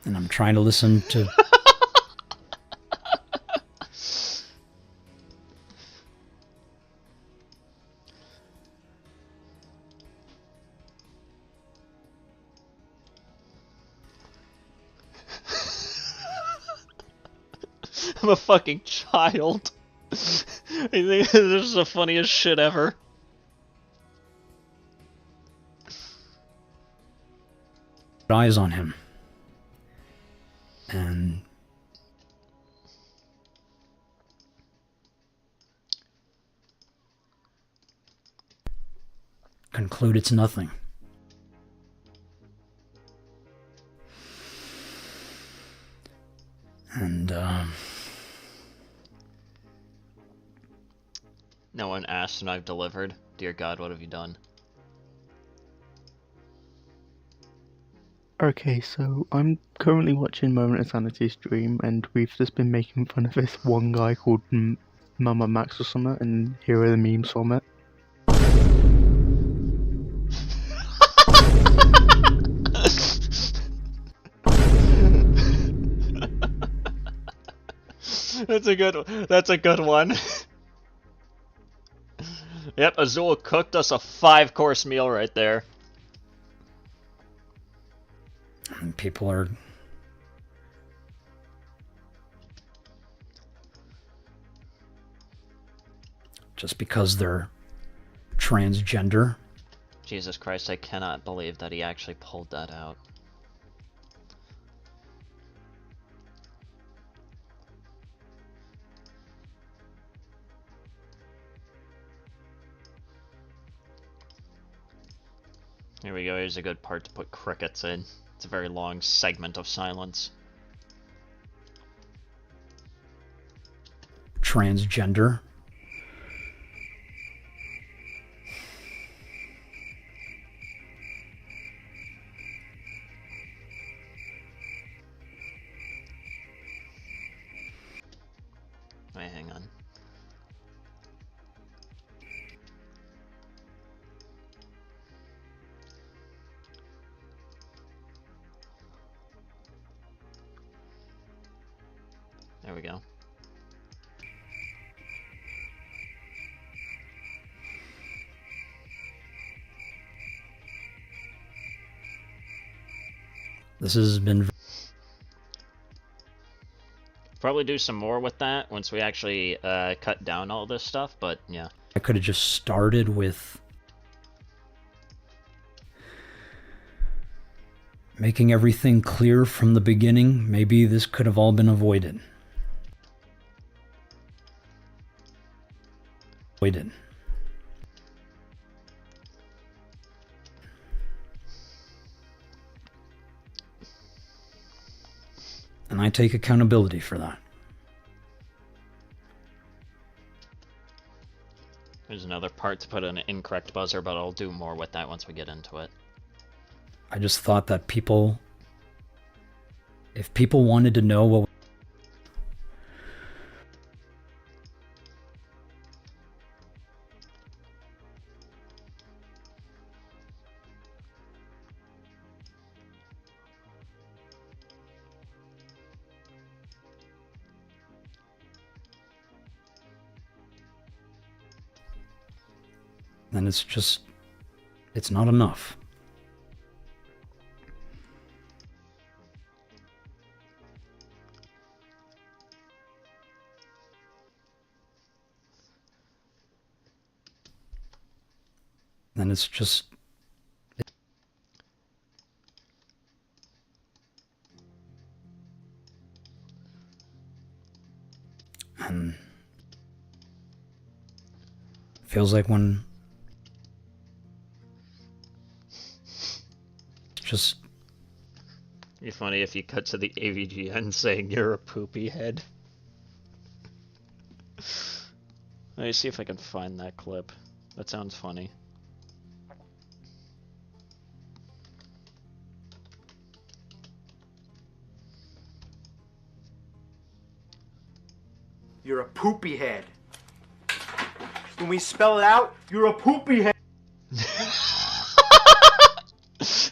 And I'm trying to listen to... I'm a fucking child. I think this is the funniest shit ever. eyes on him. And... conclude it's nothing. And, No one asked and I've delivered. Dear God, what have you done? Okay, so I'm currently watching MamaMax's Sanity stream, and we've just been making fun of this one guy called MamaMax or something, and here are the memes from it. That's a good one. Yep, Azul cooked us a 5-course meal right there. and people are... just because they're transgender. Jesus Christ, I cannot believe that he actually pulled that out. Here we go, here's a good part to put crickets in. It's a very long segment of silence. Transgender. Wait, hang on. There we go. This has been... Probably do some more with that once we actually cut down all this stuff, but yeah. I could have just started with making everything clear from the beginning. Maybe this could have all been avoided. And I take accountability for that. There's another part to put in an incorrect buzzer, but I'll do more with that once we get into it. I just thought that people, if people wanted to know what, then it's not enough. Then it's just... And feels like when... Just... It'd be funny if you cut to the AVGN saying you're a poopy head. Let me see if I can find that clip. That sounds funny. You're a poopy head. When we spell it out, you're a poopy head.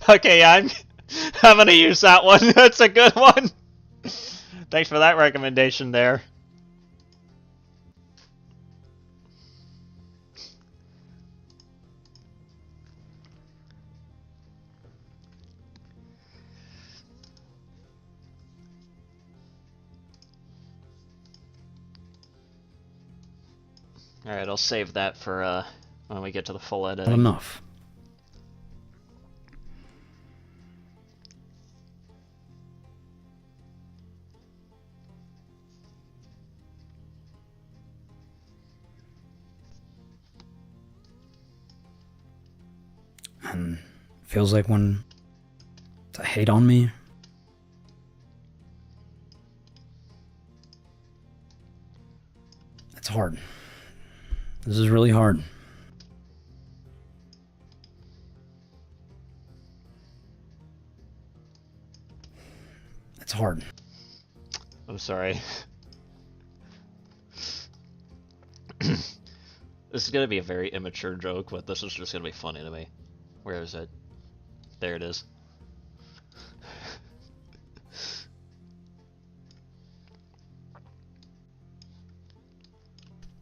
Okay, I'm gonna use that one. That's a good one. Thanks for that recommendation there. Alright, I'll save that for when we get to the full edit. Not enough. And feels like when to hate on me. It's hard. This is really hard. It's hard. I'm sorry. This is gonna be a very immature joke, but this is just gonna be funny to me. Where is it? There it is.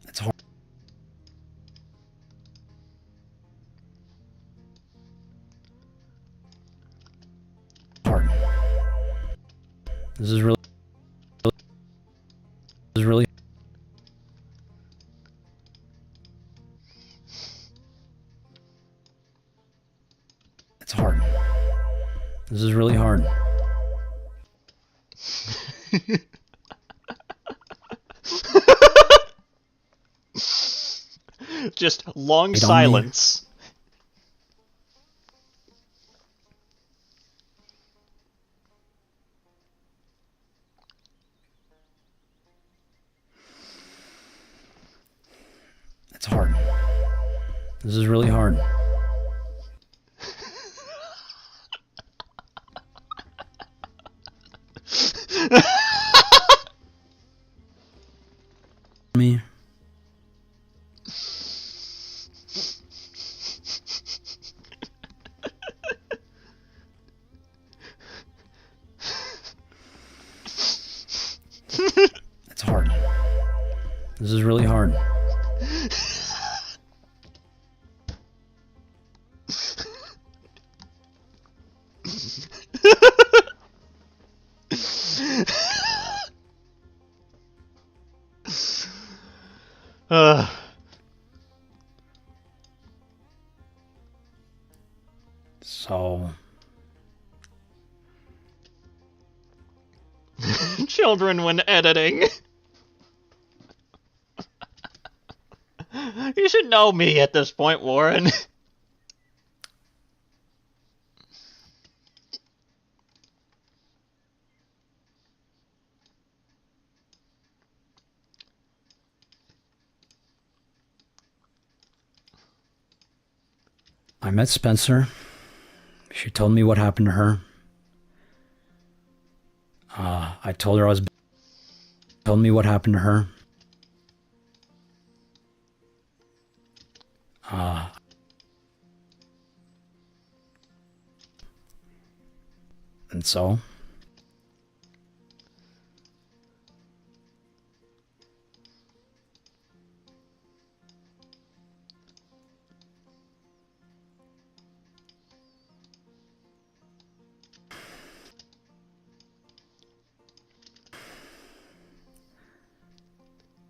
It's hard. Hard. This is really It's hard. This is really hard. Just long silence. This is really hard. Me. It's hard. This is really hard. So... Children when editing. You should know me at this point, Warren. I met Spencer. She told me what happened to her. I told her I was... Told me what happened to her. And so...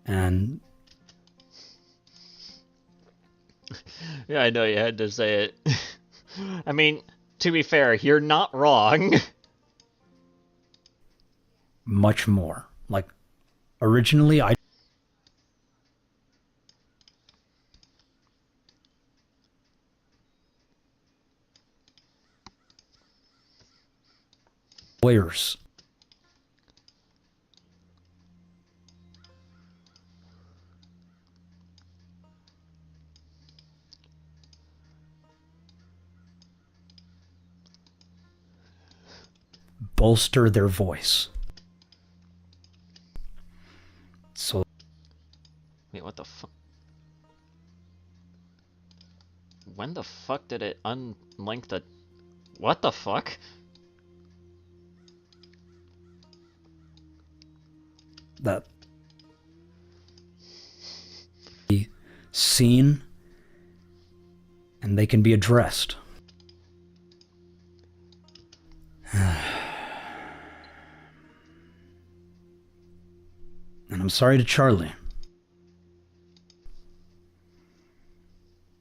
And... Yeah, I know you had to say it. I mean, to be fair, you're not wrong. Much more. Like, originally I... Lawyers. Bolster their voice. So... Wait, what the fuck? When the fuck did it unlink the... What the fuck? That... Be seen, and they can be addressed. And I'm sorry to Charlie.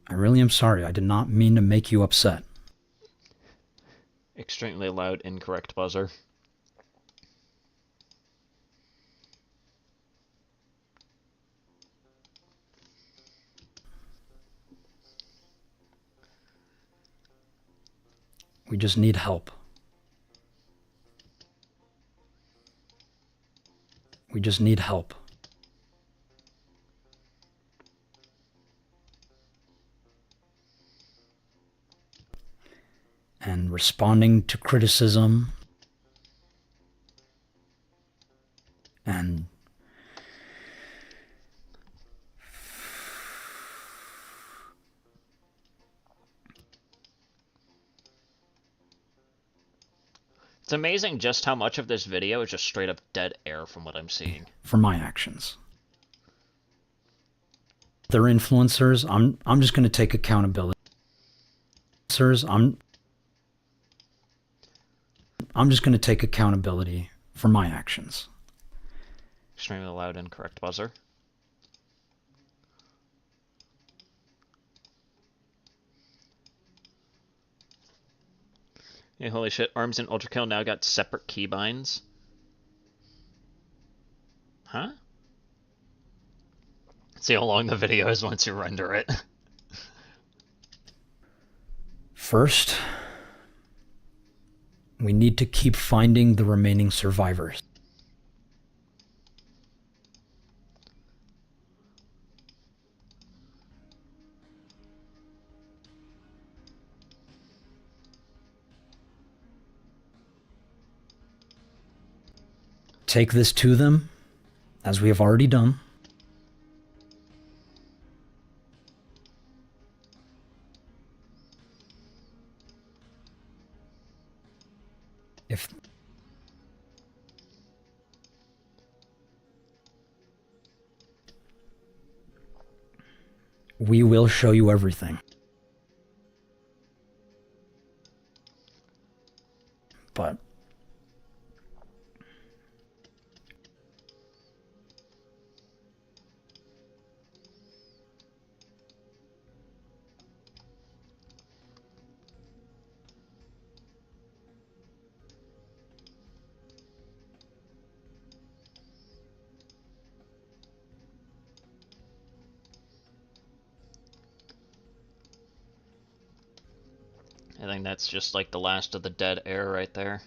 I really am sorry. I did not mean to make you upset. Extremely loud, incorrect buzzer. We just need help. We just need help. And responding to criticism and It's amazing just how much of this video is just straight up dead air from what I'm seeing. for my actions. They're influencers. I'm just going to take accountability. I'm just going to take accountability for my actions. Extremely loud, incorrect buzzer. Yeah, holy shit, Arms and Ultrakill now got separate keybinds. Huh? See how long the video is once you render it. First, we need to keep finding the remaining survivors. take this to them, as we have already done. If we will show you everything. But I think that's just like the last of the dead air right there.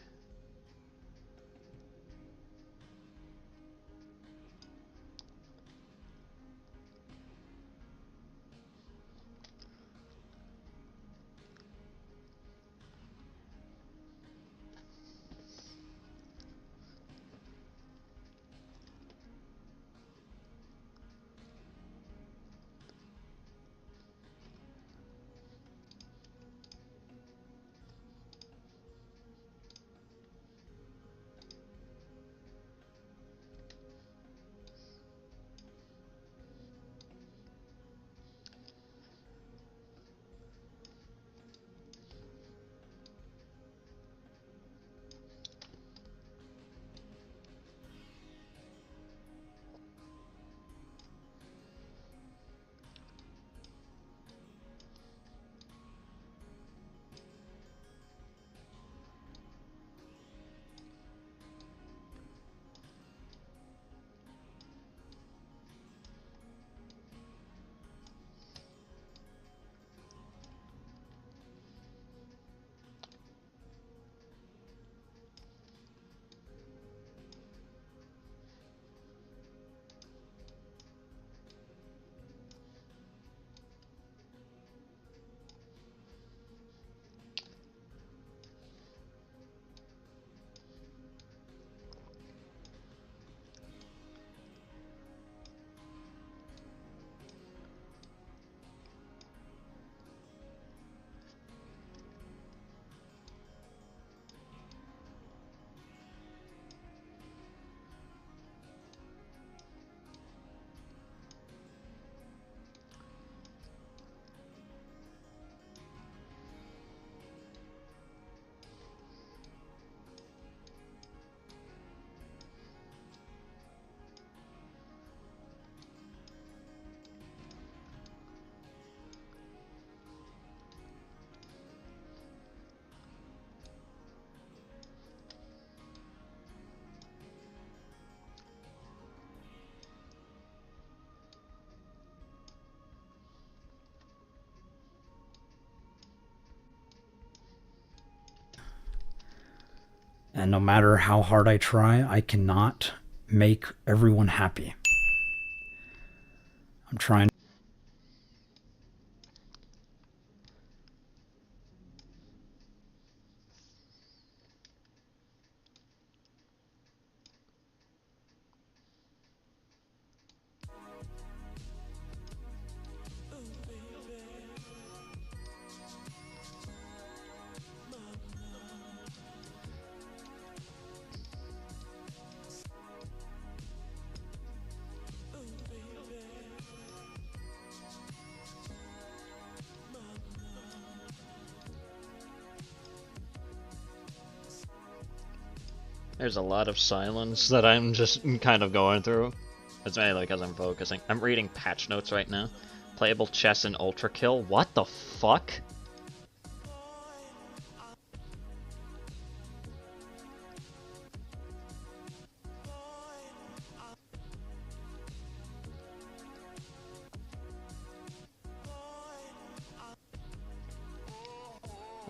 and no matter how hard I try, I cannot make everyone happy. I'm trying. There's a lot of silence that I'm just kind of going through. It's mainly because I'm focusing. I'm reading patch notes right now. Playable chess and ultra kill. What the fuck?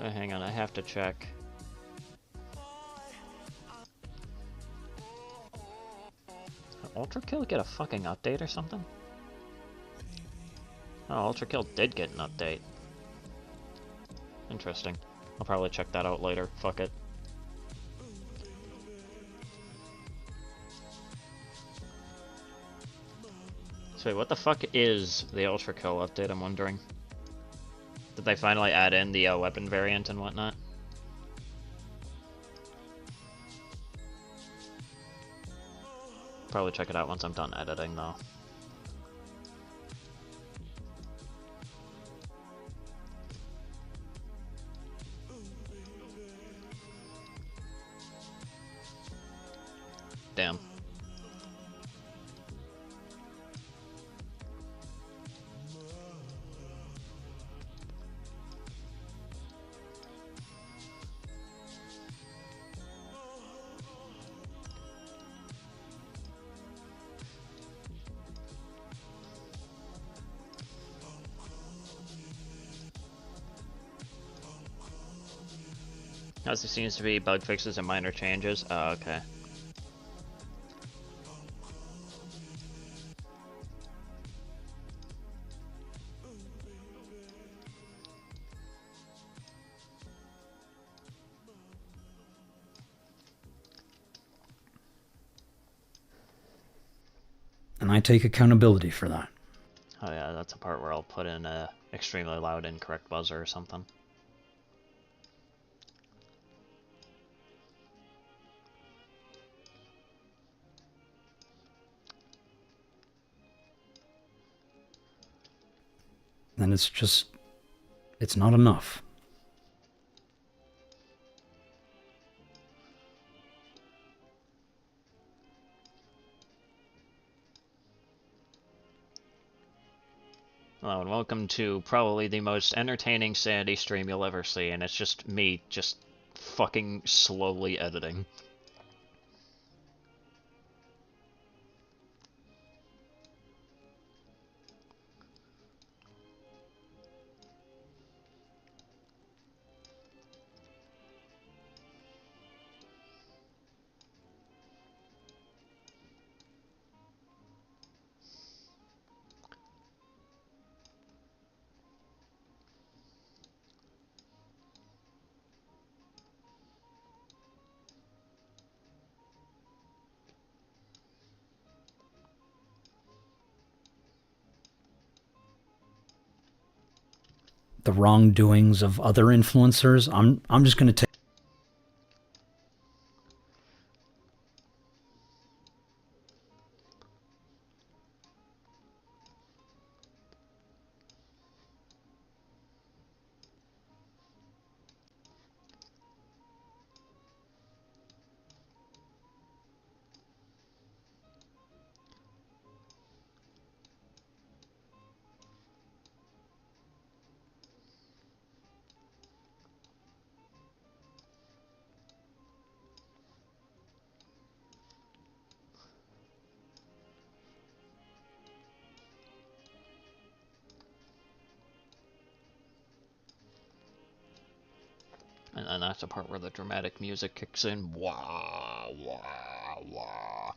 Hang on, I have to check. Ultra Kill get a fucking update or something? Oh, Ultra Kill did get an update. Interesting. I'll probably check that out later. Fuck it. So wait, what the fuck is the Ultra Kill update, I'm wondering? Did they finally add in the weapon variant and whatnot? Probably check it out once I'm done editing, though. Damn. As there seems to be bug fixes and minor changes. Oh, okay. And I take accountability for that. Oh yeah, that's a part where I'll put in a extremely loud incorrect buzzer or something. And it's not enough. Hello and welcome to probably the most entertaining Sanity stream you'll ever see, and it's just me just fucking slowly editing. The wrongdoings of other influencers, I'm just gonna take. And that's the part where the dramatic music kicks in. Wah, wah, wah.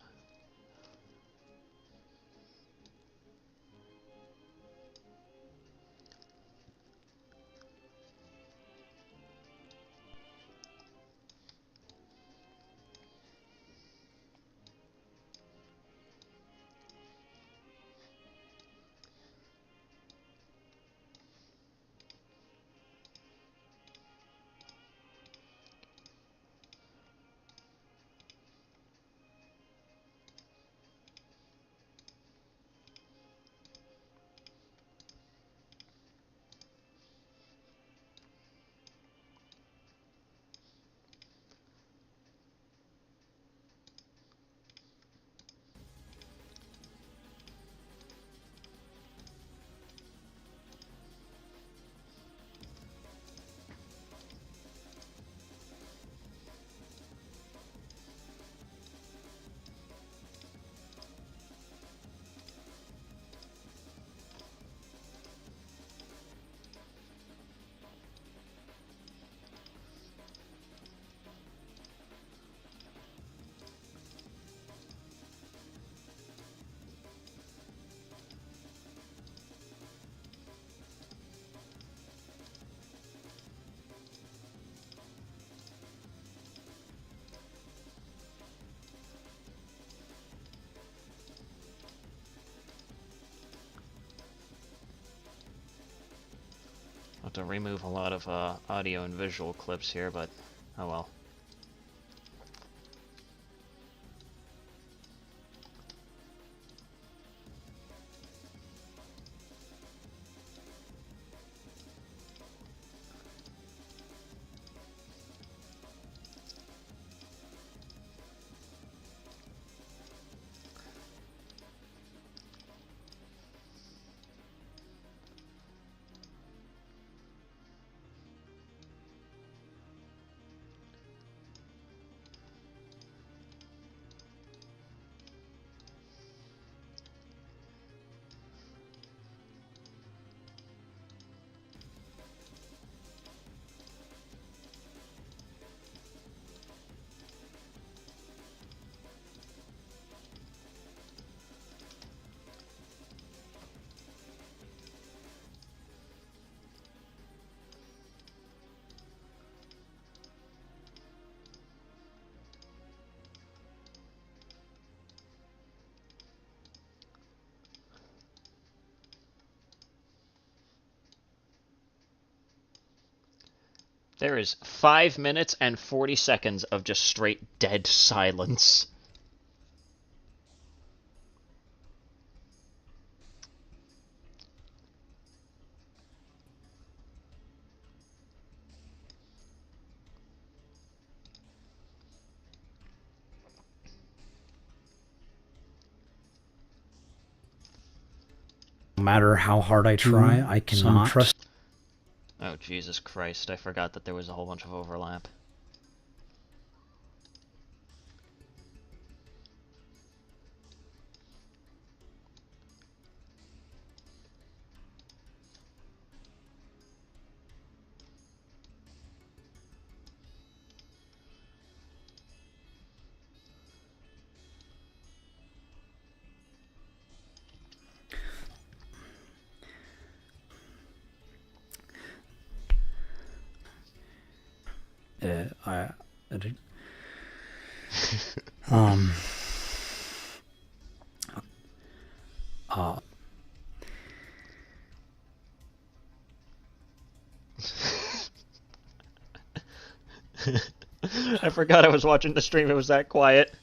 have to remove a lot of audio and visual clips here, but oh well. There is 5 minutes and 40 seconds of just straight dead silence. No matter how hard I try, I cannot trust. Oh, Jesus Christ, I forgot that there was a whole bunch of overlap. I forgot I was watching the stream, it was that quiet.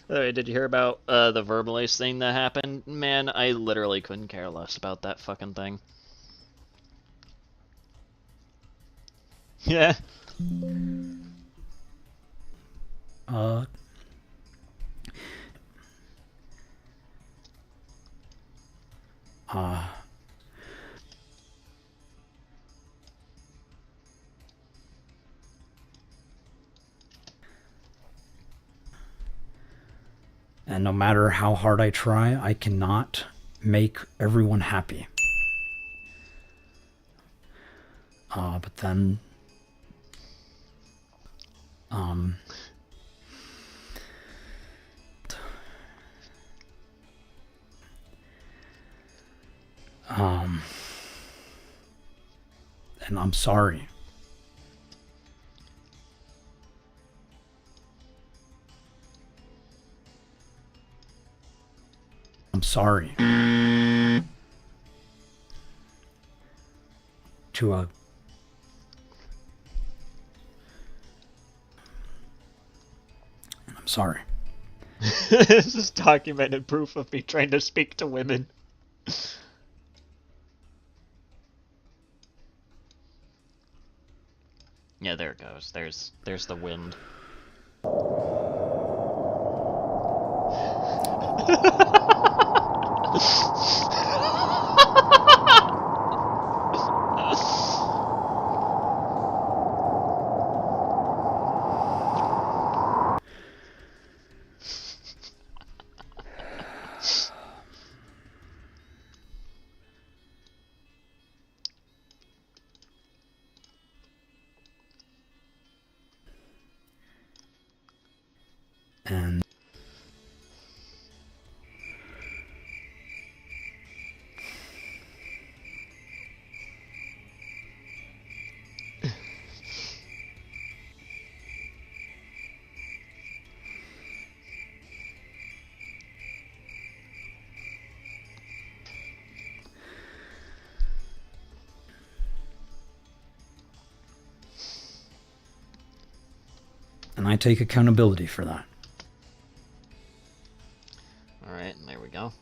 Did you hear about the Verbalace thing that happened? Man, I literally couldn't care less about that fucking thing. Yeah. And no matter how hard I try, I cannot make everyone happy. But then, and I'm sorry. I'm sorry. To I'm sorry. This is documented proof of me trying to speak to women. Yeah, there it goes. There's the wind. And And I take accountability for that. Alright, there we go.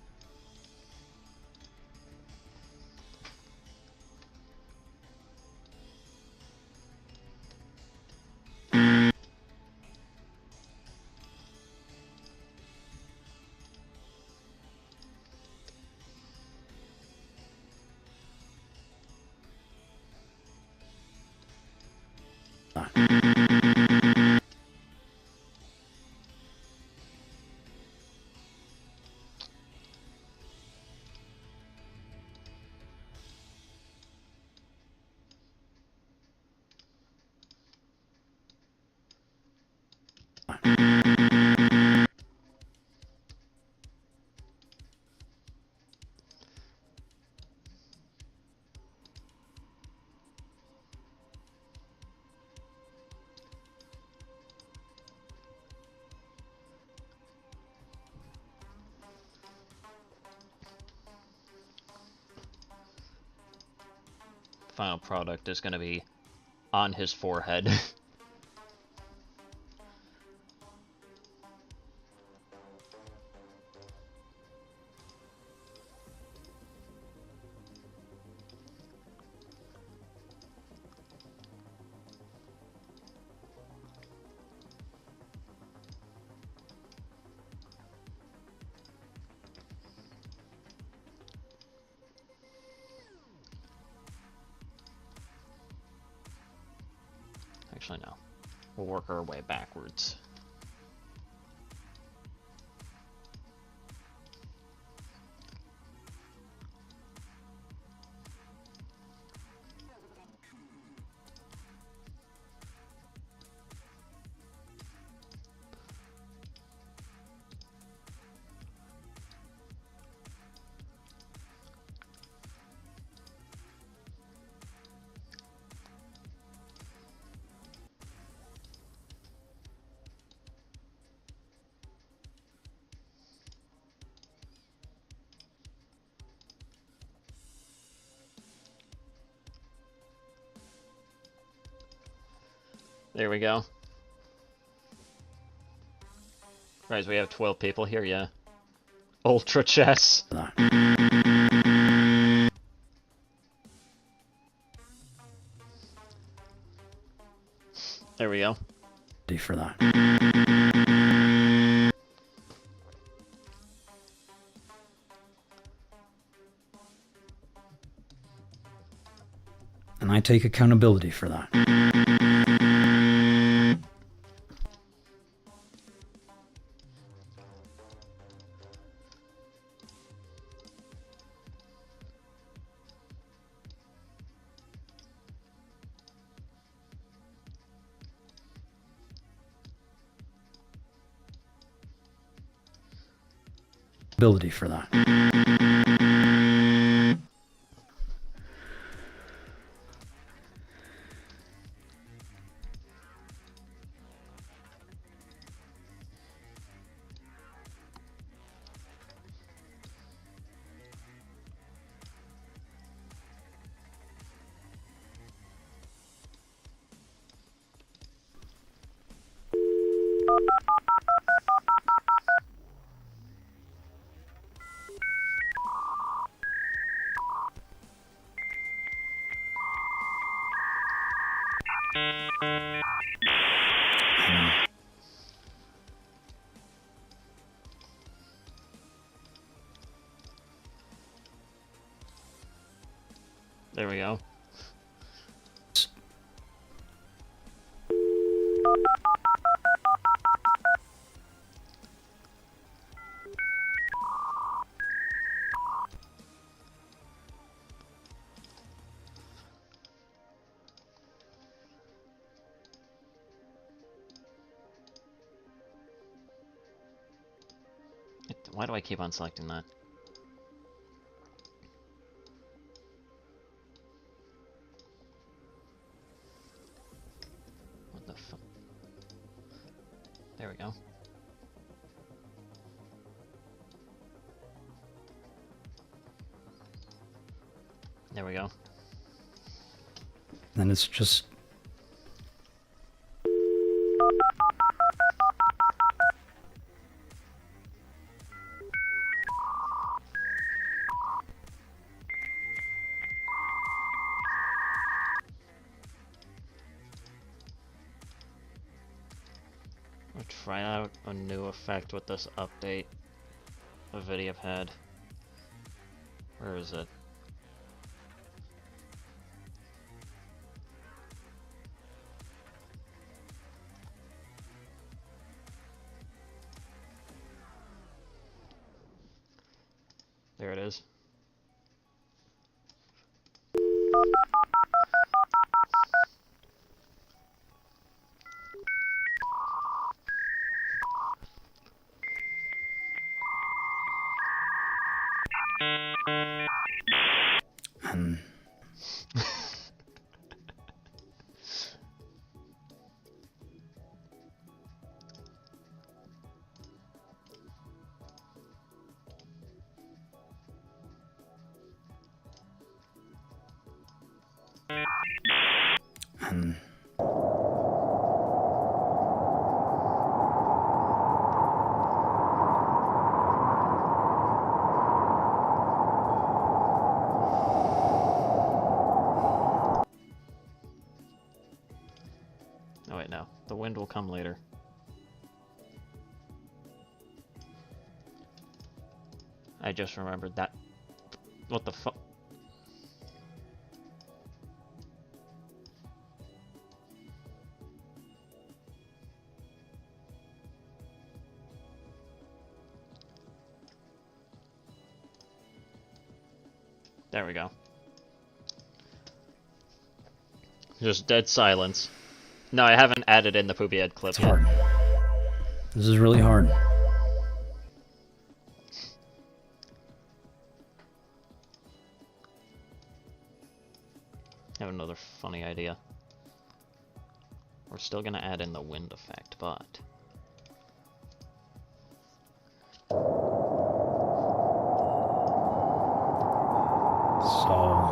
Final product is going to be on his forehead. Actually, no. We'll work our way backwards. There we go. Right, we have 12 people here, yeah. Ultra chess. There we go. For that. And I take accountability for that. Ability for that. There we go. Why do I keep on selecting that? What the fuck? There we go. There we go. Then it's just try out a new effect with this update of video had. Where is it? There it is. Oh wait, no. The wind will come later. I just remembered that. What the fuck? There we go. Just dead silence. No, I haven't added in the poopy head clip. It's hard. This is really hard. I have another funny idea. We're still gonna add in the wind effect, but... So...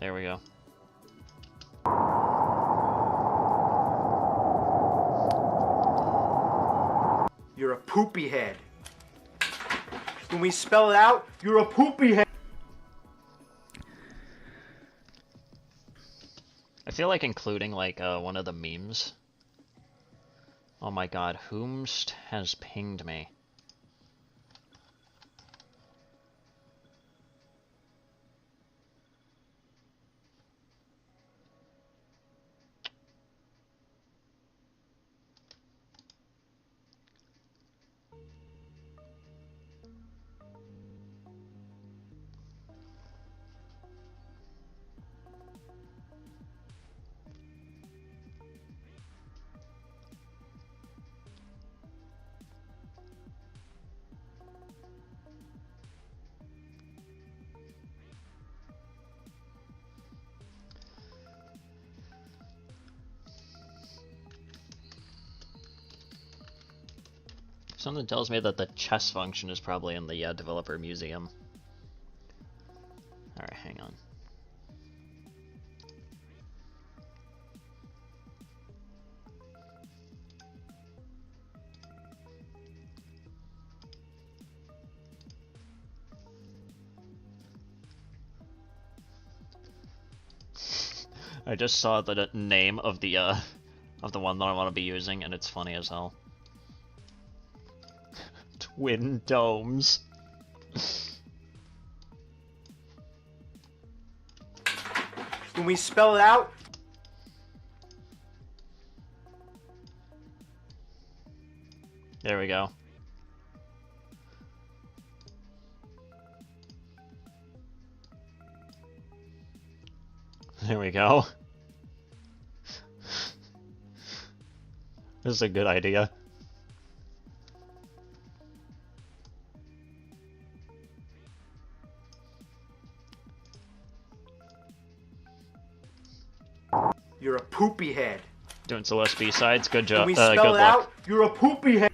There we go. You're a poopy head. When we spell it out, you're a poopy head. I feel like including, like, one of the memes. Oh my god, whomst has pinged me? Something tells me that the chess function is probably in the developer museum. Alright, hang on. I just saw the name of the one that I want to be using, and it's funny as hell. Twin domes. When we spell it out, there we go. There we go. This is a good idea. You're a poopy head. Doing some less B-sides. Good job. When we Good spell it luck. out, you're a poopy head.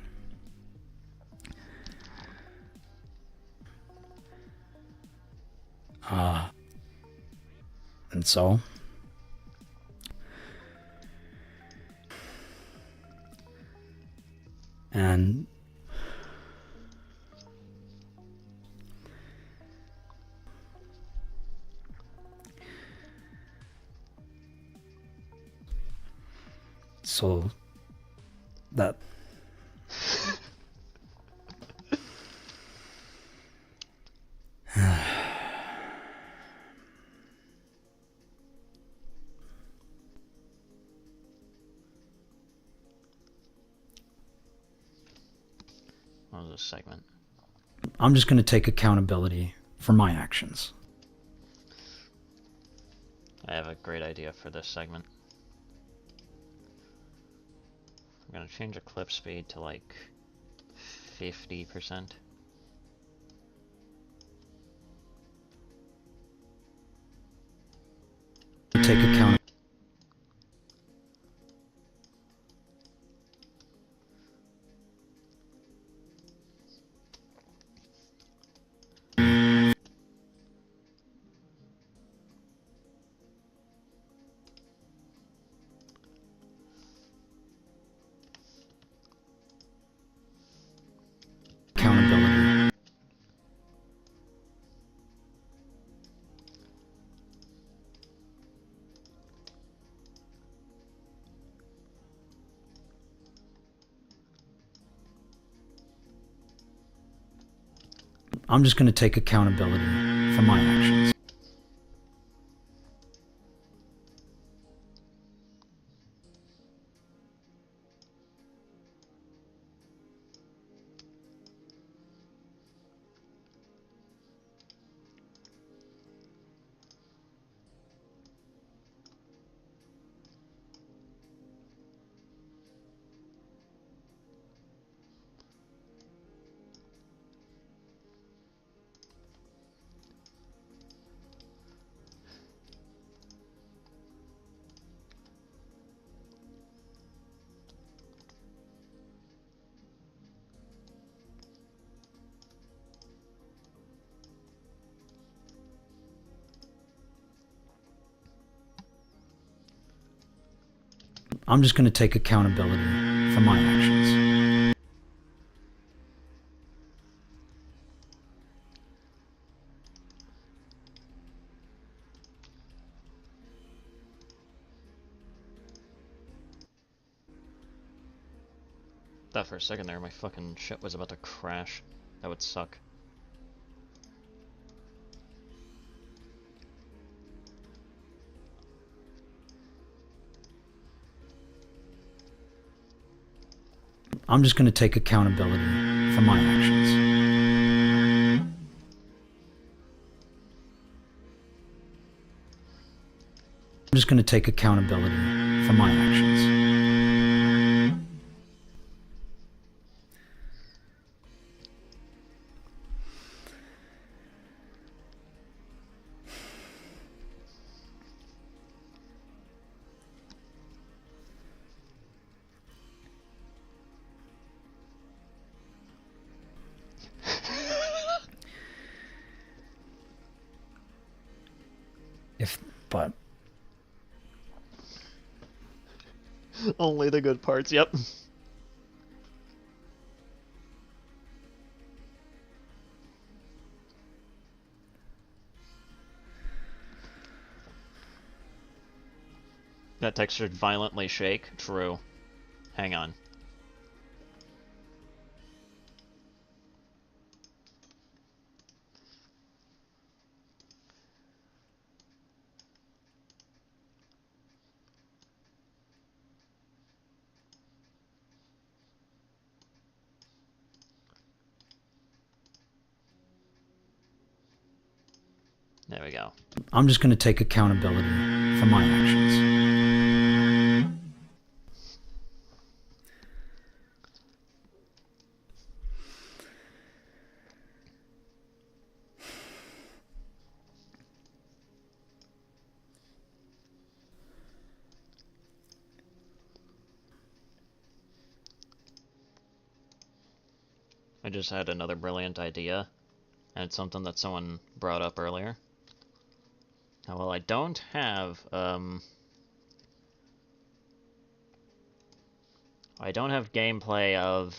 And so, and so that What was this segment? I'm just going to take accountability for my actions. I have a great idea for this segment. I'm gonna change the clip speed to like 50%. Take account. Accountability. I'm just going to take accountability for my actions. I'm just going to take accountability for my actions. Thought for a second there my fucking shit was about to crash. That would suck. I'm just going to take accountability for my actions. I'm just going to take accountability for my actions. But only the good parts, yep. That text should violently shake. True. Hang on. There we go. I'm just going to take accountability for my actions. I just had another brilliant idea, and it's something that someone brought up earlier. Now, well, I don't have, gameplay of,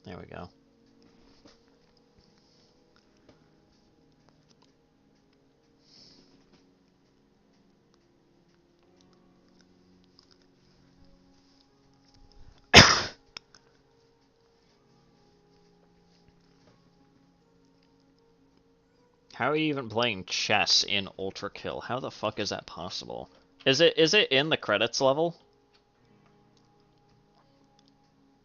there we go. How are you even playing chess in Ultra Kill? How the fuck is that possible? Is it in the credits level?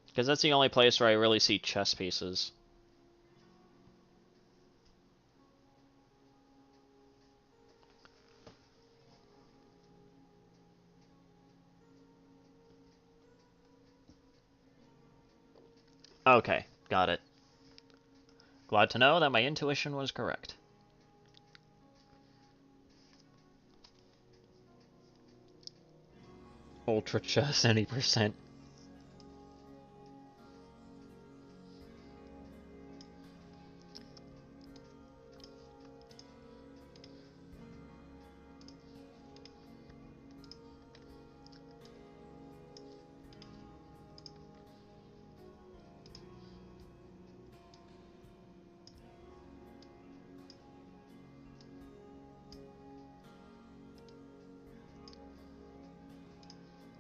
Because that's the only place where I really see chess pieces. Okay, got it. Glad to know that my intuition was correct. Ultra chess, any percent.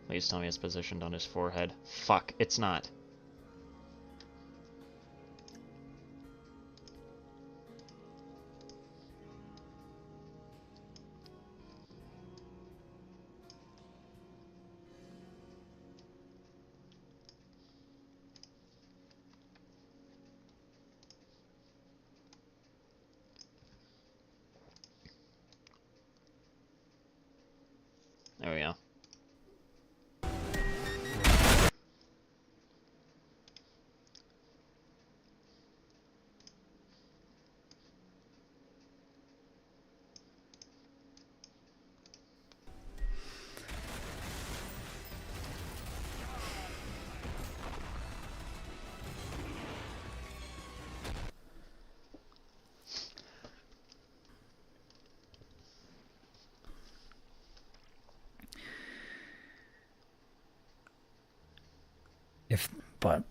Please tell me it's positioned on his forehead. Fuck, it's not. There we go. But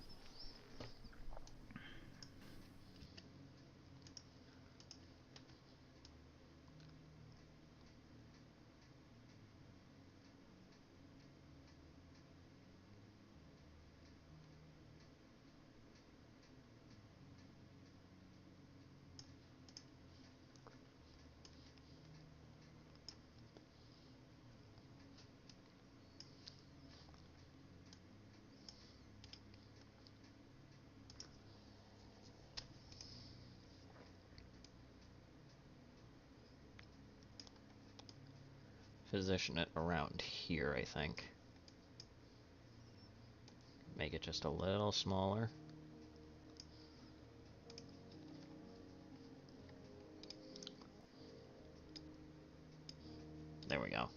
Position it around here, I think. Make it just a little smaller. There we go.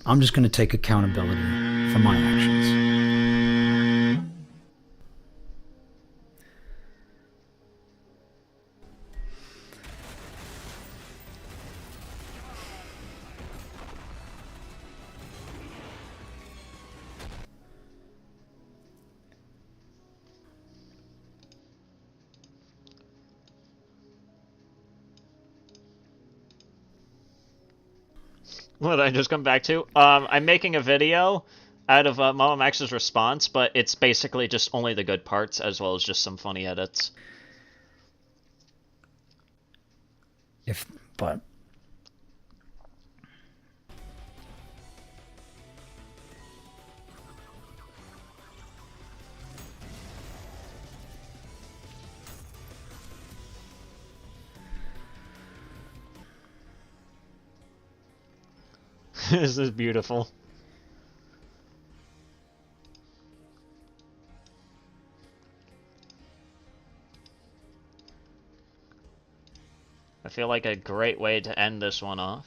I'm just going to take accountability for my actions. What did I just come back to? I'm making a video out of MamaMax's response, but it's basically just only the good parts, as well as just some funny edits. But This is beautiful. I feel like a great way to end this one off.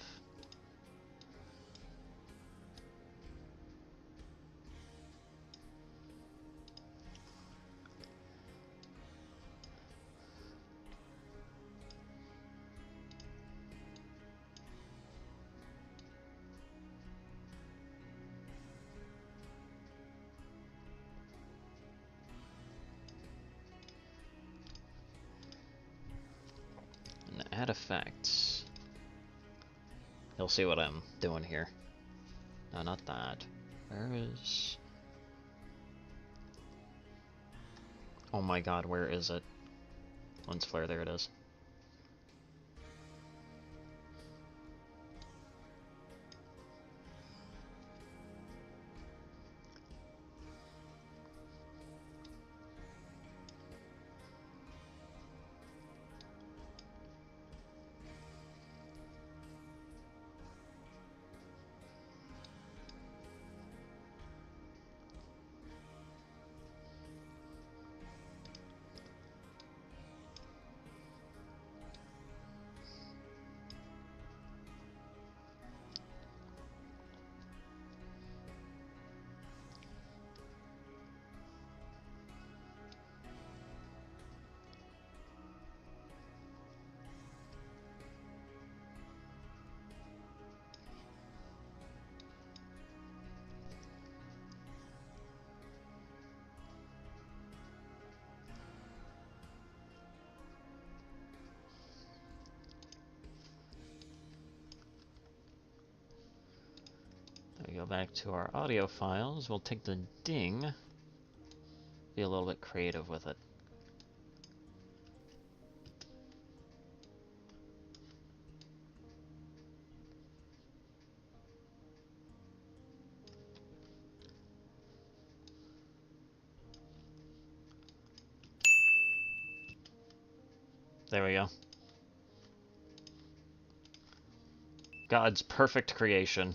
Add effects. You'll see what I'm doing here. No, not that. Where is... Oh my god, where is it? Lens flare, there it is. We go back to our audio files. We'll take the ding. Be a little bit creative with it. There we go. God's perfect creation.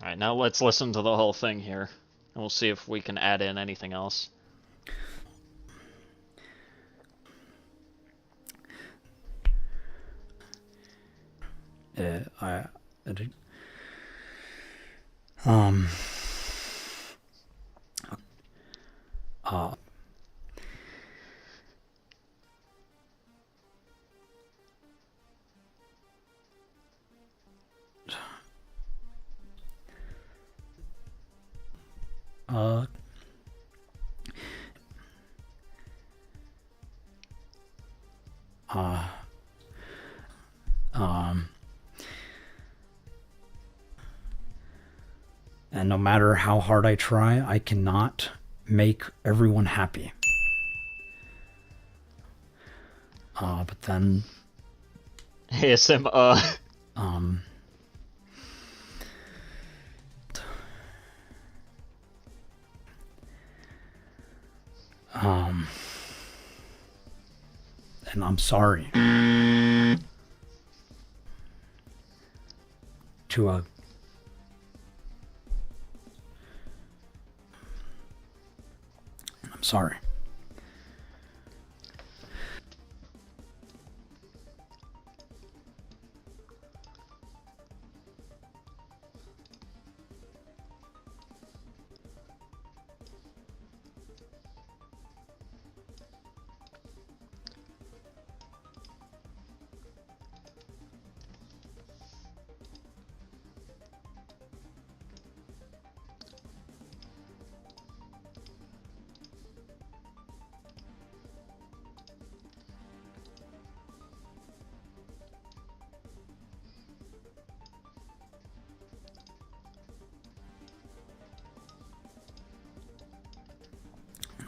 Alright, now let's listen to the whole thing here. And we'll see if we can add in anything else. And no matter how hard I try, I cannot make everyone happy. But then... ASM, and I'm sorry. To I'm sorry.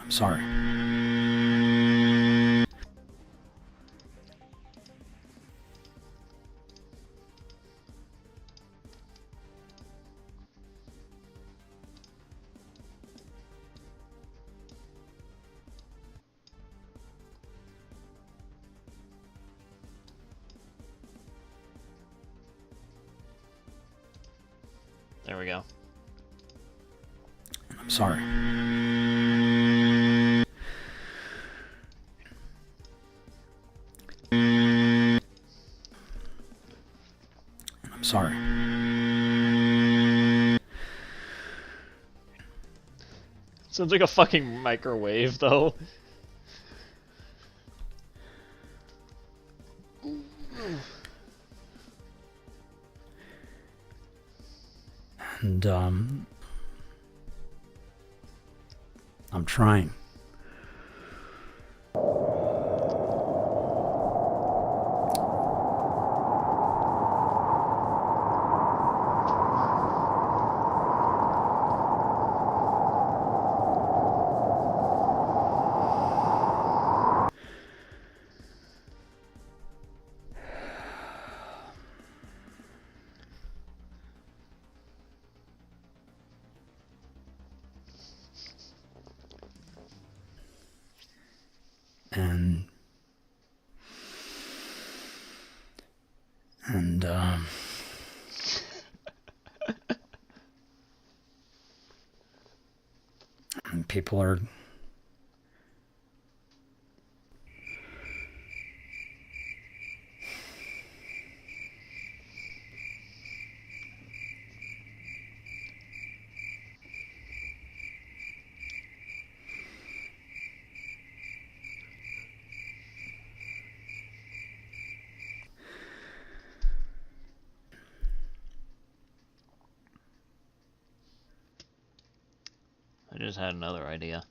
I'm sorry. There we go. I'm sorry. I'm sorry. Sounds like a fucking microwave, though. And, I'm trying. And and people are I just had another idea.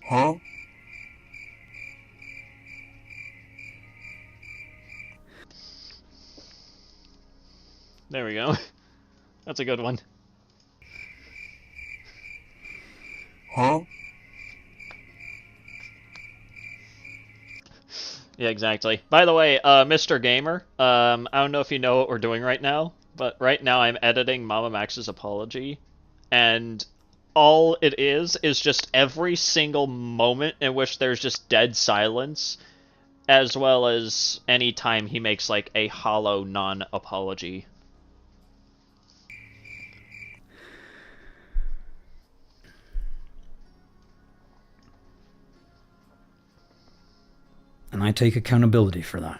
Huh? There we go. That's a good one. Huh? Yeah, exactly. By the way, Mr. Gamer, I don't know if you know what we're doing right now, but right now I'm editing MamaMax's apology, and all it is just every single moment in which there's just dead silence, as well as any time he makes, like, a hollow non-apology. and I take accountability for that.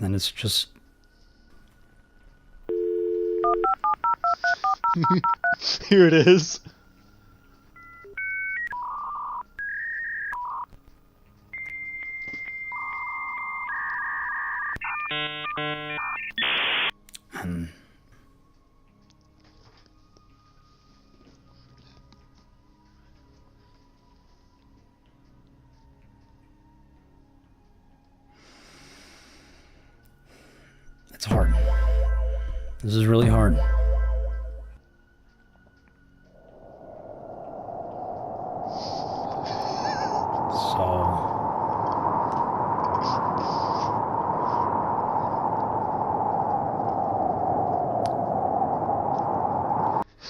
And it's just Here it is. and it's hard. This is really hard.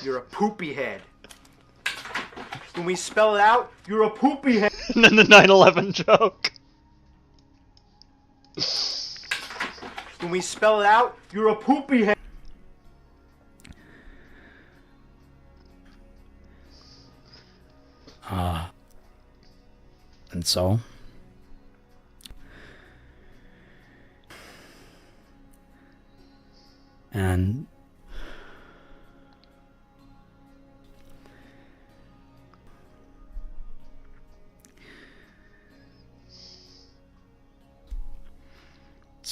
You're a poopy head. When we spell it out, you're a poopy head. And then the 9/11 joke. When we spell it out, you're a poopy head. And so and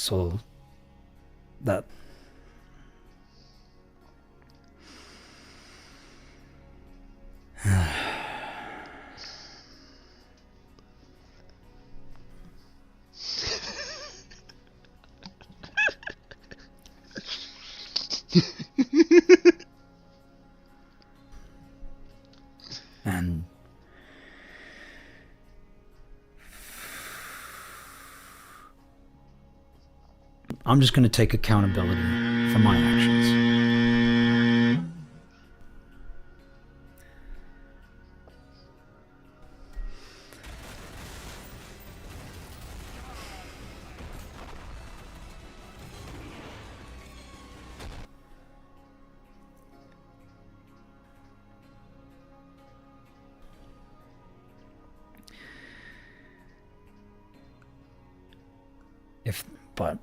So that and I'm just going to take accountability for my actions. But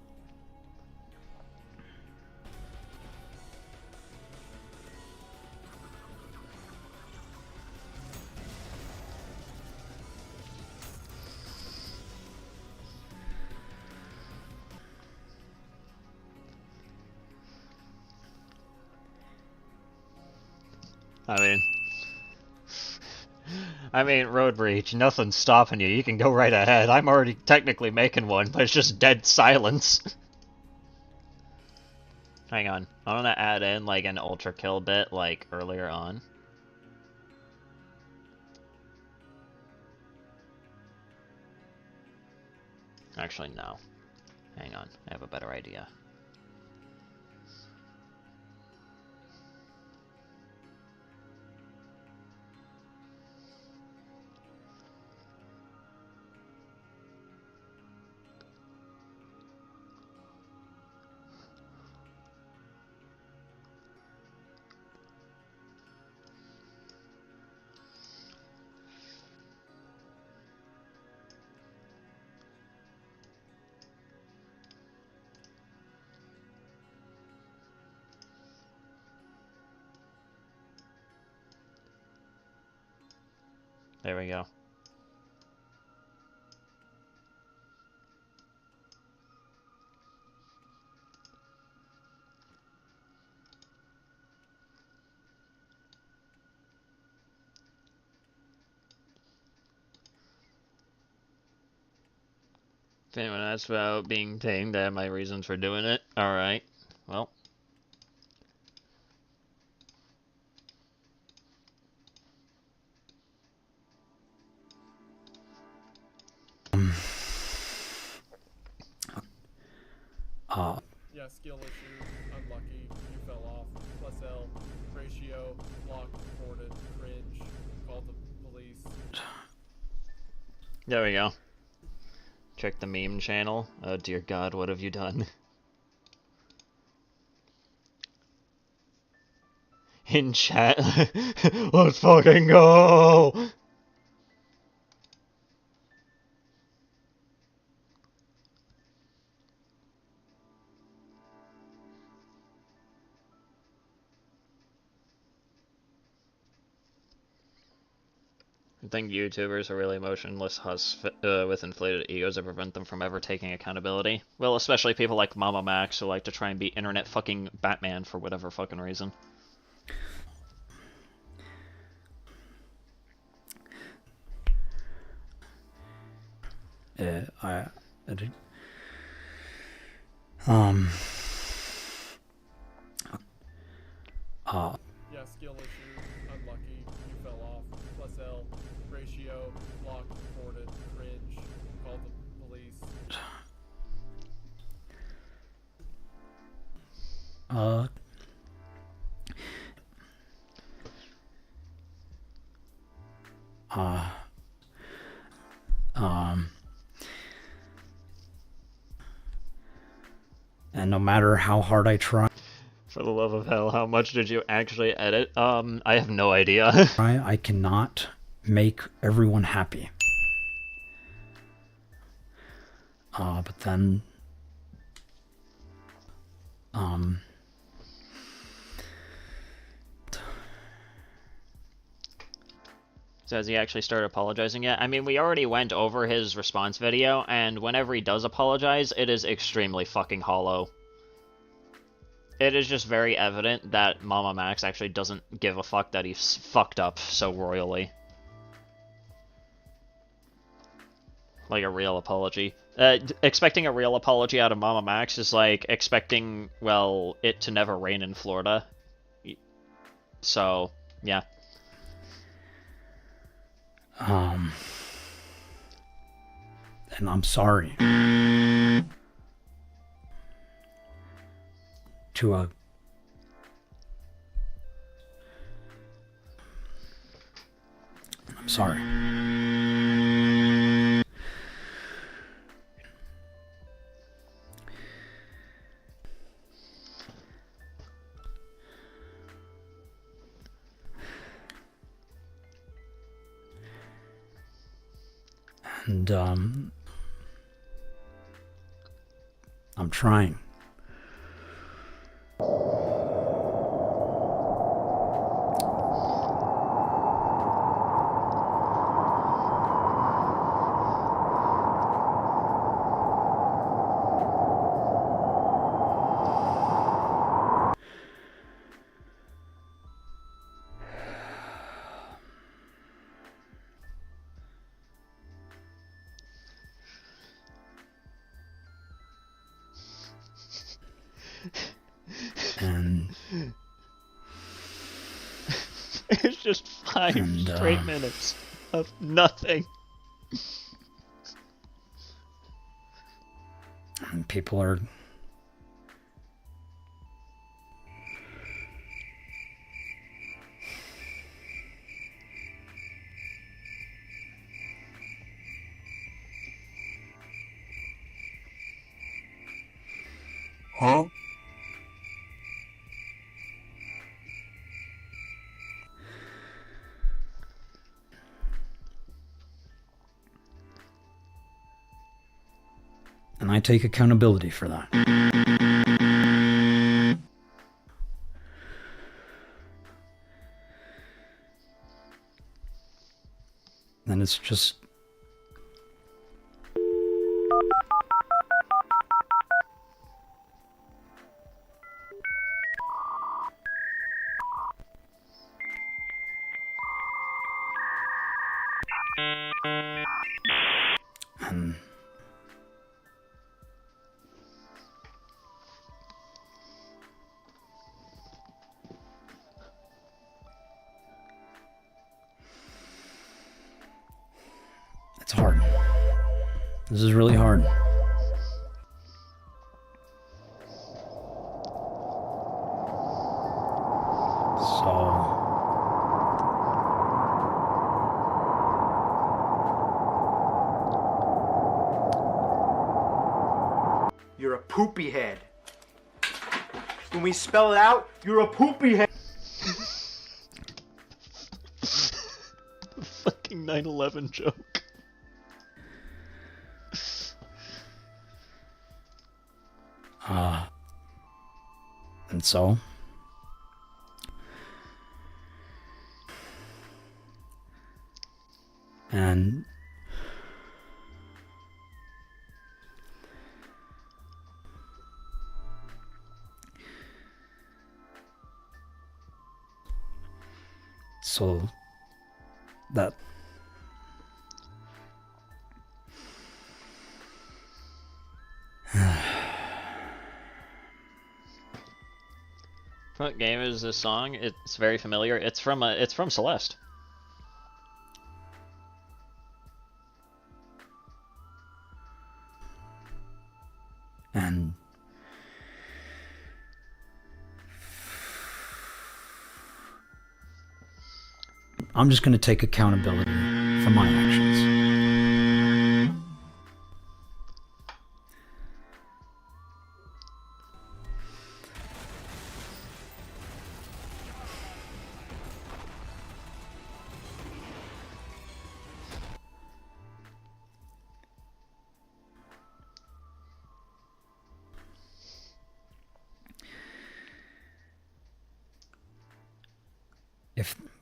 I mean, road breach, nothing's stopping you. You can go right ahead. I'm already technically making one, but it's just dead silence. Hang on. I want to add in, like, an ultra kill bit, like, earlier on. Actually, no. Hang on. I have a better idea. There we go. If anyone asks about being tamed, I have my reasons for doing it. Alright. Well. Yeah, skill issue, unlucky, you fell off, plus L, ratio, lock, reported, cringe, called the police. There we go. Check the meme channel. Oh dear god, what have you done? In chat, let's fucking go! I think YouTubers are really emotionless husks with inflated egos that prevent them from ever taking accountability. Well, especially people like MamaMax who like to try and be internet fucking Batman for whatever fucking reason. Yeah, skill issue, unlucky, you fell off, plus L, ratio, lock, reported, cringe, called the police. And no matter how hard I try, For the love of hell, how much did you actually edit? I have no idea. I cannot make everyone happy. But then, So has he actually started apologizing yet? I mean, we already went over his response video, and whenever he does apologize, it is extremely fucking hollow. It is just very evident that Mama Max actually doesn't give a fuck that he's fucked up so royally. Like a real apology. Expecting a real apology out of Mama Max is like expecting, well, it to never rain in Florida. So, yeah. And I'm sorry. To a... I'm sorry. And, I'm trying. And it's just 5 straight minutes of nothing. And people are... Huh? And I take accountability for that. And it's just... And... It's hard. This is really hard. So... You're a poopy head. When we spell it out, you're a poopy head. Fucking 9/11 joke. And so... And... So... That... What game is this song? It's very familiar. It's from Celeste. And... I'm just going to take accountability for my actions.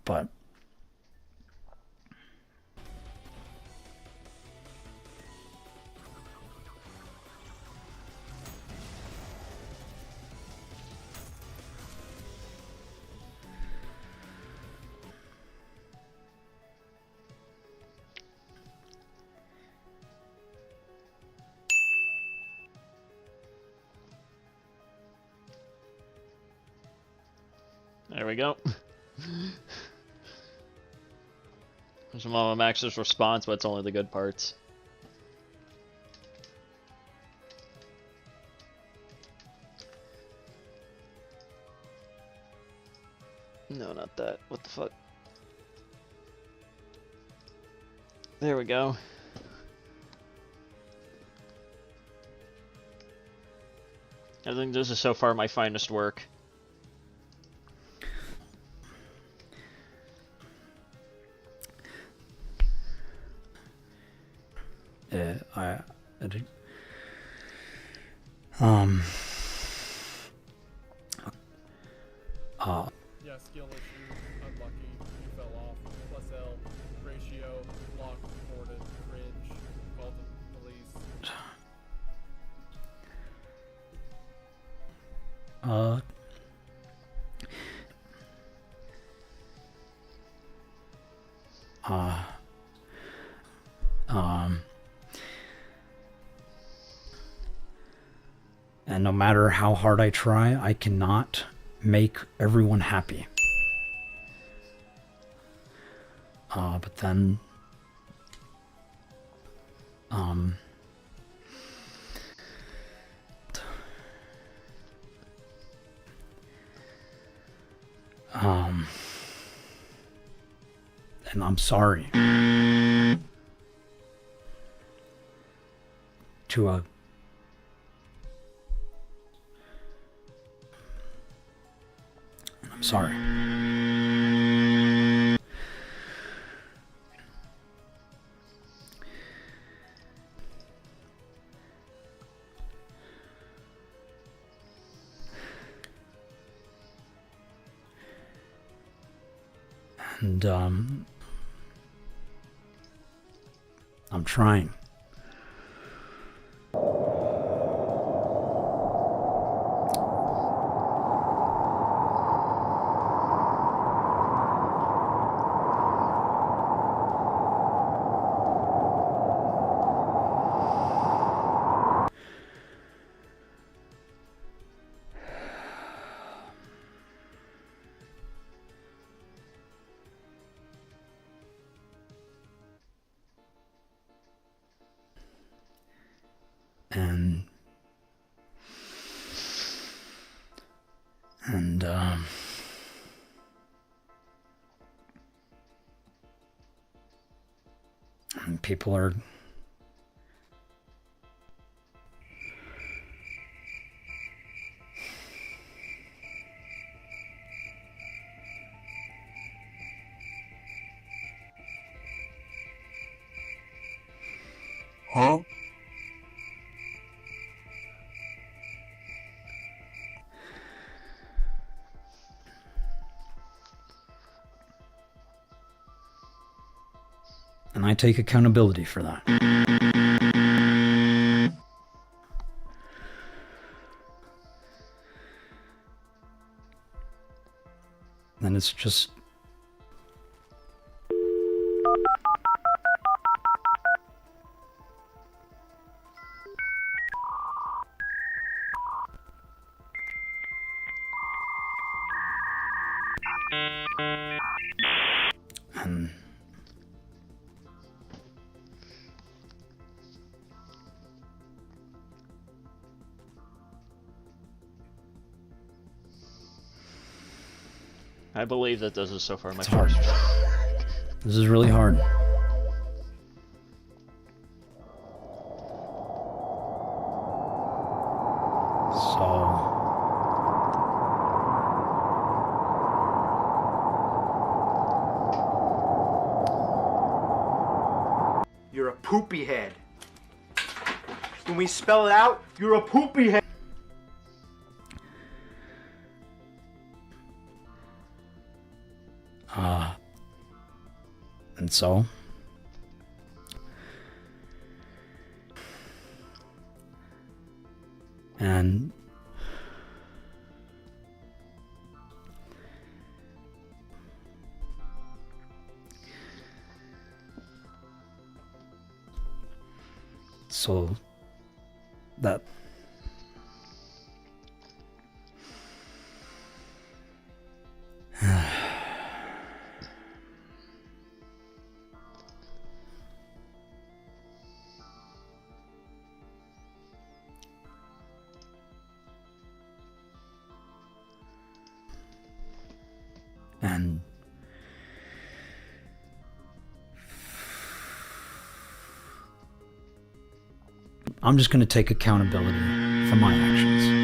But There we go. There's MamaMax's response, but it's only the good parts. No, not that. What the fuck? There we go. I think this is so far my finest work. Yeah, skill issue, unlucky, you fell off. Plus L, ratio, locked, boarded, cringe, called the police. And no matter how hard I try, I cannot make everyone happy. But then, and I'm sorry to I'm sorry. And I'm trying. And people are Huh? and I take accountability for that. And it's just and I believe that this is so far my it's hard. first. This is really hard. So You're a poopy head. When we spell it out, you're a poopy head. and so and so that and I'm just going to take accountability for my actions.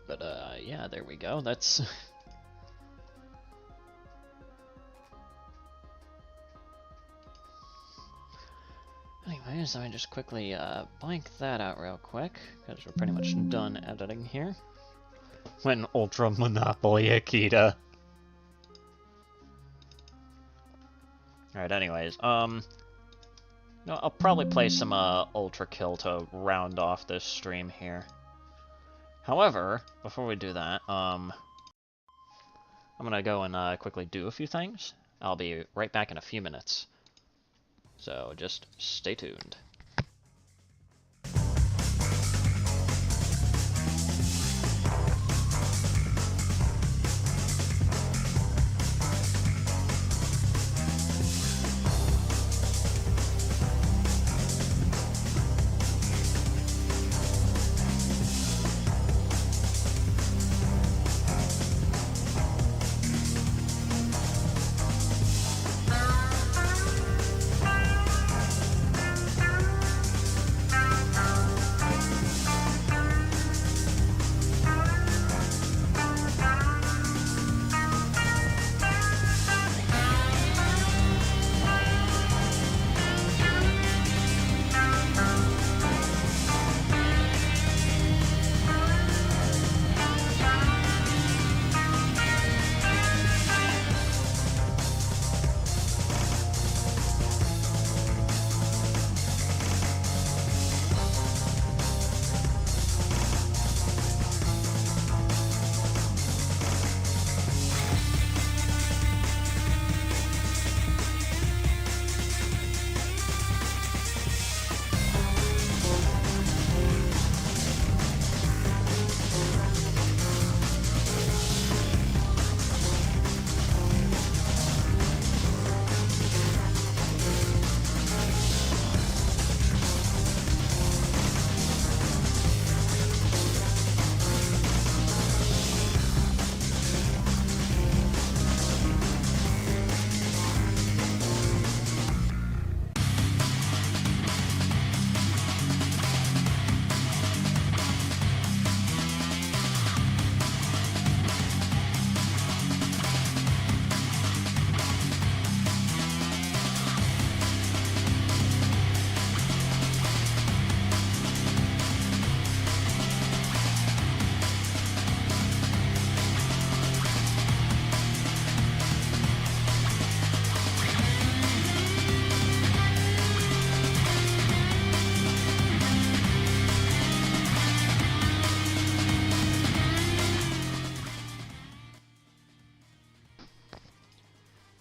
But, yeah, there we go. That's... Anyways, let me just quickly, blank that out real quick, because we're pretty much done editing here. When Ultra Monopoly Akita. Alright, anyways, no, I'll probably play some, Ultra Kill to round off this stream here. However, before we do that, I'm gonna go and quickly do a few things. I'll be right back in a few minutes. So just stay tuned.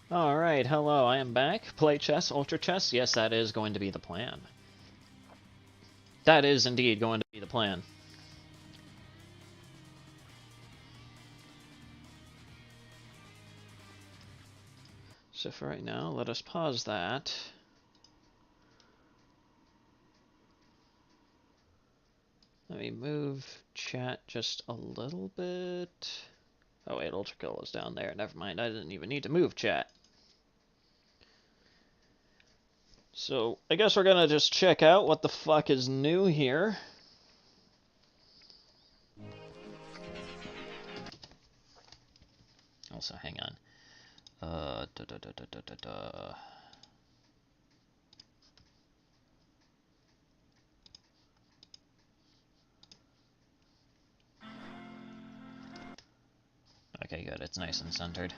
Alright, hello, I am back. Play chess, ultra chess. Yes, that is going to be the plan. That is indeed going to be the plan. So for right now, let us pause that. Let me move chat just a little bit. Oh wait, Ultra Kill is down there. Never mind, I didn't even need to move chat. So, I guess we're gonna just check out what the fuck is new here. Also, hang on. Okay, good. It's nice and centered.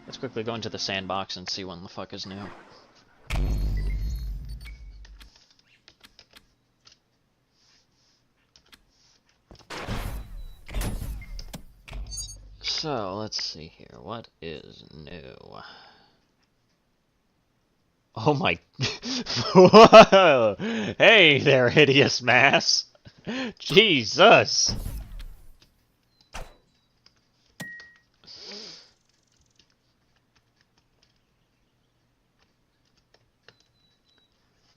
Let's quickly go into the sandbox and see what the fuck is new. So, let's see here. What is new? Oh my... Whoa! Hey there, hideous mass! Jesus!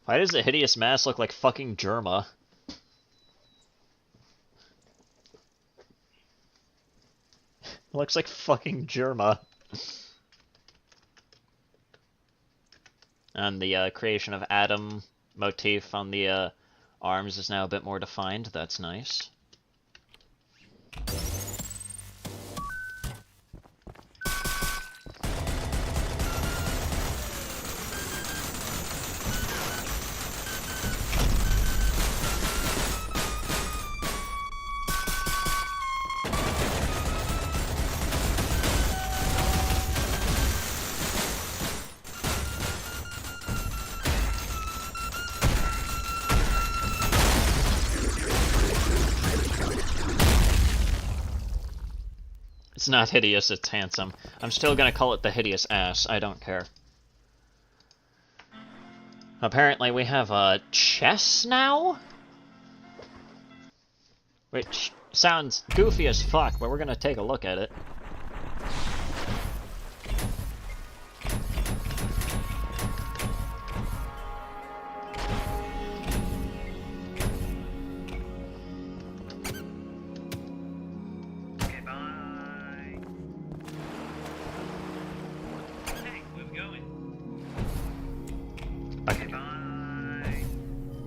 Why does the hideous mass look like fucking Germa? Looks like fucking Germa. And the creation of Adam motif on the arms is now a bit more defined. That's nice. It's not hideous, it's handsome. I'm still gonna call it the hideous ass, I don't care. Apparently we have chess now? Which sounds goofy as fuck, but we're gonna take a look at it.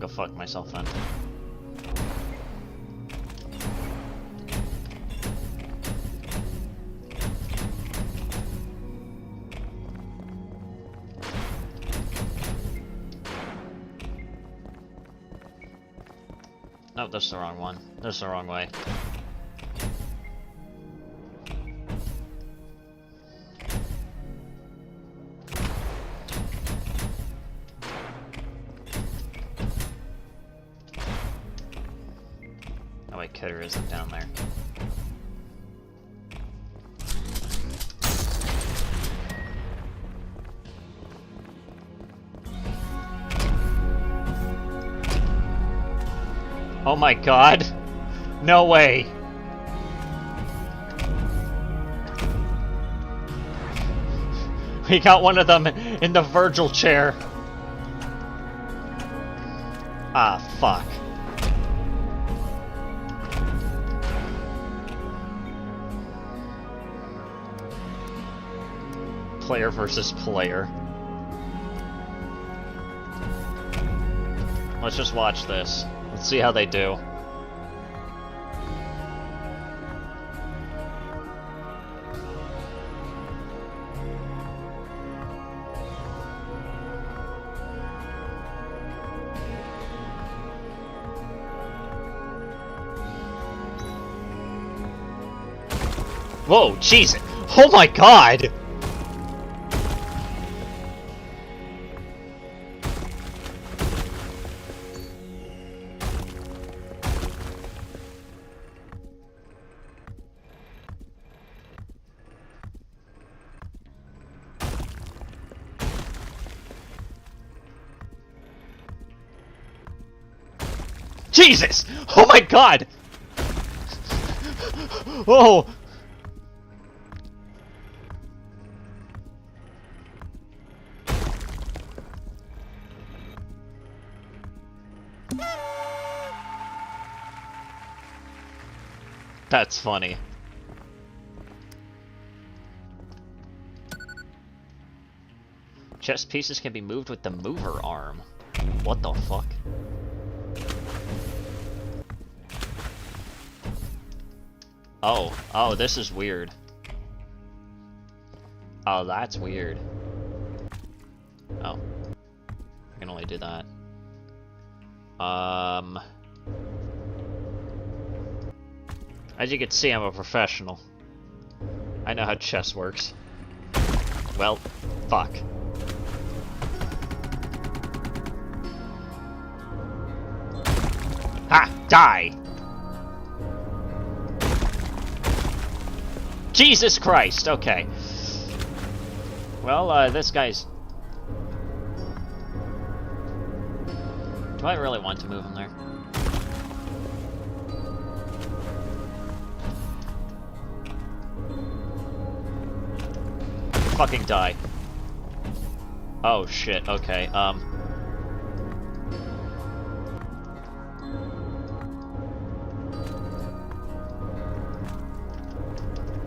Go fuck myself then. Nope, that's the wrong one. That's the wrong way. Oh wait, Kidder isn't down there. Oh my god! No way! We got one of them in the Virgil chair. Ah, fuck. Player versus player. Let's just watch this. Let's see how they do. Whoa, Jesus! Oh my god! Jesus! Oh my god! Oh! That's funny. Chess pieces can be moved with the mover arm. What the fuck? Oh, this is weird. Oh, that's weird. Oh. I can only do that. As you can see, I'm a professional. I know how chess works. Well, fuck. Ha! Die! Jesus Christ! Okay. Well, this guy's... Do I really want to move him there? Fucking die. Oh shit, okay,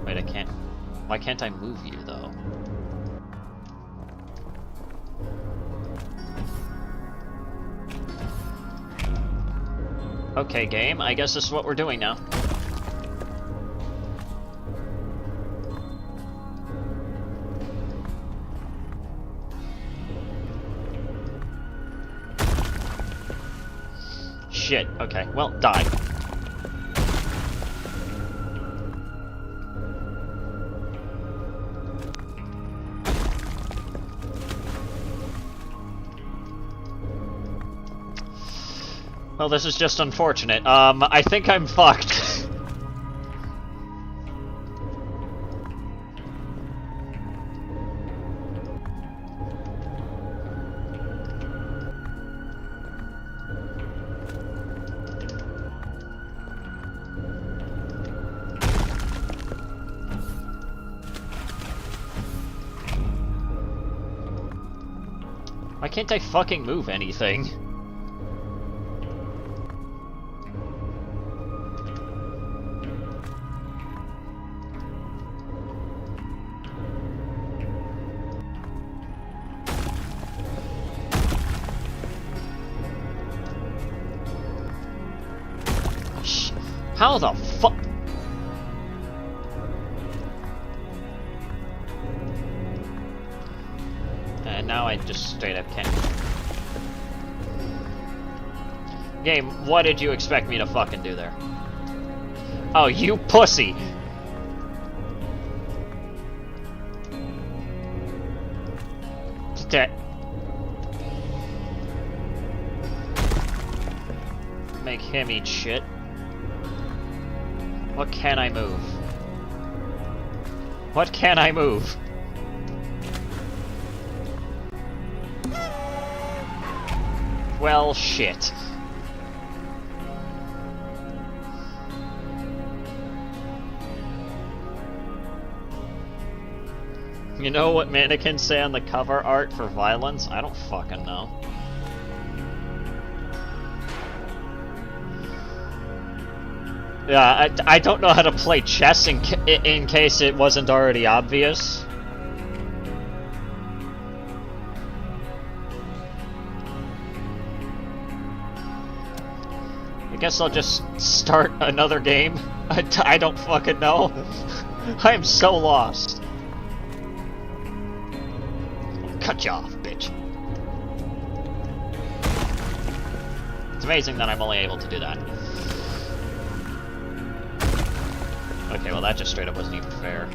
Wait, I can't... Why can't I move you, though? Okay, game, I guess this is what we're doing now. Shit, okay, well, die. Well, this is just unfortunate. I think I'm fucked. Why can't I fucking move anything? How the fuck? And now I just straight up can't. Game, what did you expect me to fucking do there? Oh, you pussy! Make him eat shit. What can I move? What can I move? Well, shit. You know what mannequins say on the cover art for violence? I don't fucking know. Yeah, I don't know how to play chess in case it wasn't already obvious. I guess I'll just start another game. I don't fucking know. I am so lost. I'll cut you off, bitch. It's amazing that I'm only able to do that. Okay, well that just straight up wasn't even fair.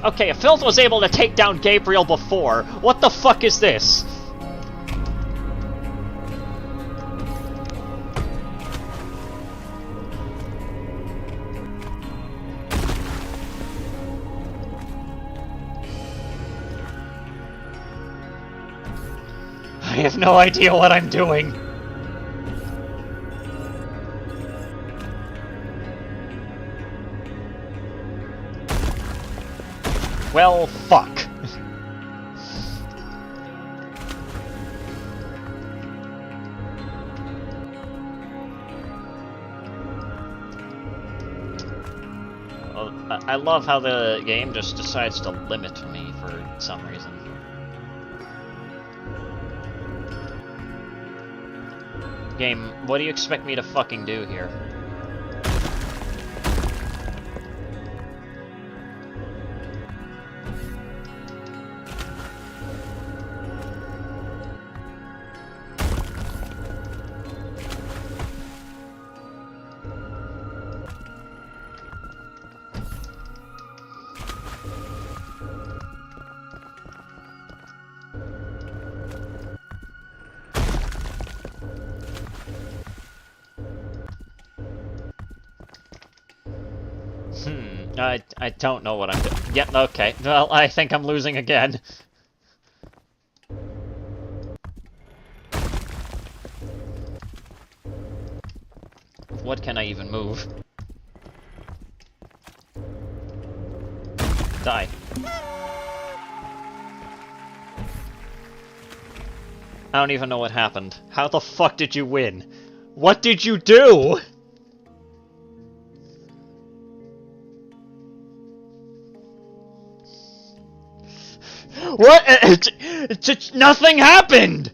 Okay, if Filth was able to take down Gabriel before, what the fuck is this? I have no idea what I'm doing. Well, fuck. Well, I love how the game just decides to limit me for some reason. Game, what do you expect me to fucking do here? I don't know what I'm doing. Yep, okay. Well, I think I'm losing again. What can I even move? Die. I don't even know what happened. How the fuck did you win? What did you do? What? Nothing happened!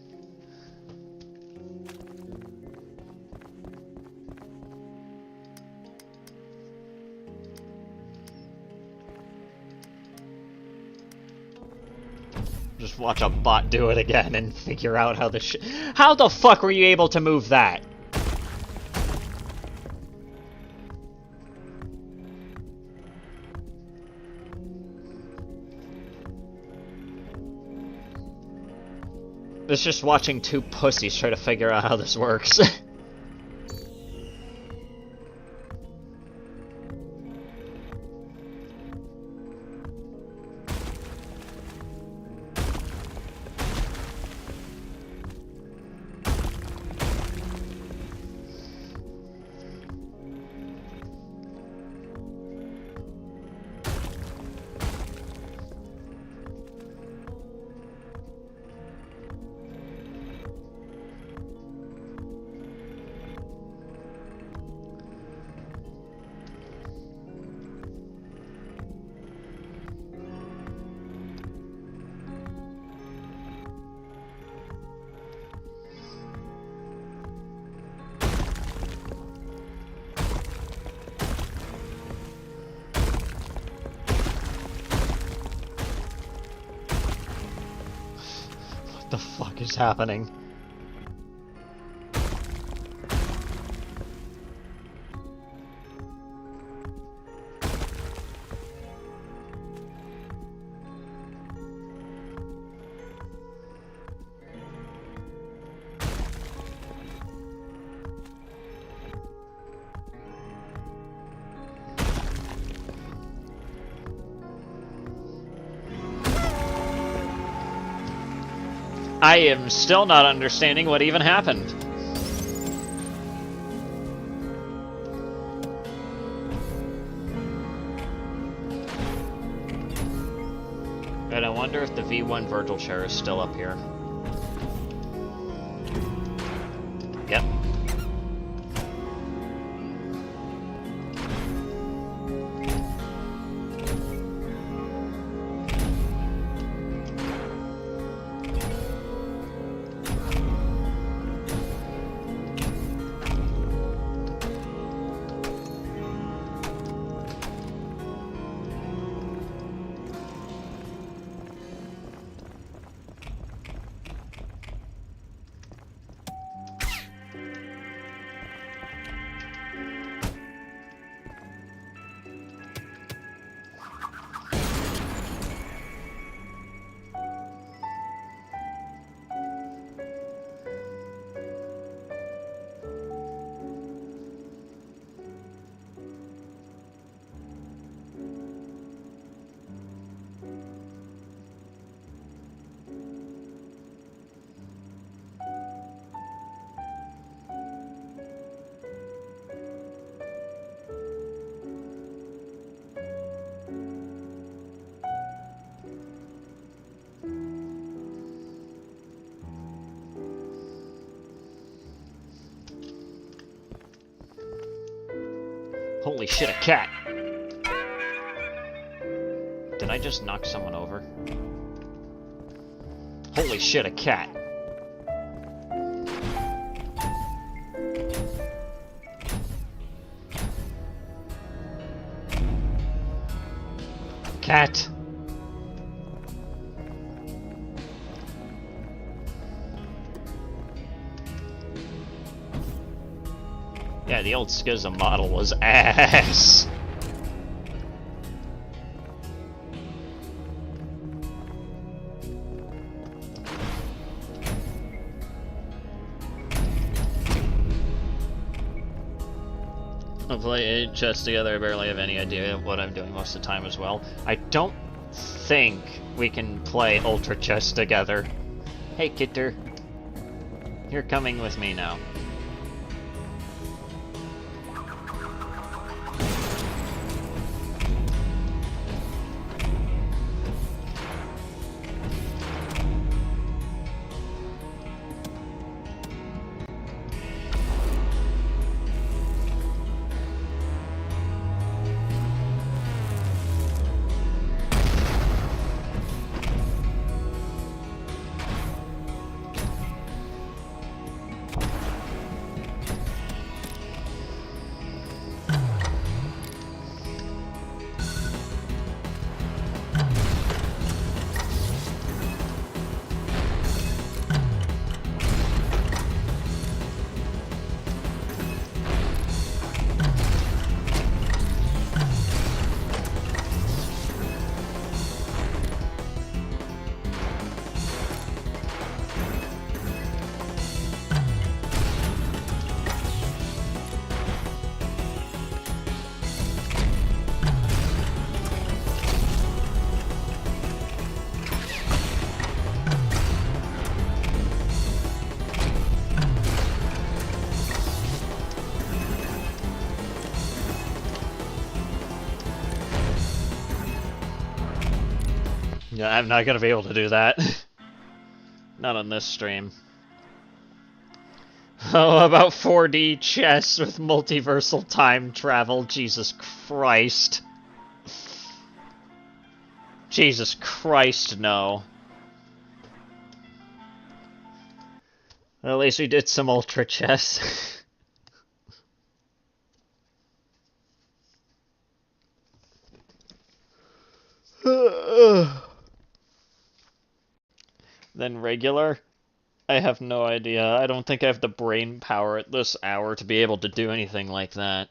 Just watch a bot do it again and figure out how the How the fuck were you able to move that? It's just watching two pussies try to figure out how this works. What the fuck is happening? I am still not understanding what even happened. And I wonder if the V1 Virgil chair is still up here. Yep. Holy shit, a cat! Did I just knock someone over? Holy shit, a cat! Cat! Yeah, the old Schism model was ass. I'll play chess together. I barely have any idea what I'm doing most of the time as well. I don't think we can play Ultra Chess together. Hey, Kitter. You're coming with me now. Yeah, I'm not gonna be able to do that. Not on this stream. Oh, about 4D chess with multiversal time travel. Jesus Christ. Jesus Christ, no. Well, at least we did some Ultra Chess. Then regular? I have no idea. I don't think I have the brain power at this hour to be able to do anything like that.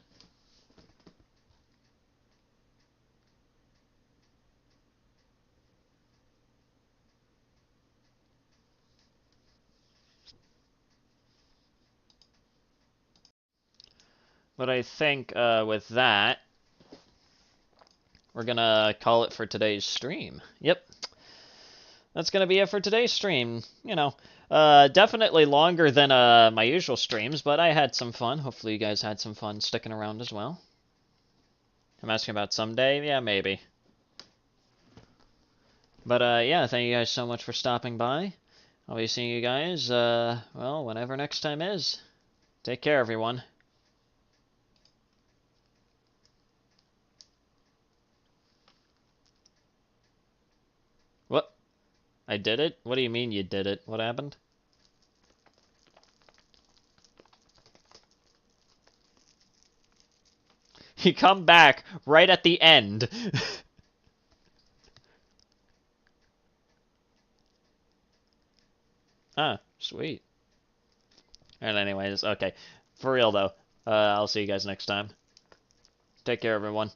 But I think with that, we're gonna call it for today's stream. Yep. That's gonna be it for today's stream. You know, definitely longer than my usual streams, but I had some fun. Hopefully you guys had some fun sticking around as well. I'm asking about someday? Yeah, maybe. But yeah, thank you guys so much for stopping by. I'll be seeing you guys, well, whenever next time is. Take care, everyone. What? I did it? What do you mean you did it? What happened? You come back right at the end. Ah, sweet. And anyways, okay. For real though, I'll see you guys next time. Take care, everyone.